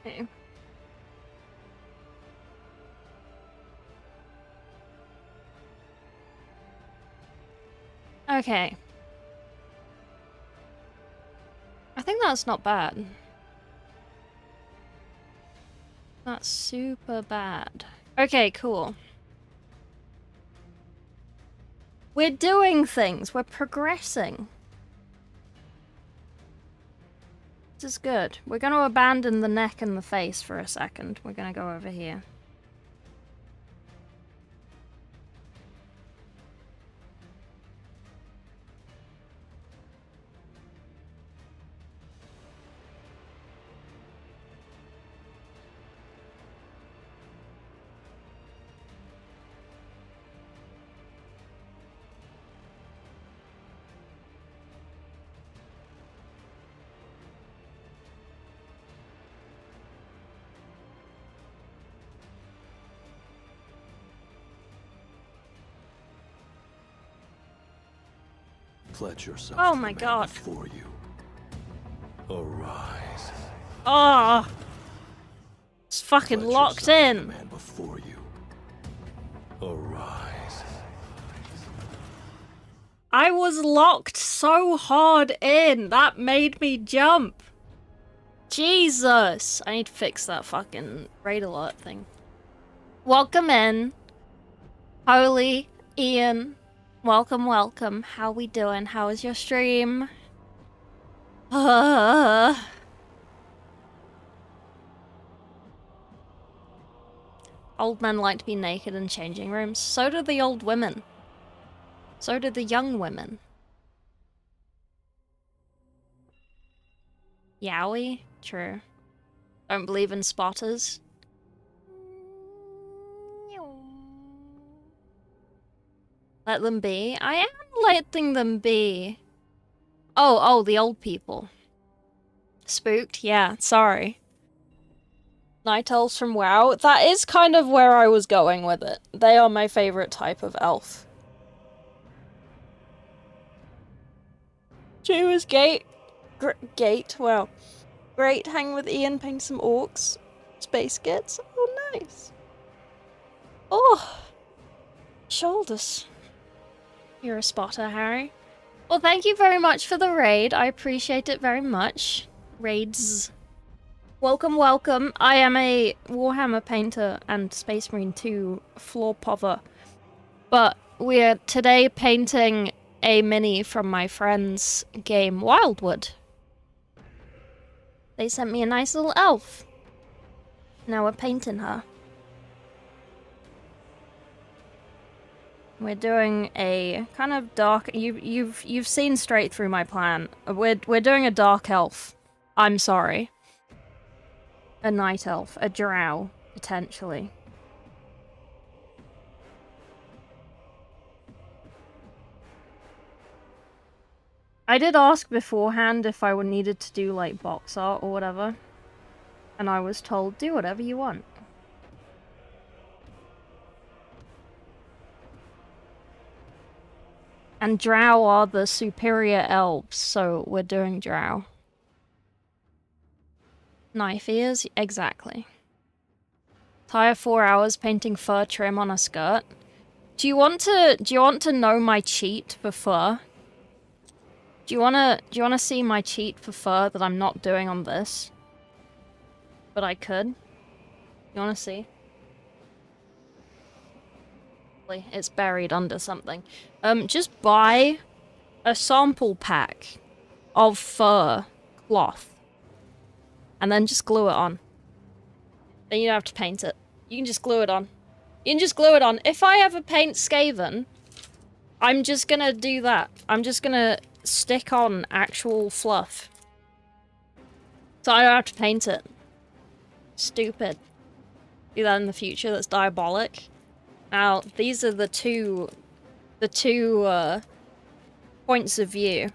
Okay. Okay. I think that's not bad. That's super bad. Okay, cool. We're doing things. We're progressing. This is good. We're going to abandon the neck and the face for a second. We're going to go over here. Pledge yourself Oh to my the man God. before you. Arise. Oh! It's fucking Pledge locked yourself to the in. man before you. Arise. I was locked so hard in. That made me jump. Jesus. I need to fix that fucking raid alert thing. Welcome in. Holy Ian. Welcome, welcome. How we doing? How was your stream? Old men like to be naked in changing rooms. So do the old women. So do the young women. Yowie? True. Don't believe in spotters. Let them be. I am letting them be. Oh, the old people. Spooked? Yeah, sorry. Night elves from WoW? That is kind of where I was going with it. They are my favorite type of elf. Chewer's Gate. Gate, wow. Great, hang with Ian, paint some orcs. Space Gets. Oh, nice. Oh. Shoulders. You're a spotter, Harry. Well, thank you very much for the raid. I appreciate it very much. Raids. Welcome, welcome. I am a Warhammer painter and Space Marine 2 floor pother. But we're today painting a mini from my friend's game, Wyldwood. They sent me a nice little elf. Now we're painting her. We're doing a kind of dark. You've seen straight through my plan. We're doing a dark elf. I'm sorry. A night elf, a drow, potentially. I did ask beforehand if I needed to do like box art or whatever, and I was told do whatever you want. And drow are the superior elves, so we're doing drow. Knife ears? Exactly. Tire 4 hours painting fur trim on a skirt. Do you want to know my cheat for fur? Do you wanna see my cheat for fur that I'm not doing on this? But I could. You wanna see? It's buried under something. Just buy a sample pack of fur cloth. And then just glue it on. Then you don't have to paint it. You can just glue it on. You can just glue it on. If I ever paint Skaven, I'm just gonna do that. I'm just gonna stick on actual fluff. So I don't have to paint it. Stupid. Do that in the future, that's diabolic. Now, these are the two points of view.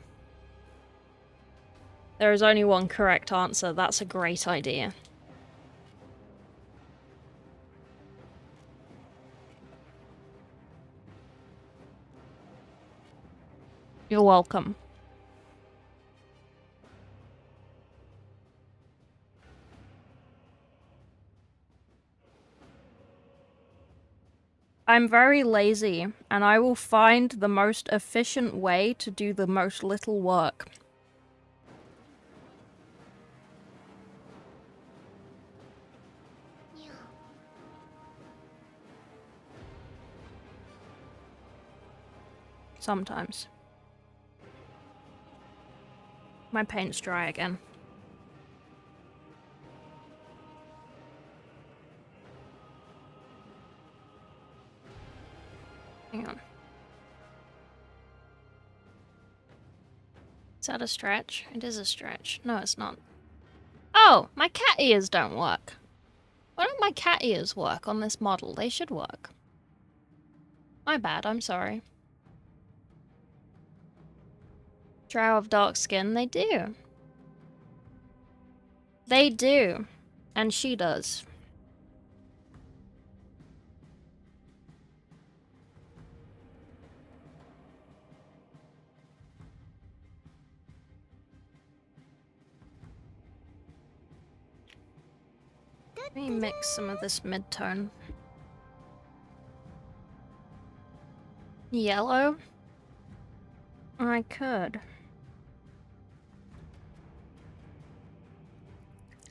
There is only one correct answer. That's a great idea. You're welcome. I'm very lazy, and I will find the most efficient way to do the most little work. Sometimes. My paint's dry again. Hang on. Is that a stretch? It is a stretch. No, it's not. Oh, my cat ears don't work. Why don't my cat ears work on this model? They should work. My bad, I'm sorry. Drow of dark skin, they do. They do. And she does. Let me mix some of this mid-tone. Yellow? I could.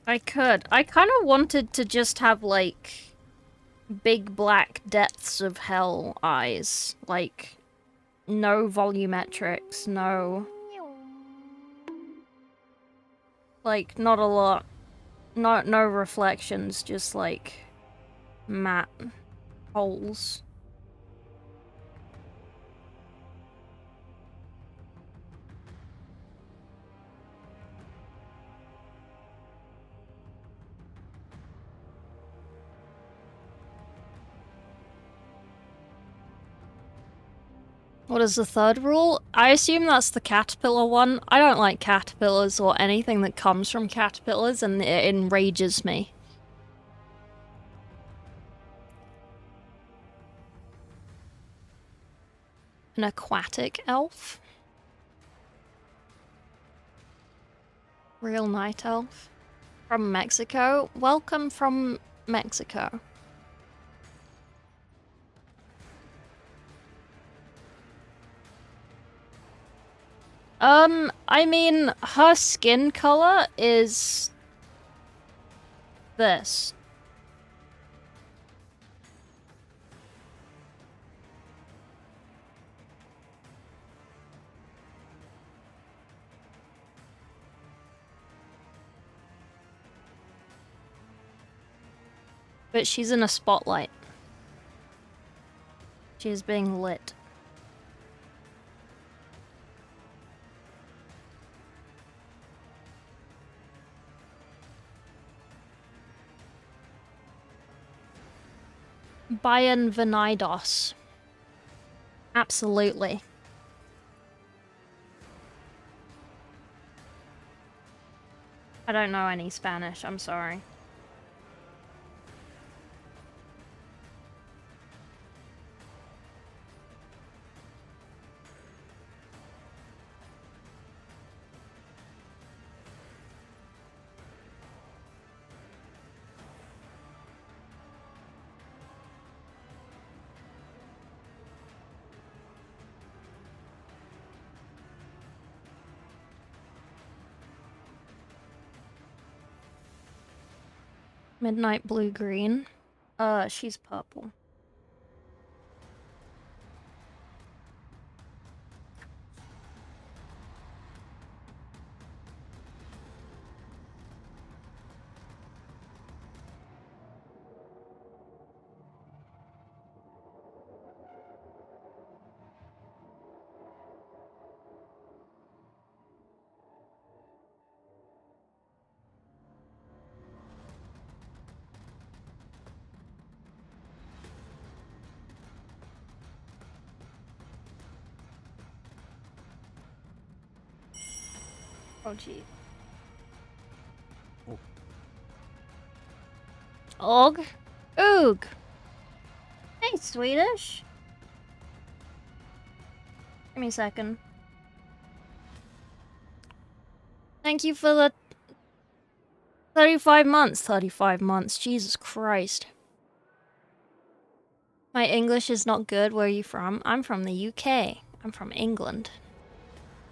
I kind of wanted to just have, like, big black depths of hell eyes. Like, no volumetrics, no... Like, not a lot. No reflections, just, like, matte holes. What is the third rule? I assume that's the caterpillar one. I don't like caterpillars or anything that comes from caterpillars, and it enrages me. An aquatic elf? Real night elf? From Mexico? Welcome from Mexico. I mean, her skin color is this. But she's in a spotlight. She is being lit. Bienvenidos. Absolutely. I don't know any Spanish, I'm sorry. Midnight blue-green. She's purple. Oh, gee. Oh. Og? Oog! Hey, Swedish! Give me a second. Thank you for the 35 months. 35 months. Jesus Christ. My English is not good. Where are you from? I'm from the UK. I'm from England.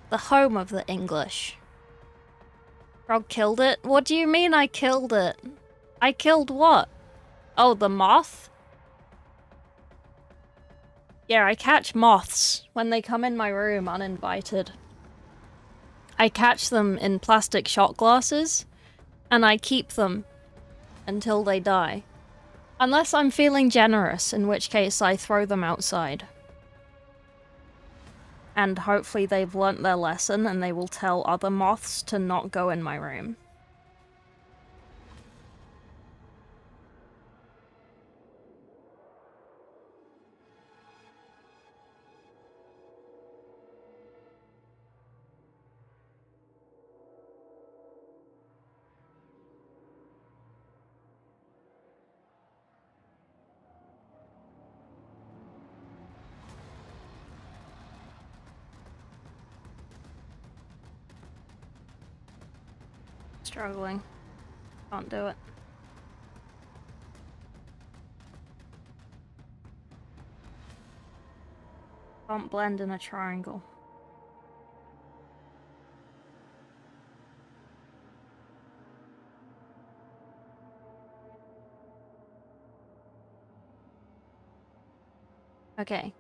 The home of the English. Frog killed it? What do you mean I killed it? I killed what? Oh, the moth? Yeah, I catch moths when they come in my room uninvited. I catch them in plastic shot glasses, and I keep them until they die. Unless I'm feeling generous, in which case I throw them outside. And hopefully they've learnt their lesson and they will tell other moths to not go in my room. Struggling. Can't do it. Can't blend in a triangle. Okay.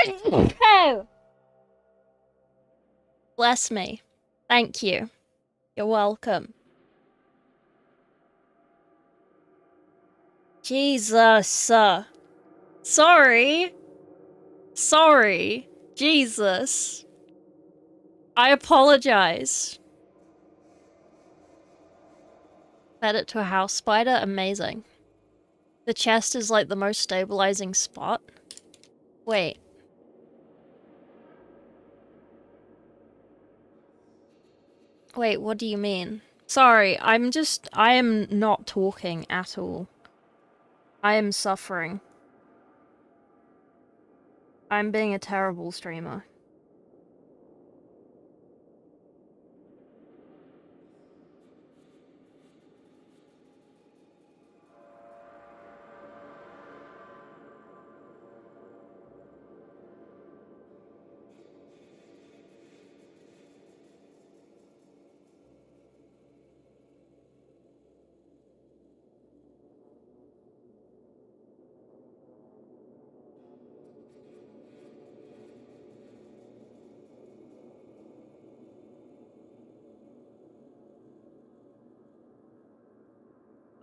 Oh! Bless me. Thank you. You're welcome. Jesus. Sorry. Sorry. Jesus. I apologize. Fed it to a house spider? Amazing. The chest is like the most stabilizing spot. Wait. Wait, what do you mean? Sorry, I am not talking at all. I am suffering. I'm being a terrible streamer.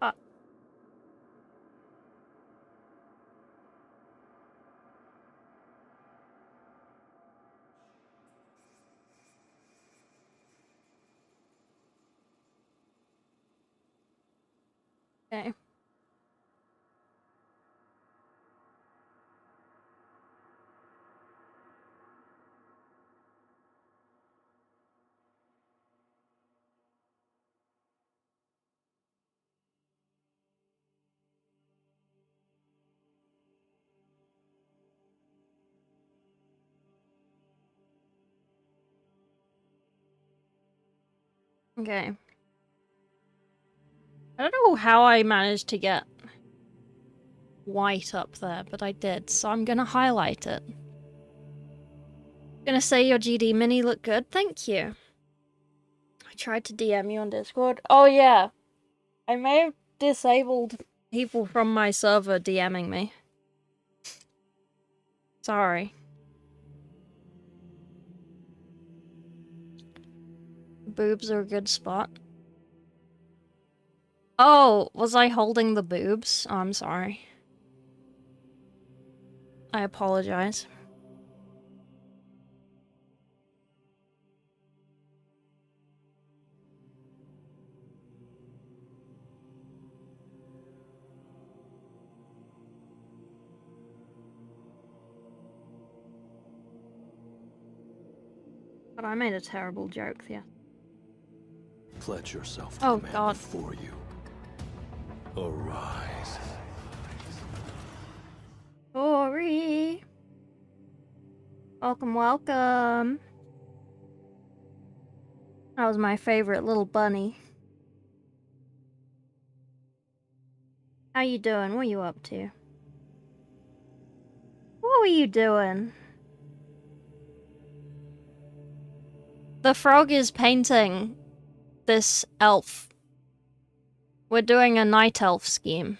Uh, okay. Okay. I don't know how I managed to get white up there, but I did, so I'm gonna highlight it. Gonna say your GD mini looked good, thank you. I tried to DM you on Discord. Oh yeah. I may have disabled people from my server DMing me. Sorry. Boobs are a good spot. Oh, was I holding the boobs? Oh, I'm sorry. I apologize. But I made a terrible joke there. Pledge yourself to Oh, the man God. before you. Arise. Sorry. Welcome, welcome. That was my favorite little bunny. How you doing? What are you up to? What were you doing? The frog is painting this elf. We're doing a night elf scheme.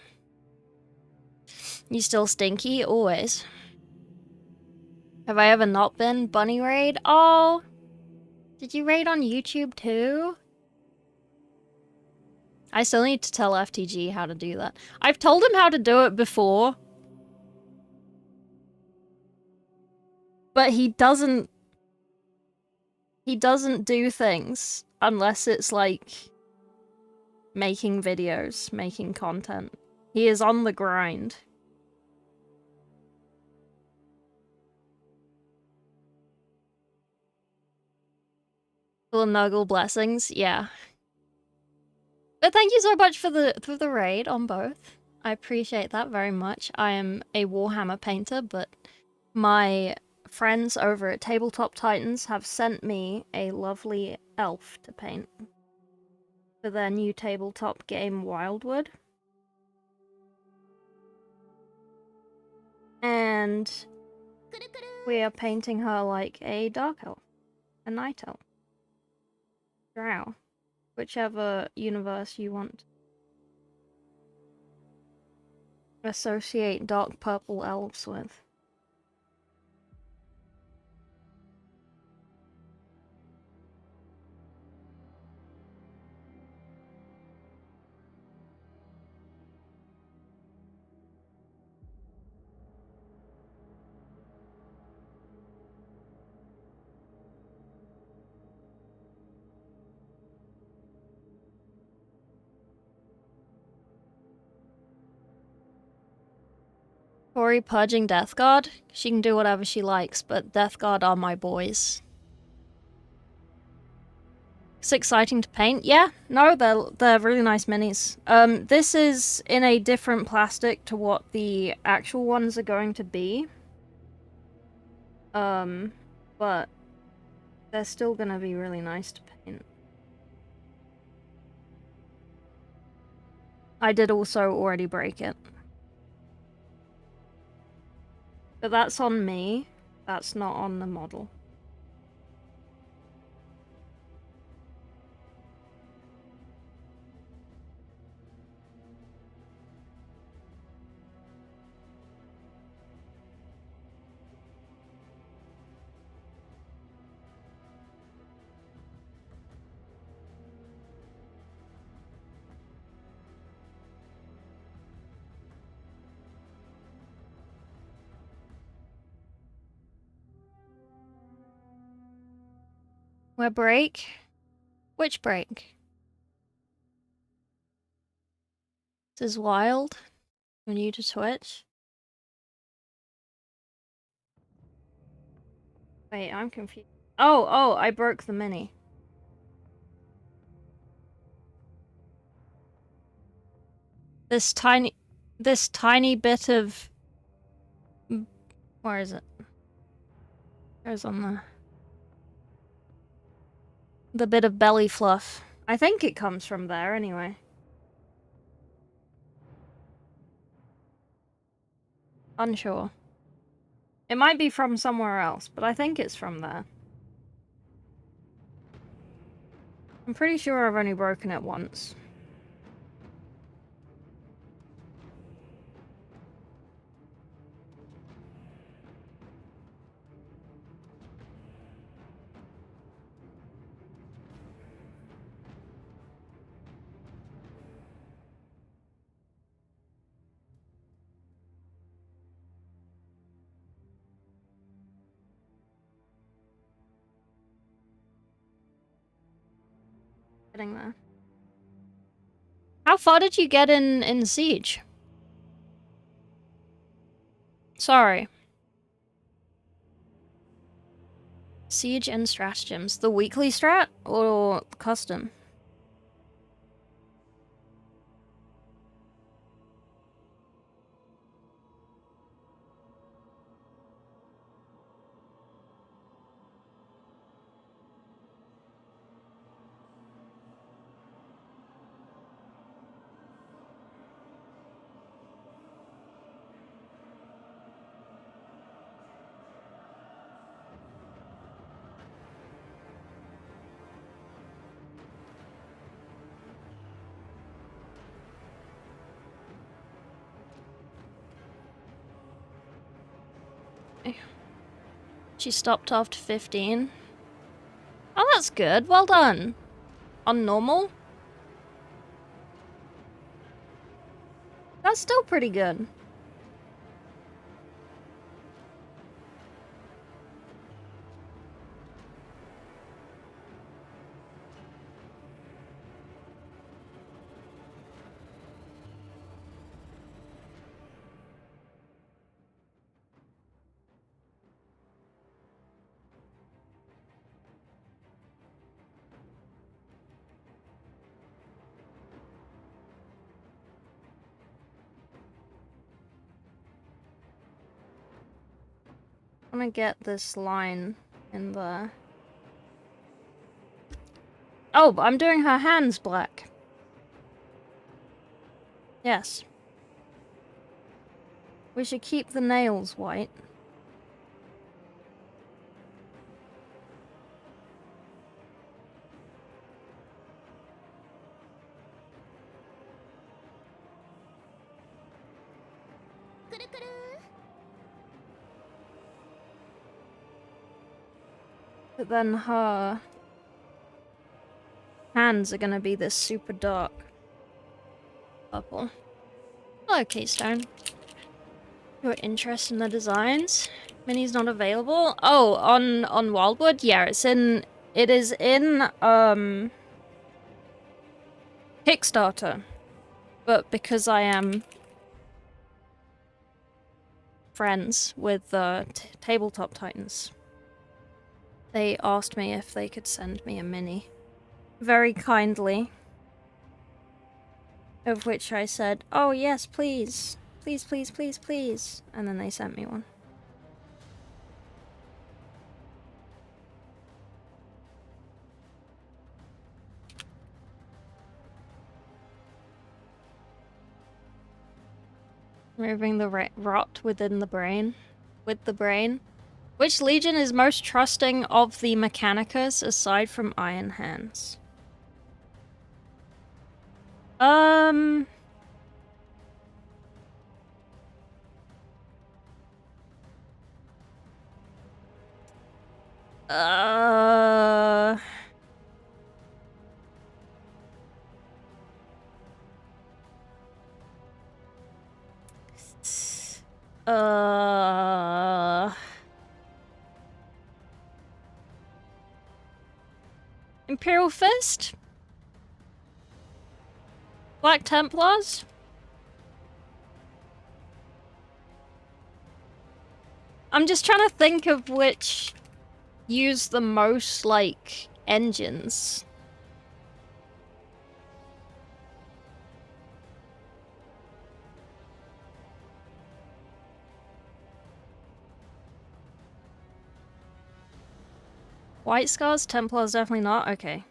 You still stinky? Always. Have I ever not been? Bunny raid? Oh! Did you raid on YouTube too? I still need to tell FTG how to do that. I've told him how to do it before. But he doesn't do things unless it's like making videos, making content. He is on the grind. Little Nuggle blessings, yeah. But thank you so much for the raid on both. I appreciate that very much. I am a Warhammer painter, but my friends over at Tabletop Titans have sent me a lovely elf to paint for their new tabletop game, Wyldwood. And we are painting her like a dark elf, a night elf, drow, whichever universe you want. Associate dark purple elves with. Tori purging Death Guard. She can do whatever she likes, but Death Guard are my boys. It's exciting to paint. Yeah, no, they're really nice minis. This is in a different plastic to what the actual ones are going to be. But they're still gonna be really nice to paint. I did also already break it. But that's on me. That's not on the model. Where break? Which break? This is wild. You're new to Twitch. Wait, I'm confused. Oh, I broke the mini. This tiny bit of... Where is it? There's on the bit of belly fluff. I think it comes from there anyway. Unsure. It might be from somewhere else, but I think it's from there. I'm pretty sure I've only broken it once. Getting there. How far did you get in Siege? Sorry. Siege and stratagems. The weekly strat or custom? She stopped after 15. Oh, that's good. Well done. On normal? That's still pretty good. I'm gonna get this line in the... Oh, but I'm doing her hands black. Yes. We should keep the nails white. But then her hands are gonna be this super dark purple. Hello, Keystone. You're interested in the designs? Mini's not available? Oh, on Wyldwood? Yeah, it is in Kickstarter. But because I am friends with the Tabletop Titans. They asked me if they could send me a mini. Very kindly. Of which I said, oh yes, please. Please, please, please, please. And then they sent me one. Removing the rot within the brain. With the brain. Which legion is most trusting of the Mechanicus aside from Iron Hands? Uh... Imperial Fist? Black Templars? I'm just trying to think of which use the most, like, engines. White Scars? Templars definitely not? Okay.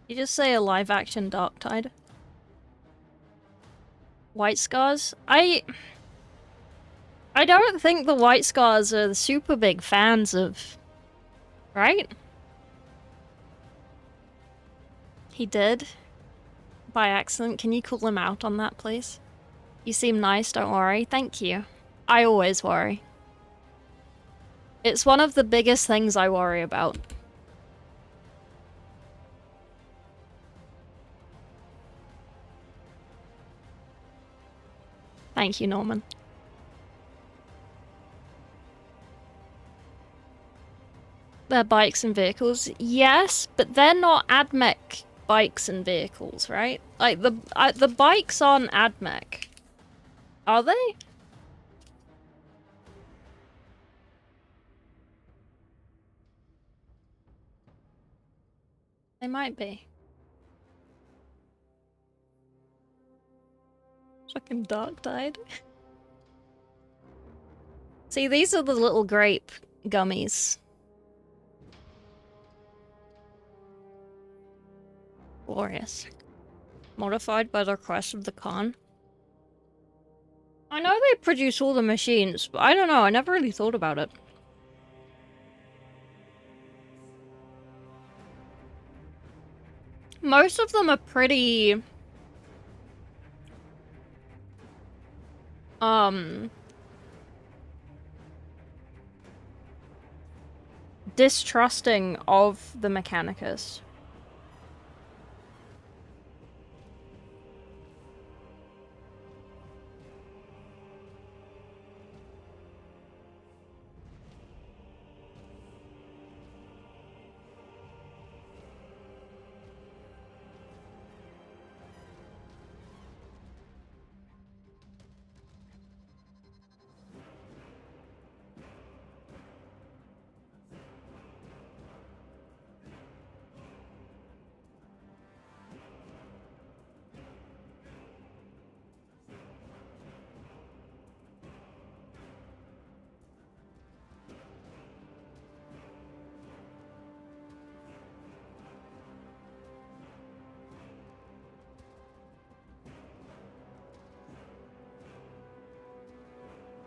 You just say a live-action Darktide? White Scars? I don't think the White Scars are super big fans of... Right? He did? By accident. Can you call him out on that, please? You seem nice, don't worry. Thank you. I always worry. It's one of the biggest things I worry about. Thank you, Norman. They're bikes and vehicles. Yes, but they're not AdMech bikes and vehicles, right? Like, the bikes aren't AdMech. Are they? They might be. Fucking Darktide. See, these are the little grape gummies. Glorious. Modified by the request of the Khan. I know they produce all the machines, but I don't know, I never really thought about it. Most of them are pretty... distrusting of the Mechanicus.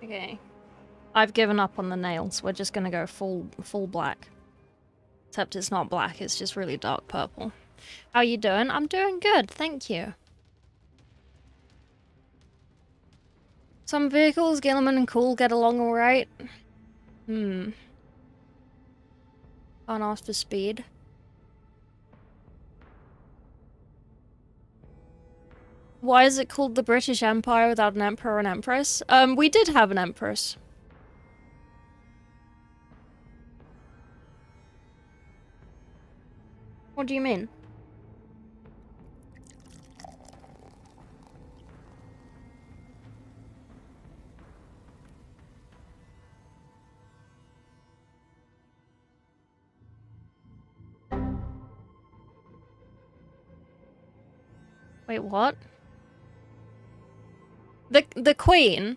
Okay. I've given up on the nails. We're just gonna go full black. Except it's not black, it's just really dark purple. How you doing? I'm doing good, thank you. Some vehicles, Gilliman and Cool, get along alright. Can't ask for speed. Why is it called the British Empire without an emperor and empress? We did have an empress. What do you mean? Wait, what? The Queen?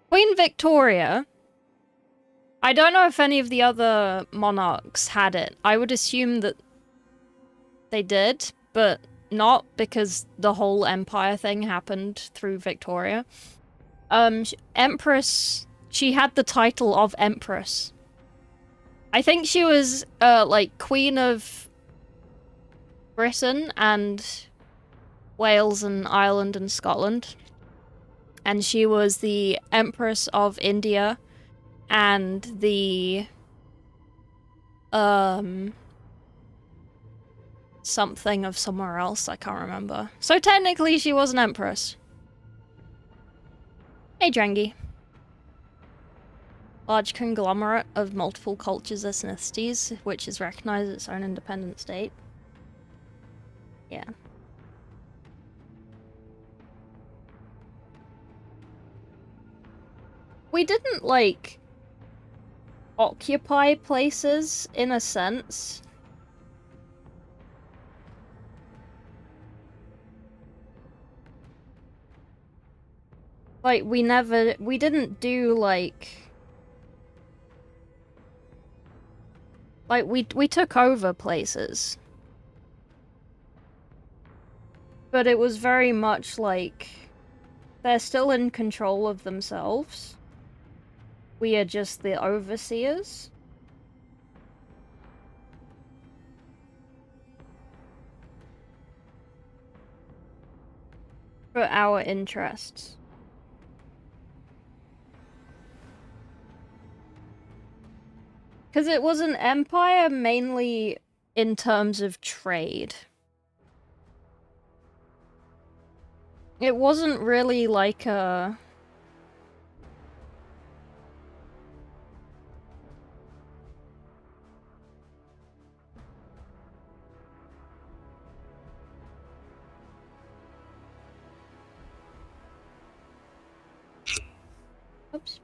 Queen Victoria? I don't know if any of the other monarchs had it. I would assume that they did, but not because the whole empire thing happened through Victoria. Empress, she had the title of Empress. I think she was, like, Queen of Britain and Wales and Ireland and Scotland. And she was the Empress of India and the, something of somewhere else, I can't remember. So technically she was an empress. Hey, Drengi. Large conglomerate of multiple cultures and ethnicities, which is recognized as its own independent state. Yeah. We didn't, like, occupy places, in a sense. Like, we didn't do, like, we took over places. But it was very much like, they're still in control of themselves. We are just the overseers. For our interests. Because it was an empire mainly in terms of trade. It wasn't really like a... Oops.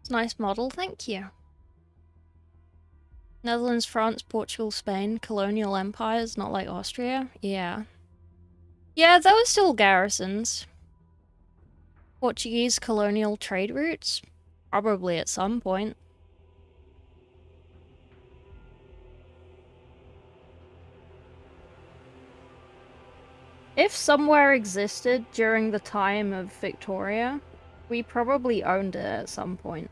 It's a nice model, thank you. Netherlands, France, Portugal, Spain, colonial empires, not like Austria. Yeah. Yeah, there were still garrisons. Portuguese colonial trade routes? Probably at some point. If somewhere existed during the time of Victoria, we probably owned it at some point.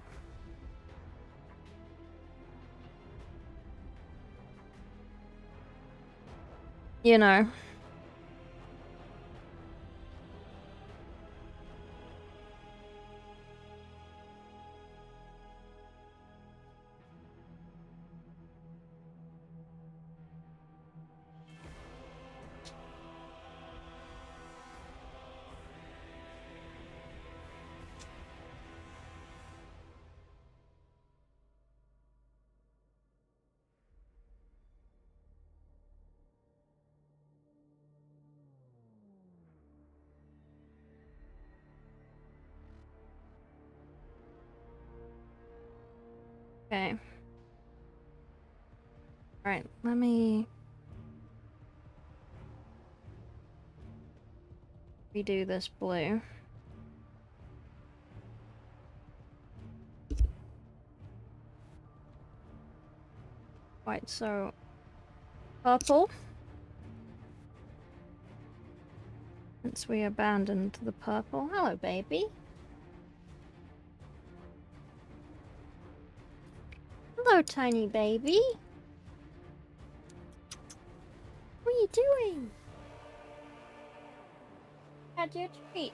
You know. Okay. Alright, let me... redo this blue. Right, so purple. Since we abandoned the purple. Hello, baby. Hello, tiny baby. What are you doing? Had your treat.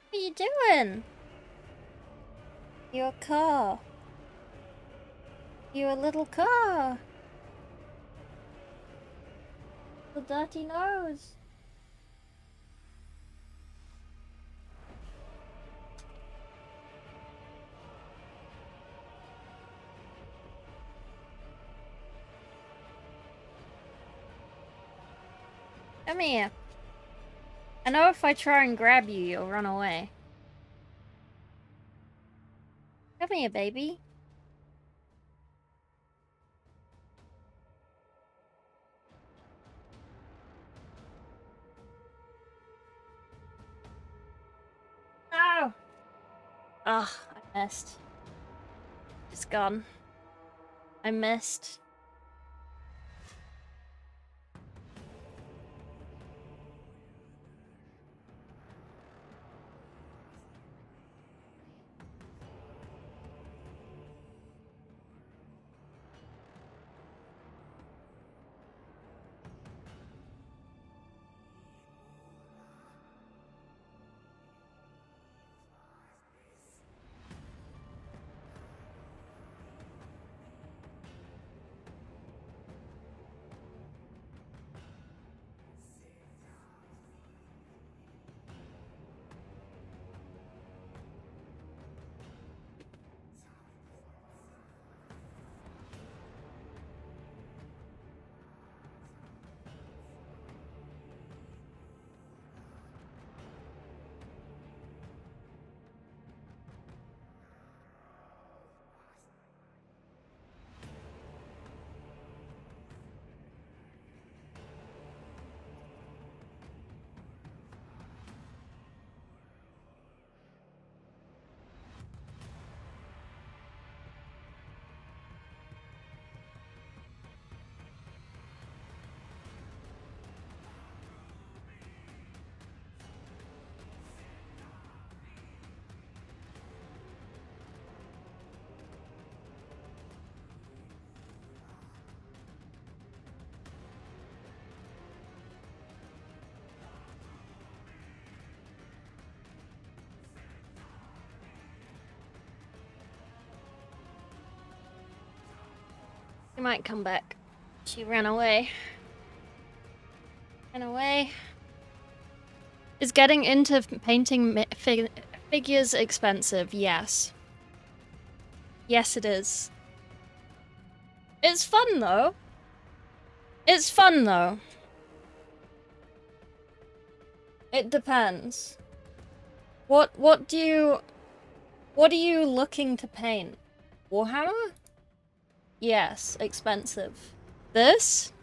What are you doing? Your car. Your little car. The dirty nose. Come here. I know if I try and grab you, you'll run away. Come here, baby. No! Ugh, I missed. It's gone. I missed. She might come back. She ran away. Ran away. Is getting into painting figures expensive? Yes. Yes, it is. It's fun, though. It's fun, though. It depends. What are you looking to paint? Warhammer? Yes, expensive. This?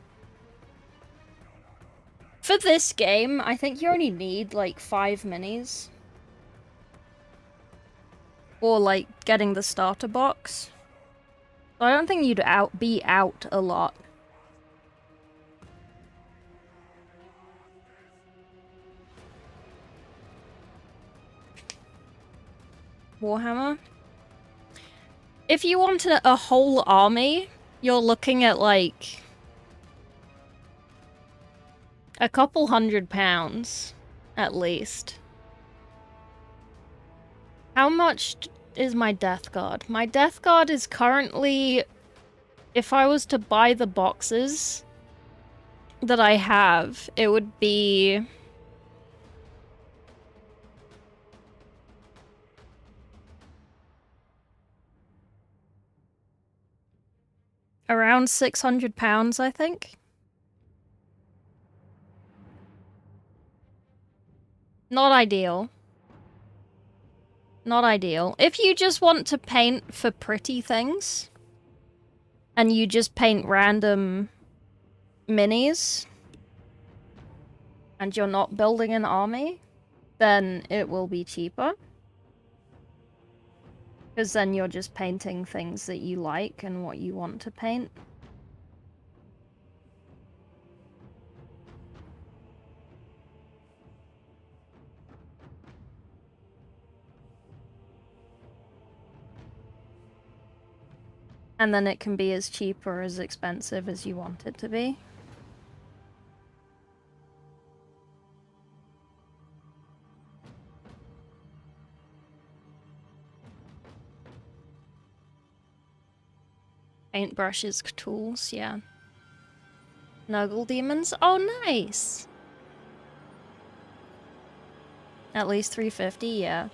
For this game, I think you only need like 5 minis. Or like getting the starter box. So I don't think you'd be out a lot. Warhammer? If you wanted a whole army, you're looking at like a couple £100 at least. How much is my Death Guard? My Death Guard is currently, if I was to buy the boxes that I have, it would be around £600, I think. Not ideal. Not ideal. If you just want to paint for pretty things, and you just paint random minis, and you're not building an army, then it will be cheaper. Because then you're just painting things that you like and what you want to paint. And then it can be as cheap or as expensive as you want it to be. Paintbrushes, tools, yeah. Nuggle demons? Oh, nice! At least 350, yeah.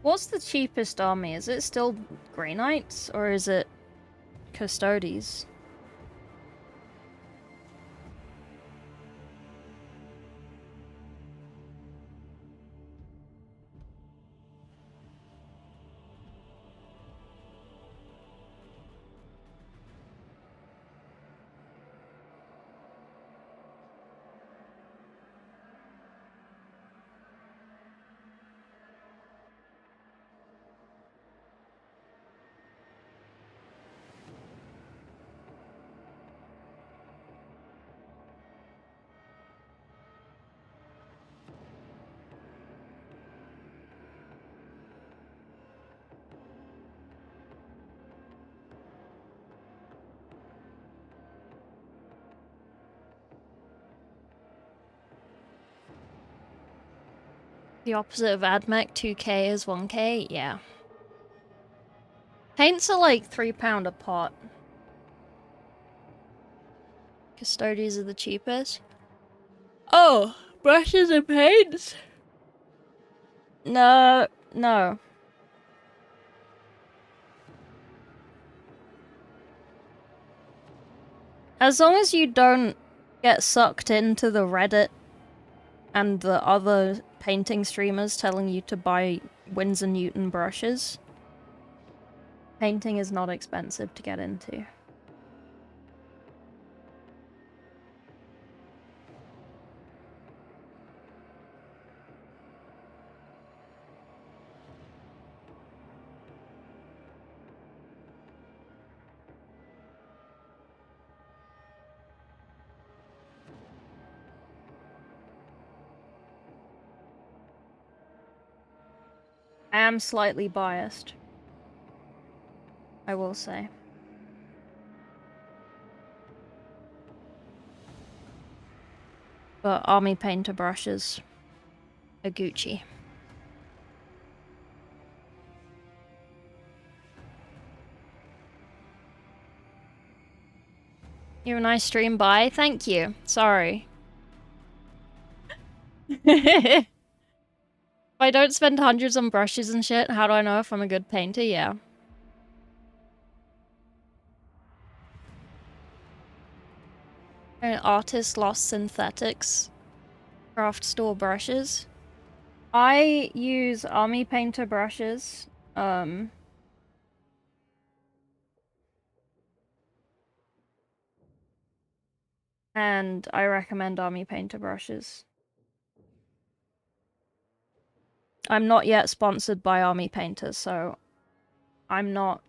What's the cheapest army? Is it still Grey Knights, or is it Custodes? The opposite of AdMech, 2k is 1k? Yeah. Paints are like £3 a pot. Custodes are the cheapest. Oh, brushes and paints? No, no. As long as you don't get sucked into the Reddit and the other painting streamers telling you to buy Winsor Newton brushes, painting is not expensive to get into. I am slightly biased, I will say. But army painter brushes are Gucci. You have a nice stream, bye. Thank you. Sorry. If I don't spend hundreds on brushes and shit, how do I know if I'm a good painter? Yeah. An artist lost synthetics. Craft store brushes. I use army painter brushes. And I recommend army painter brushes. I'm not yet sponsored by Army Painter, so I'm not...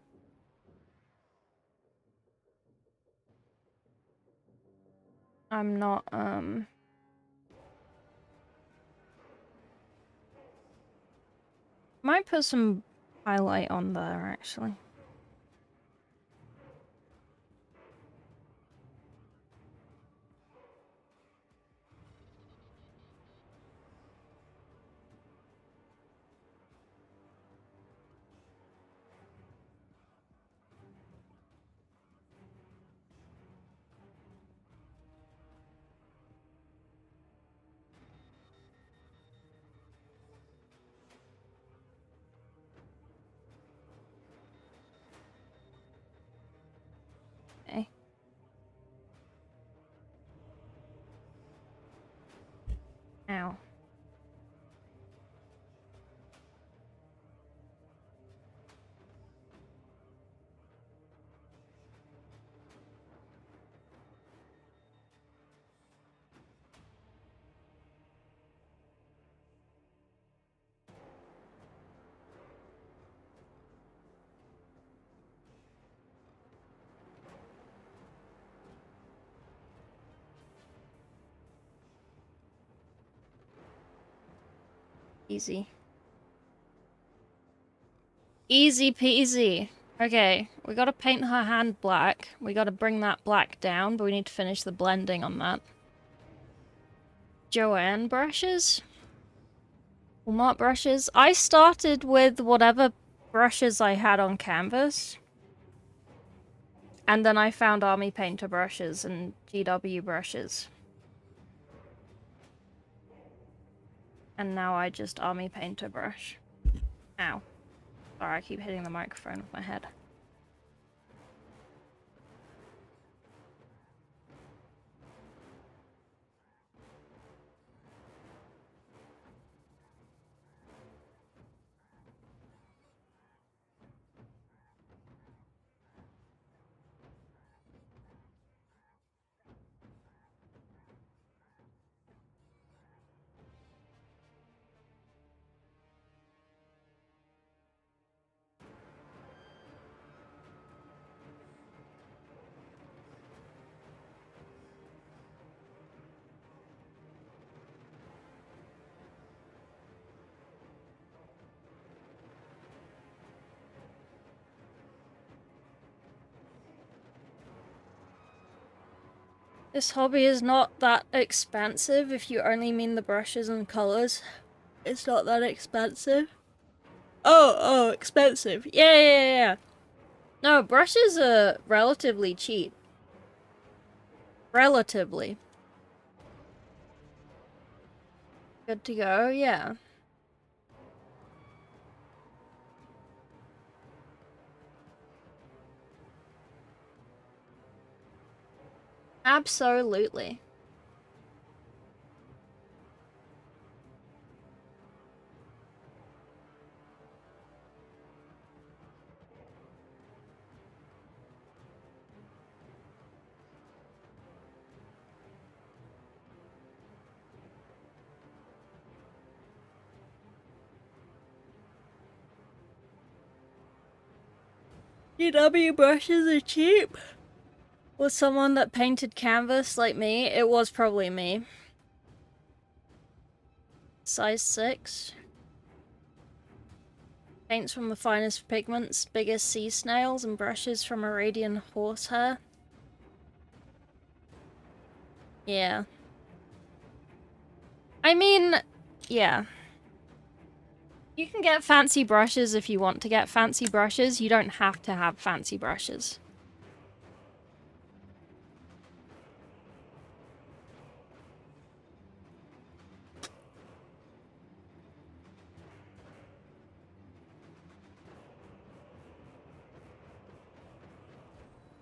Might put some highlight on there, actually. Easy. Easy peasy. Okay, we gotta paint her hand black. We gotta bring that black down, but we need to finish the blending on that. Joanne brushes? Walmart brushes? I started with whatever brushes I had on canvas. And then I found Army Painter brushes and GW brushes. And now I just Army Painter brush. Ow. Sorry, I keep hitting the microphone with my head. This hobby is not that expensive if you only mean the brushes and colors. It's not that expensive. Oh, expensive. Yeah. No, brushes are relatively cheap. Relatively. Good to go, yeah. Absolutely. GW brushes are cheap. Was someone that painted canvas like me? It was probably me. Size 6. Paints from the finest pigments, biggest sea snails, and brushes from Arabian horsehair. Yeah. I mean, yeah. You can get fancy brushes if you want to get fancy brushes. You don't have to have fancy brushes.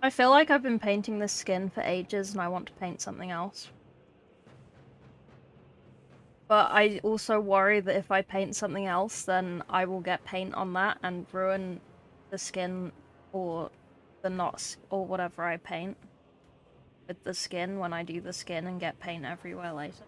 I feel like I've been painting this skin for ages and I want to paint something else. But I also worry that if I paint something else, then I will get paint on that and ruin the skin or the knots or whatever I paint with the skin when I do the skin and get paint everywhere later.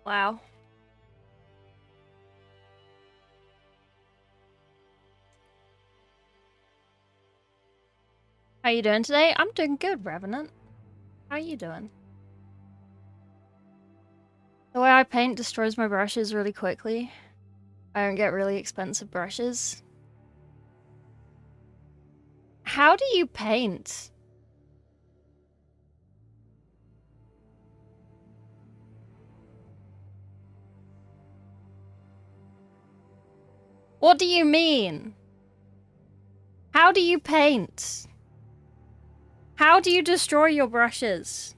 Wow. How you doing today? I'm doing good, Revenant. How you doing? The way I paint destroys my brushes really quickly. I don't get really expensive brushes. How do you paint? What do you mean? How do you paint? How do you destroy your brushes?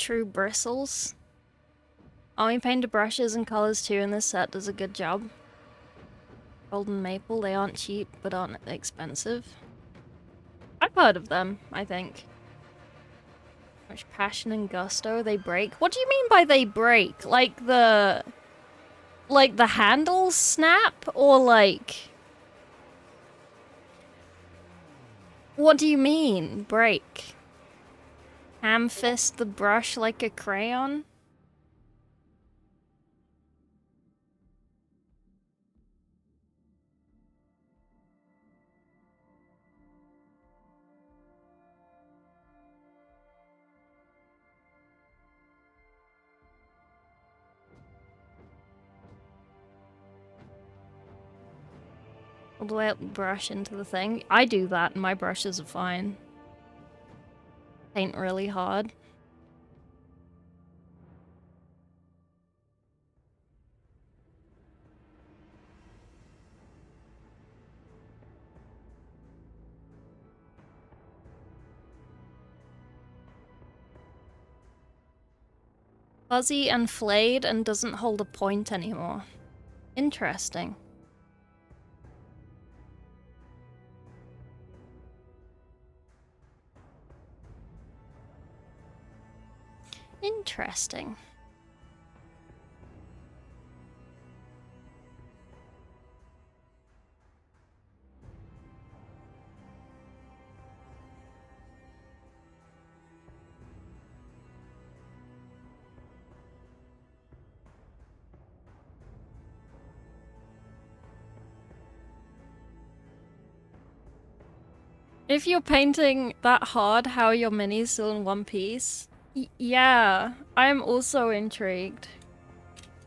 true bristles. Army painted brushes and colors too, and this set does a good job. Golden maple, they aren't cheap, but aren't expensive. I've heard of them, I think. Much passion and gusto, they break. What do you mean by they break? Like the handles snap? Or like... What do you mean, break? Ham fist the brush like a crayon? All the way up the brush into the thing. I do that and my brushes are fine. Paint really hard. Fuzzy and flayed and doesn't hold a point anymore. Interesting. Interesting. If you're painting that hard, how are your minis still in one piece? Yeah, I'm also intrigued.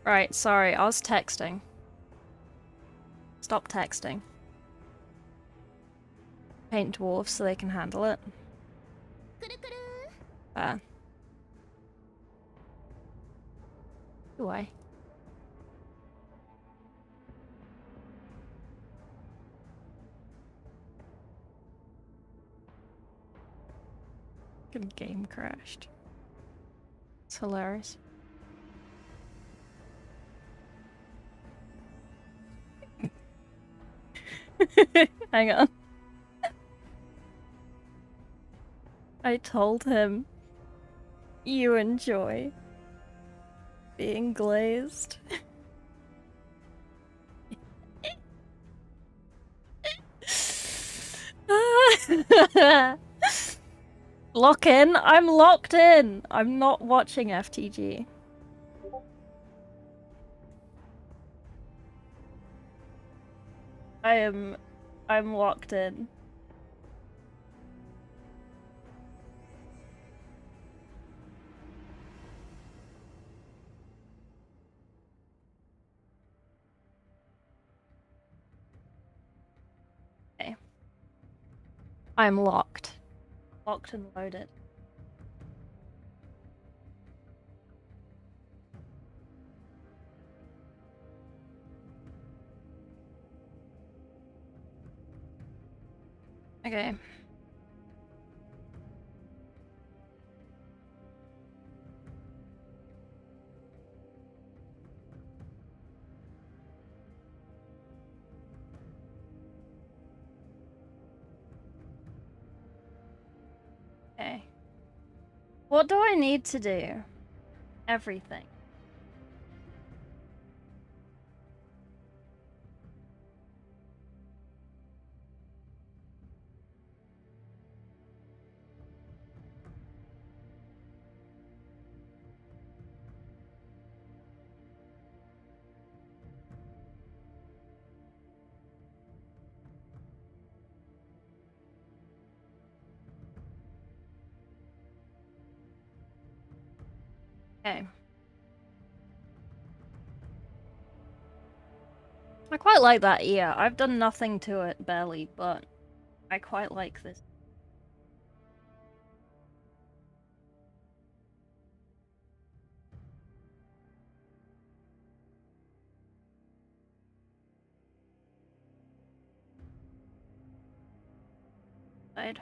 Right, sorry, I was texting. Stop texting. Paint dwarfs so they can handle it. Do I? Good game crashed. It's hilarious. Hang on. I told him you enjoy being glazed. Lock in? I'm locked in! I'm not watching FTG. I'm locked in. Okay. I'm locked. Locked and loaded. Okay. Okay. What do I need to do? Everything. Okay. I quite like that ear. I've done nothing to it, barely, but I quite like this. Side.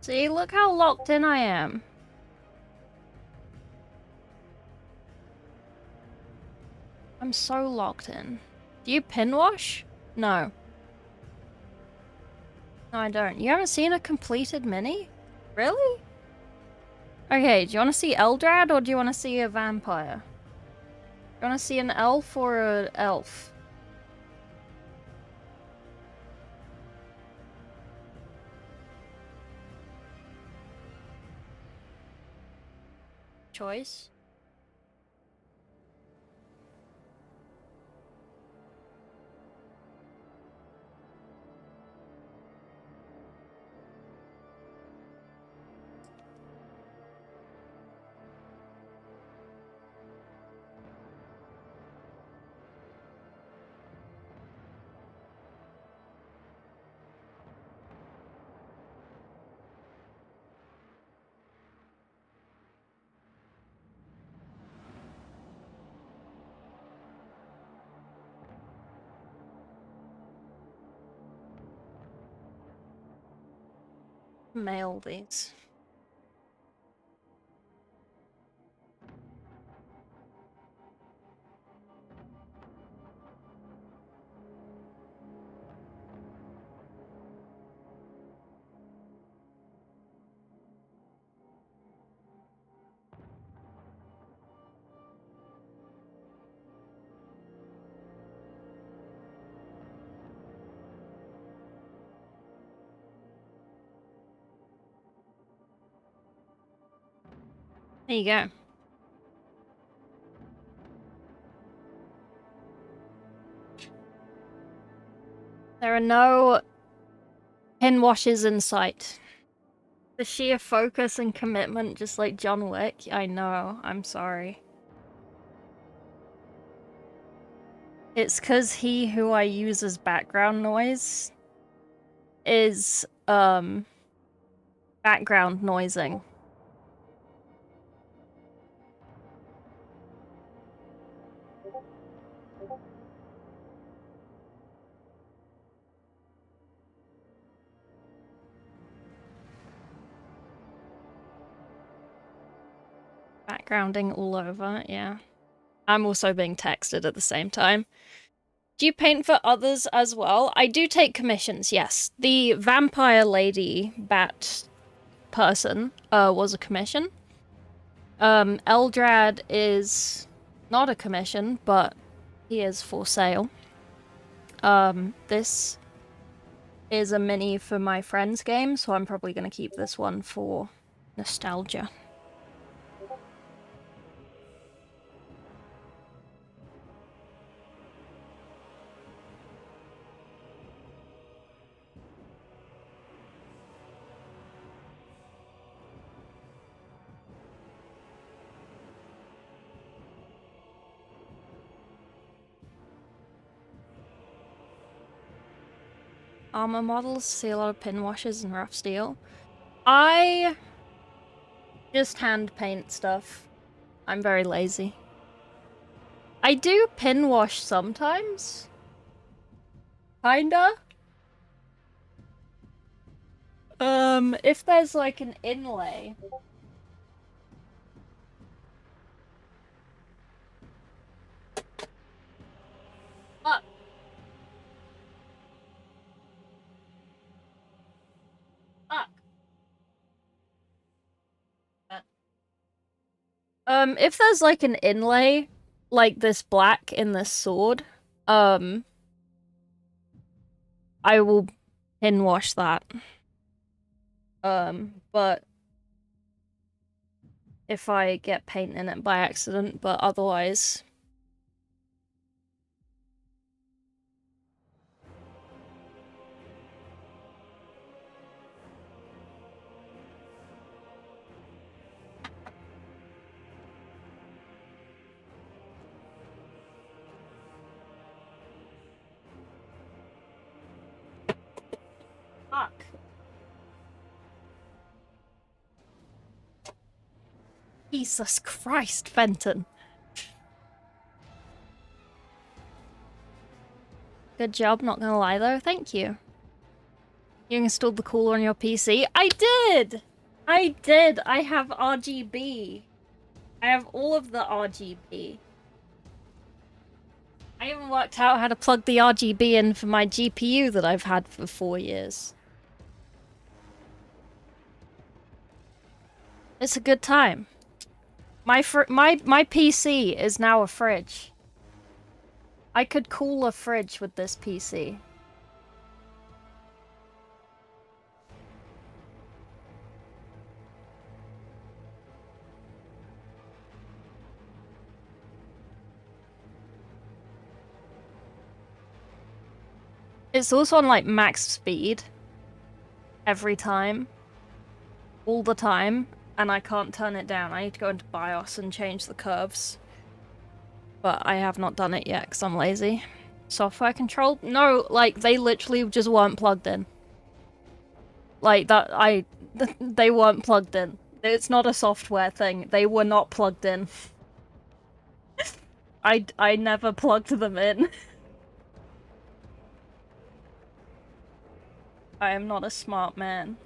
See, look how locked in I am. I'm so locked in. Do you pin wash? No. No, I don't. You haven't seen a completed mini? Really? Okay, do you want to see Eldrad or do you want to see a vampire? Do you want to see an elf or an elf? Choice? Mail these. There you go. There are no pin washes in sight. The sheer focus and commitment, just like John Wick. I know, I'm sorry. It's cause he who I use as background noise is, background noising. Backgrounding all over, yeah. I'm also being texted at the same time. Do you paint for others as well? I do take commissions, yes. The vampire lady bat person was a commission. Eldrad is not a commission, but he is for sale. This is a mini for my friend's game, so I'm probably going to keep this one for nostalgia. Armor models, see a lot of pin washes and rough steel. I just hand paint stuff. I'm very lazy. I do pin wash sometimes. Kinda. If there's like an inlay. Fuck. Fuck. If there's like an inlay, like this black in this sword, I will pin wash that. But if I get paint in it by accident, but otherwise. Fuck. Jesus Christ, Fenton. Good job, not gonna lie though, thank you. You installed the cooler on your PC? I did! I did! I have RGB. I have all of the RGB. I even worked out how to plug the RGB in for my GPU that I've had for 4 years. It's a good time. My PC is now a fridge. I could cool a fridge with this PC. It's also on like max speed every time, all the time, and I can't turn it down. I need to go into BIOS and change the curves. But I have not done it yet because I'm lazy. Software control? No, like they literally just weren't plugged in. Like that, they weren't plugged in. It's not a software thing. They were not plugged in. I never plugged them in. I am not a smart man.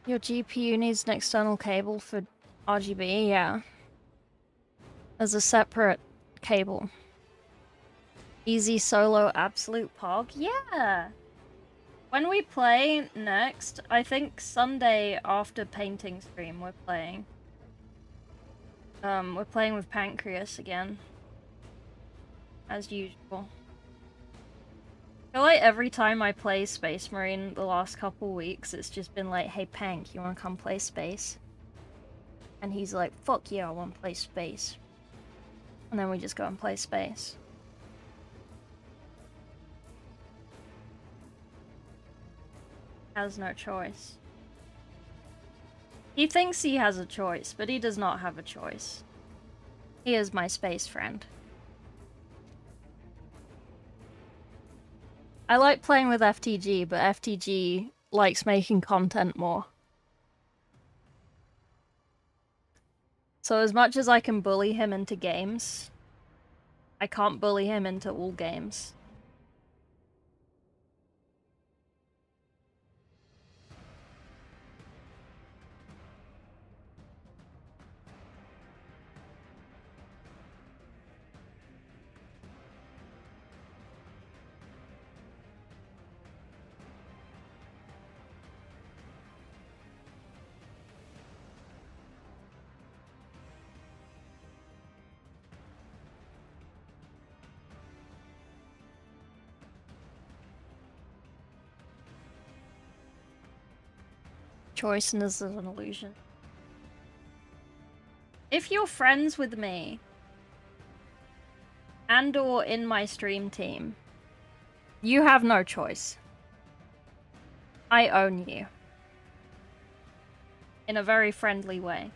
Your GPU needs an external cable for RGB, yeah. As a separate cable. Easy solo absolute pog? Yeah! When we play next, I think Sunday after painting stream we're playing. We're playing with Pancreas again. As usual. I feel like every time I play Space Marine the last couple weeks, it's just been like, hey Pank, you wanna come play Space? And he's like, fuck yeah, I wanna play Space. And then we just go and play Space. Has no choice. He thinks he has a choice, but he does not have a choice. He is my space friend. I like playing with FTG, but FTG likes making content more. So as much as I can bully him into games, I can't bully him into all games. Choiceness is an illusion. If you're friends with me, and or in my stream team, you have no choice. I own you. In a very friendly way.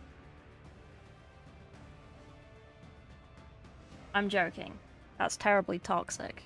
I'm joking. That's terribly toxic.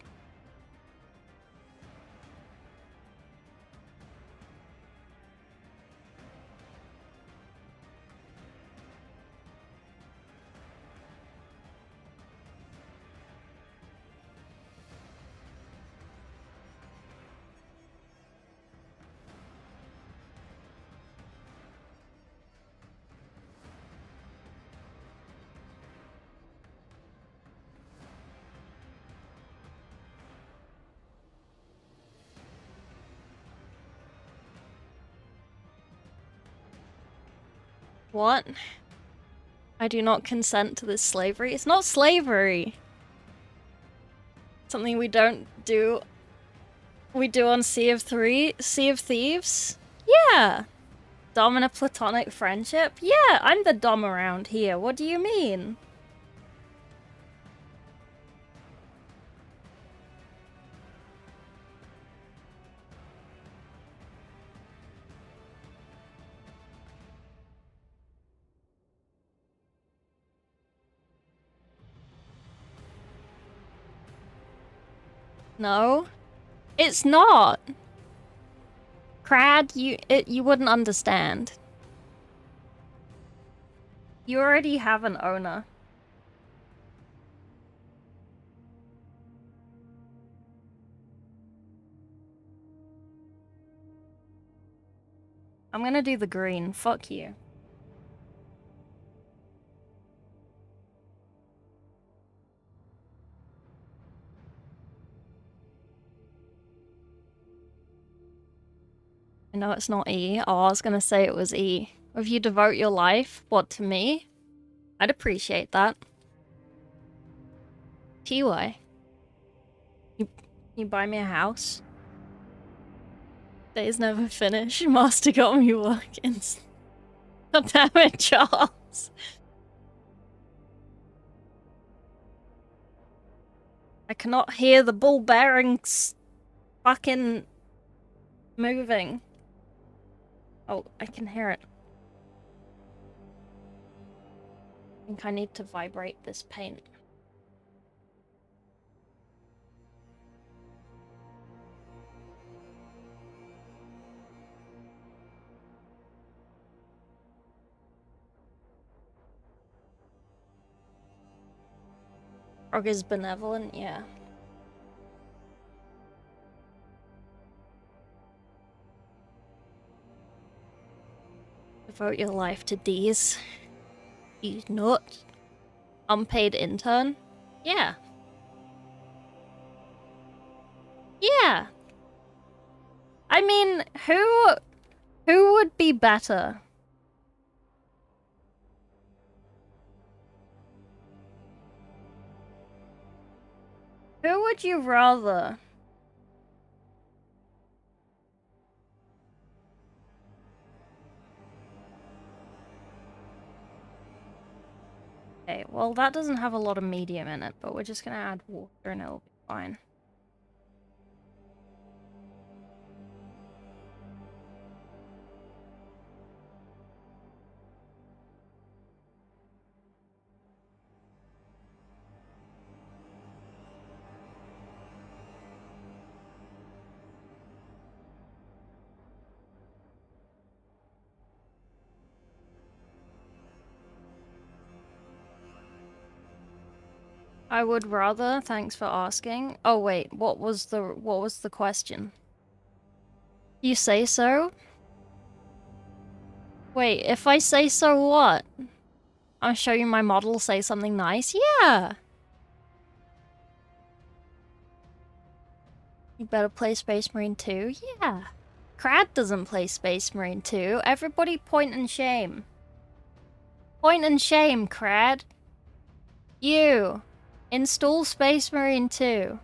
What? I do not consent to this slavery. It's not slavery. Something we don't do. We do on Sea of Thieves? Yeah. Dom in a platonic friendship? Yeah, I'm the Dom around here. What do you mean? No, it's not. Crad, you wouldn't understand. You already have an owner. I'm gonna do the green. Fuck you. I know it's not E. Oh, I was gonna say it was E. If you devote your life, what, to me? I'd appreciate that. TY. You buy me a house? Days never finish. Master got me working. God damn it, Charles. I cannot hear the ball bearings fucking moving. Oh, I can hear it. I think I need to vibrate this paint. Frog is benevolent, yeah. Devote your life to D's. You nut. Unpaid intern? Yeah. Yeah. I mean, who would be better? Who would you rather? Okay, well that doesn't have a lot of medium in it, but we're just gonna add water and it'll be fine. I would rather, thanks for asking. Oh wait, what was the question? You say so? Wait, if I say so what? I'll show you my model, say something nice? Yeah! You better play Space Marine 2? Yeah. Crad doesn't play Space Marine 2. Everybody point and shame. Point and shame, Crad. You. Install Space Marine 2.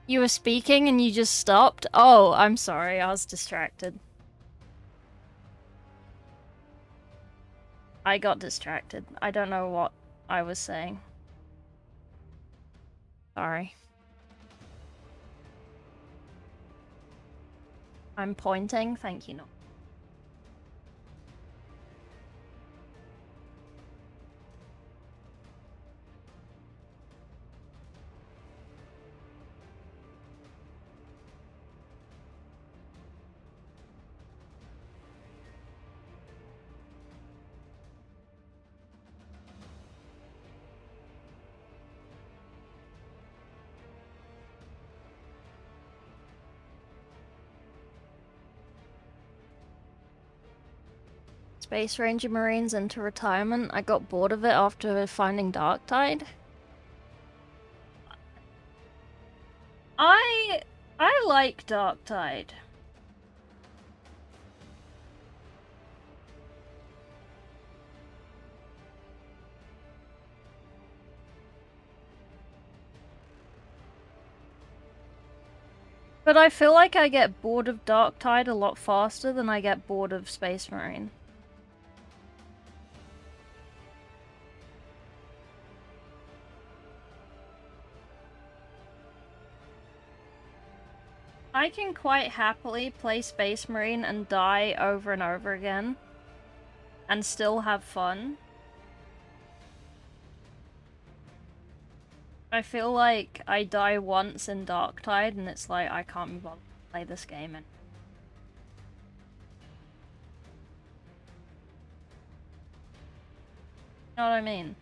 You were speaking and you just stopped? Oh, I'm sorry, I was distracted. I got distracted. I don't know what I was saying. Sorry. I'm pointing, thank you. No. Space Ranger Marines into retirement. I got bored of it after finding Darktide. I like Darktide. But I feel like I get bored of Darktide a lot faster than I get bored of Space Marine. I can quite happily play Space Marine and die over and over again and still have fun. I feel like I die once in Darktide and it's like I can't be bothered to play this game and you know what I mean?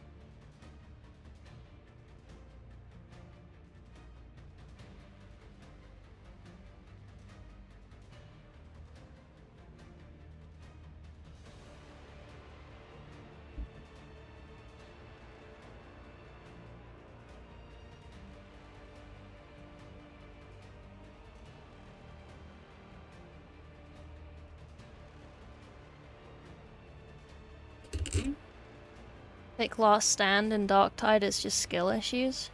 Pick last stand in Darktide is just skill issues.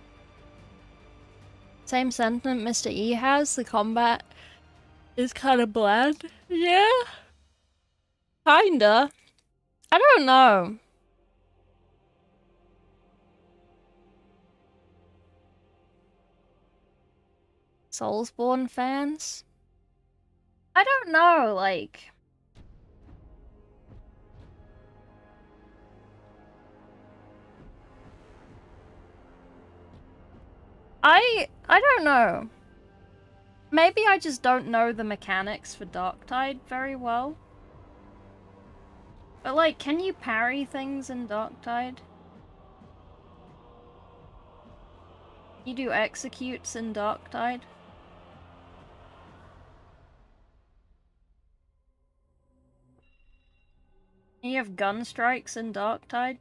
Same sentiment Mr. E has, the combat is kinda bland. Yeah. Kinda. I don't know. Soulsborne fans? I don't know, like... I don't know. Maybe I just don't know the mechanics for Darktide very well. But like, can you parry things in Darktide? You do executes in Darktide? You have gun strikes in Darktide?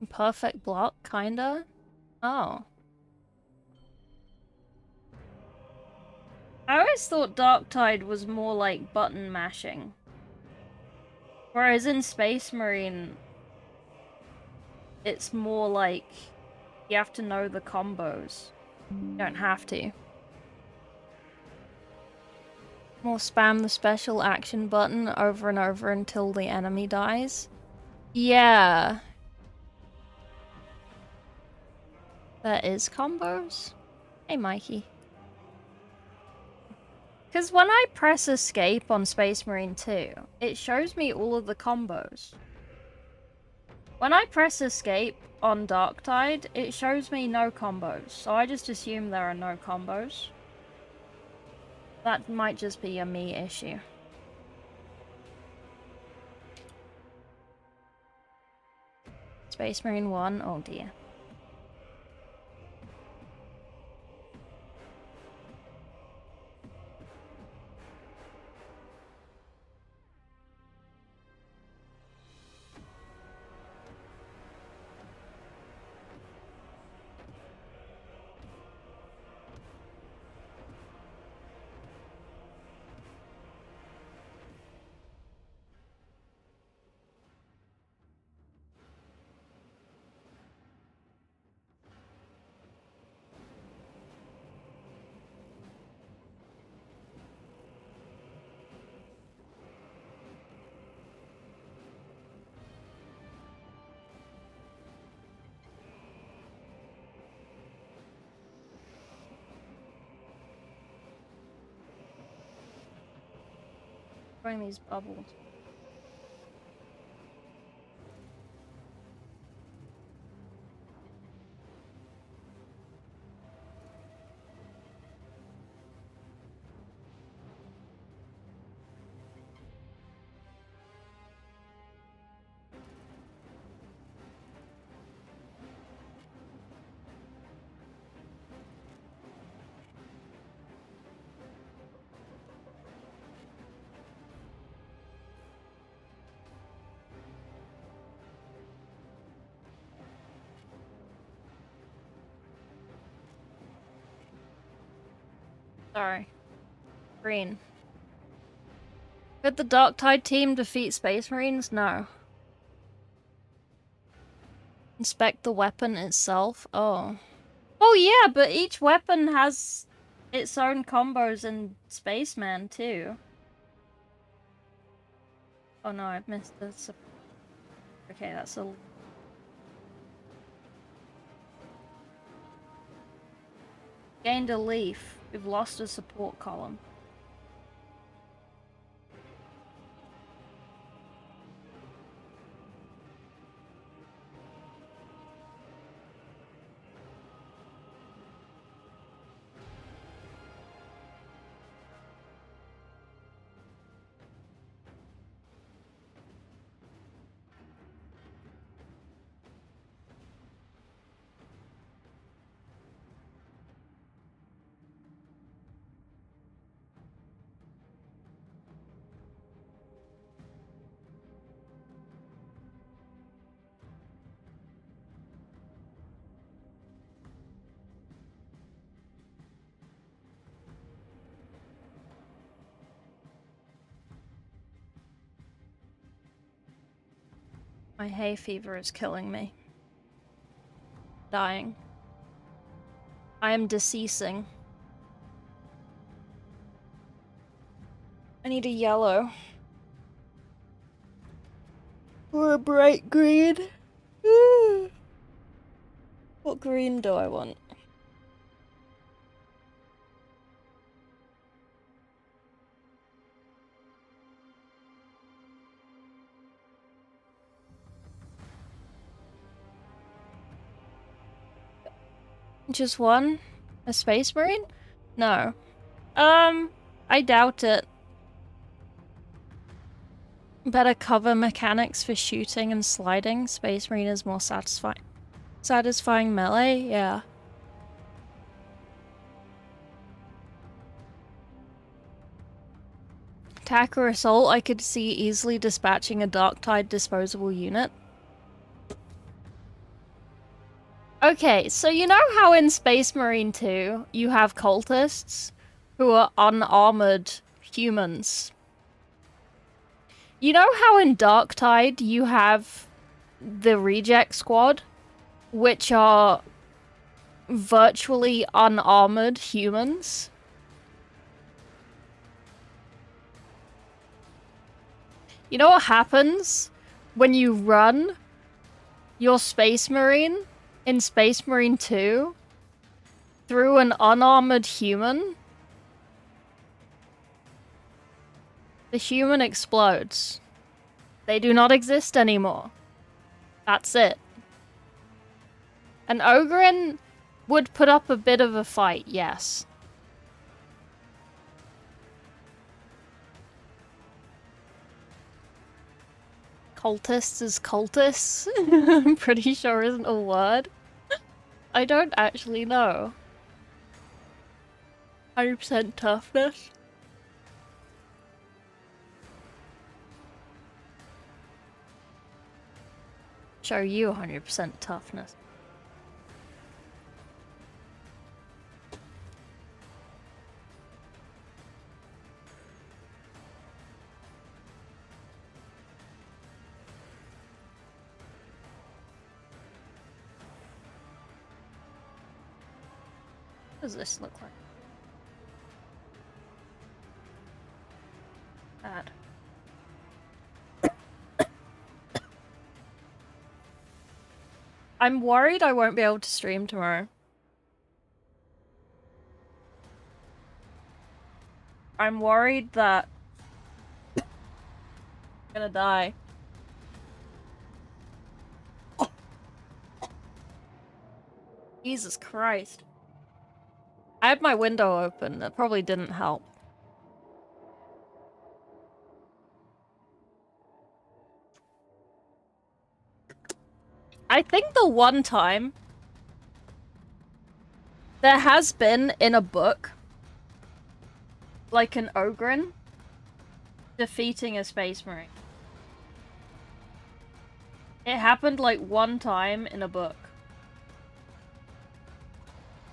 Perfect block, kinda? Oh. I always thought Darktide was more like button mashing. Whereas in Space Marine, it's more like you have to know the combos. You don't have to. More spam the special action button over and over until the enemy dies. Yeah. There is combos? Hey, Mikey. Because when I press escape on Space Marine 2, it shows me all of the combos. When I press escape on Darktide, it shows me no combos, so I just assume there are no combos. That might just be a me issue. Space Marine 1, oh dear. Throwing these bubbles. Sorry. Green. Could the Dark Tide team defeat Space Marines? No. Inspect the weapon itself? Oh. Oh yeah, but each weapon has its own combos in Spaceman too. Oh no, I've missed this. Okay, that's a... Gained a leaf. We've lost a support column. My hay fever is killing me. Dying. I am deceasing. I need a yellow. Or a bright green. What green do I want? Just one? A Space Marine? No. I doubt it. Better cover mechanics for shooting and sliding. Space Marine is more satisfying melee? Yeah. Attack or assault, I could see easily dispatching a Dark Tide disposable unit. Okay, so you know how in Space Marine 2 you have cultists who are unarmored humans? You know how in Dark Tide you have the Reject Squad, which are virtually unarmored humans? You know what happens when you run your Space Marine in Space Marine 2 through an unarmored human? The human explodes. They do not exist anymore. That's it. An Ogryn would put up a bit of a fight, yes. Cultists is cultists? I'm pretty sure isn't a word. I don't actually know. 100% toughness? Show you 100% toughness. What does this look like? Bad. I'm worried I won't be able to stream tomorrow. I'm worried that I'm gonna die. Jesus Christ. I had my window open. That probably didn't help. I think the one time there has been in a book like an Ogryn defeating a Space Marine. It happened like one time in a book.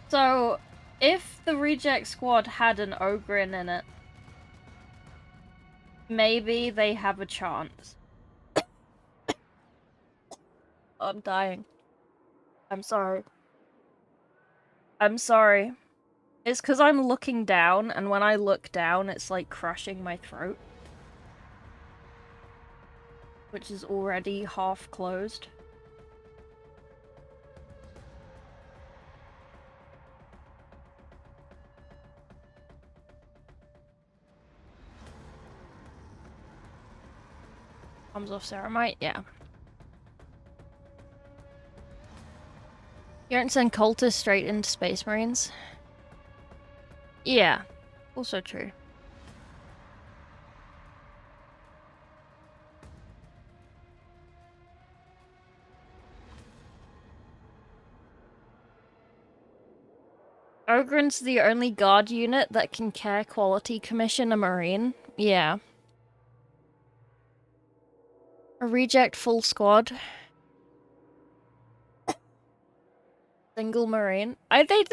So if the Reject Squad had an Ogryn in it, maybe they have a chance. I'm dying. I'm sorry. I'm sorry. It's because I'm looking down, and when I look down, it's like crushing my throat. Which is already half closed. Comes off Ceramite? Yeah. You don't send cultists straight into Space Marines? Yeah. Also true. Ogren's the only guard unit that can care quality commission a Marine? Yeah. A reject full squad. Single Marine. They'd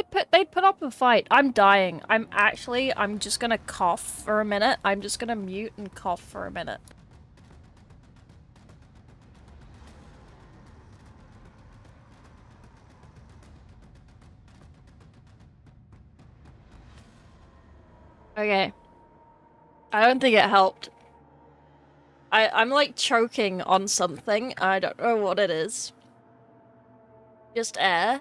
put up a fight. I'm dying. I'm just gonna cough for a minute. I'm just gonna mute and cough for a minute. Okay. I don't think it helped. I'm like choking on something. I don't know what it is. Just air.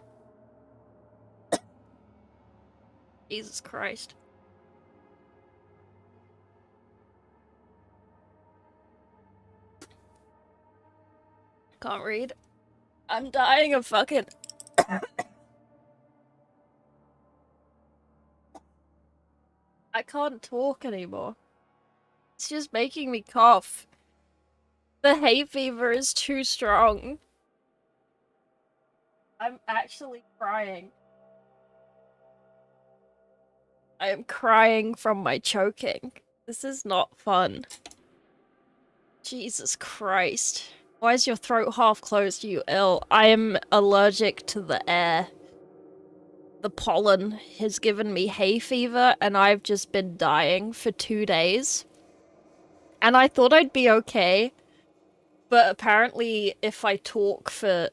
Jesus Christ. Can't read. I'm dying of fucking... I can't talk anymore. It's just making me cough. The hay fever is too strong. I'm actually crying. I am crying from my choking. This is not fun. Jesus Christ. Why is your throat half closed, you ill? I am allergic to the air. The pollen has given me hay fever, and I've just been dying for 2 days. And I thought I'd be okay, but apparently if I talk for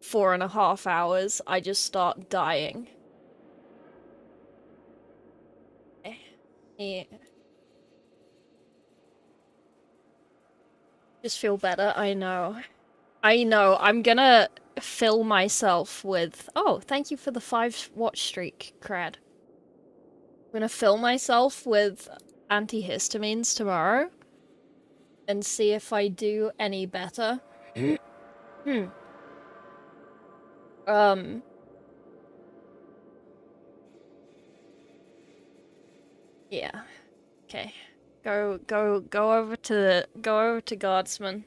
4.5 hours, I just start dying. Yeah. Just feel better, I know. I know, I'm gonna fill myself with... Oh, thank you for the 5 watch streak, Crad. I'm gonna fill myself with antihistamines tomorrow and see if I do any better. Yeah. Okay. Go over to Guardsman.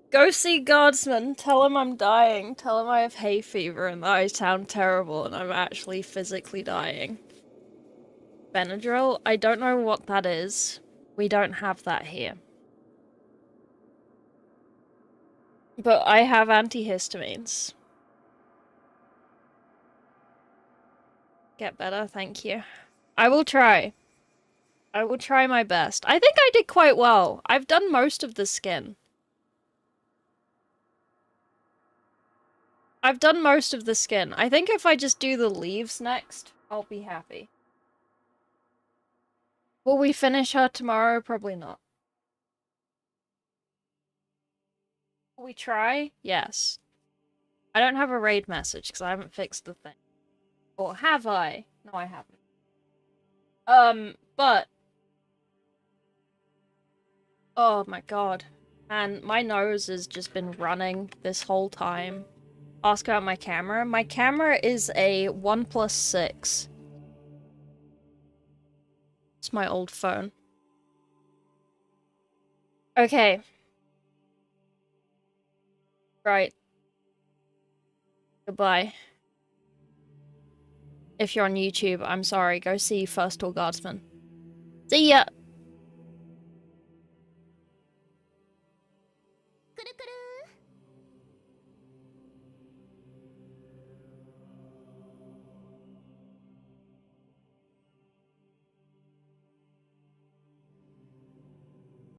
Go see Guardsman. Tell him I'm dying. Tell him I have hay fever and that I sound terrible and I'm actually physically dying. Benadryl? I don't know what that is. We don't have that here. But I have antihistamines. Get better, thank you. I will try. I will try my best. I think I did quite well. I've done most of the skin. I've done most of the skin. I think if I just do the leaves next, I'll be happy. Will we finish her tomorrow? Probably not. Will we try? Yes. I don't have a raid message because I haven't fixed the thing. Or have I? No, I haven't. But... Oh my god. And my nose has just been running this whole time. Ask about my camera. My camera is a OnePlus 6. It's my old phone. Okay. Right. Goodbye. If you're on YouTube, I'm sorry. Go see First Tour Guardsman. See ya!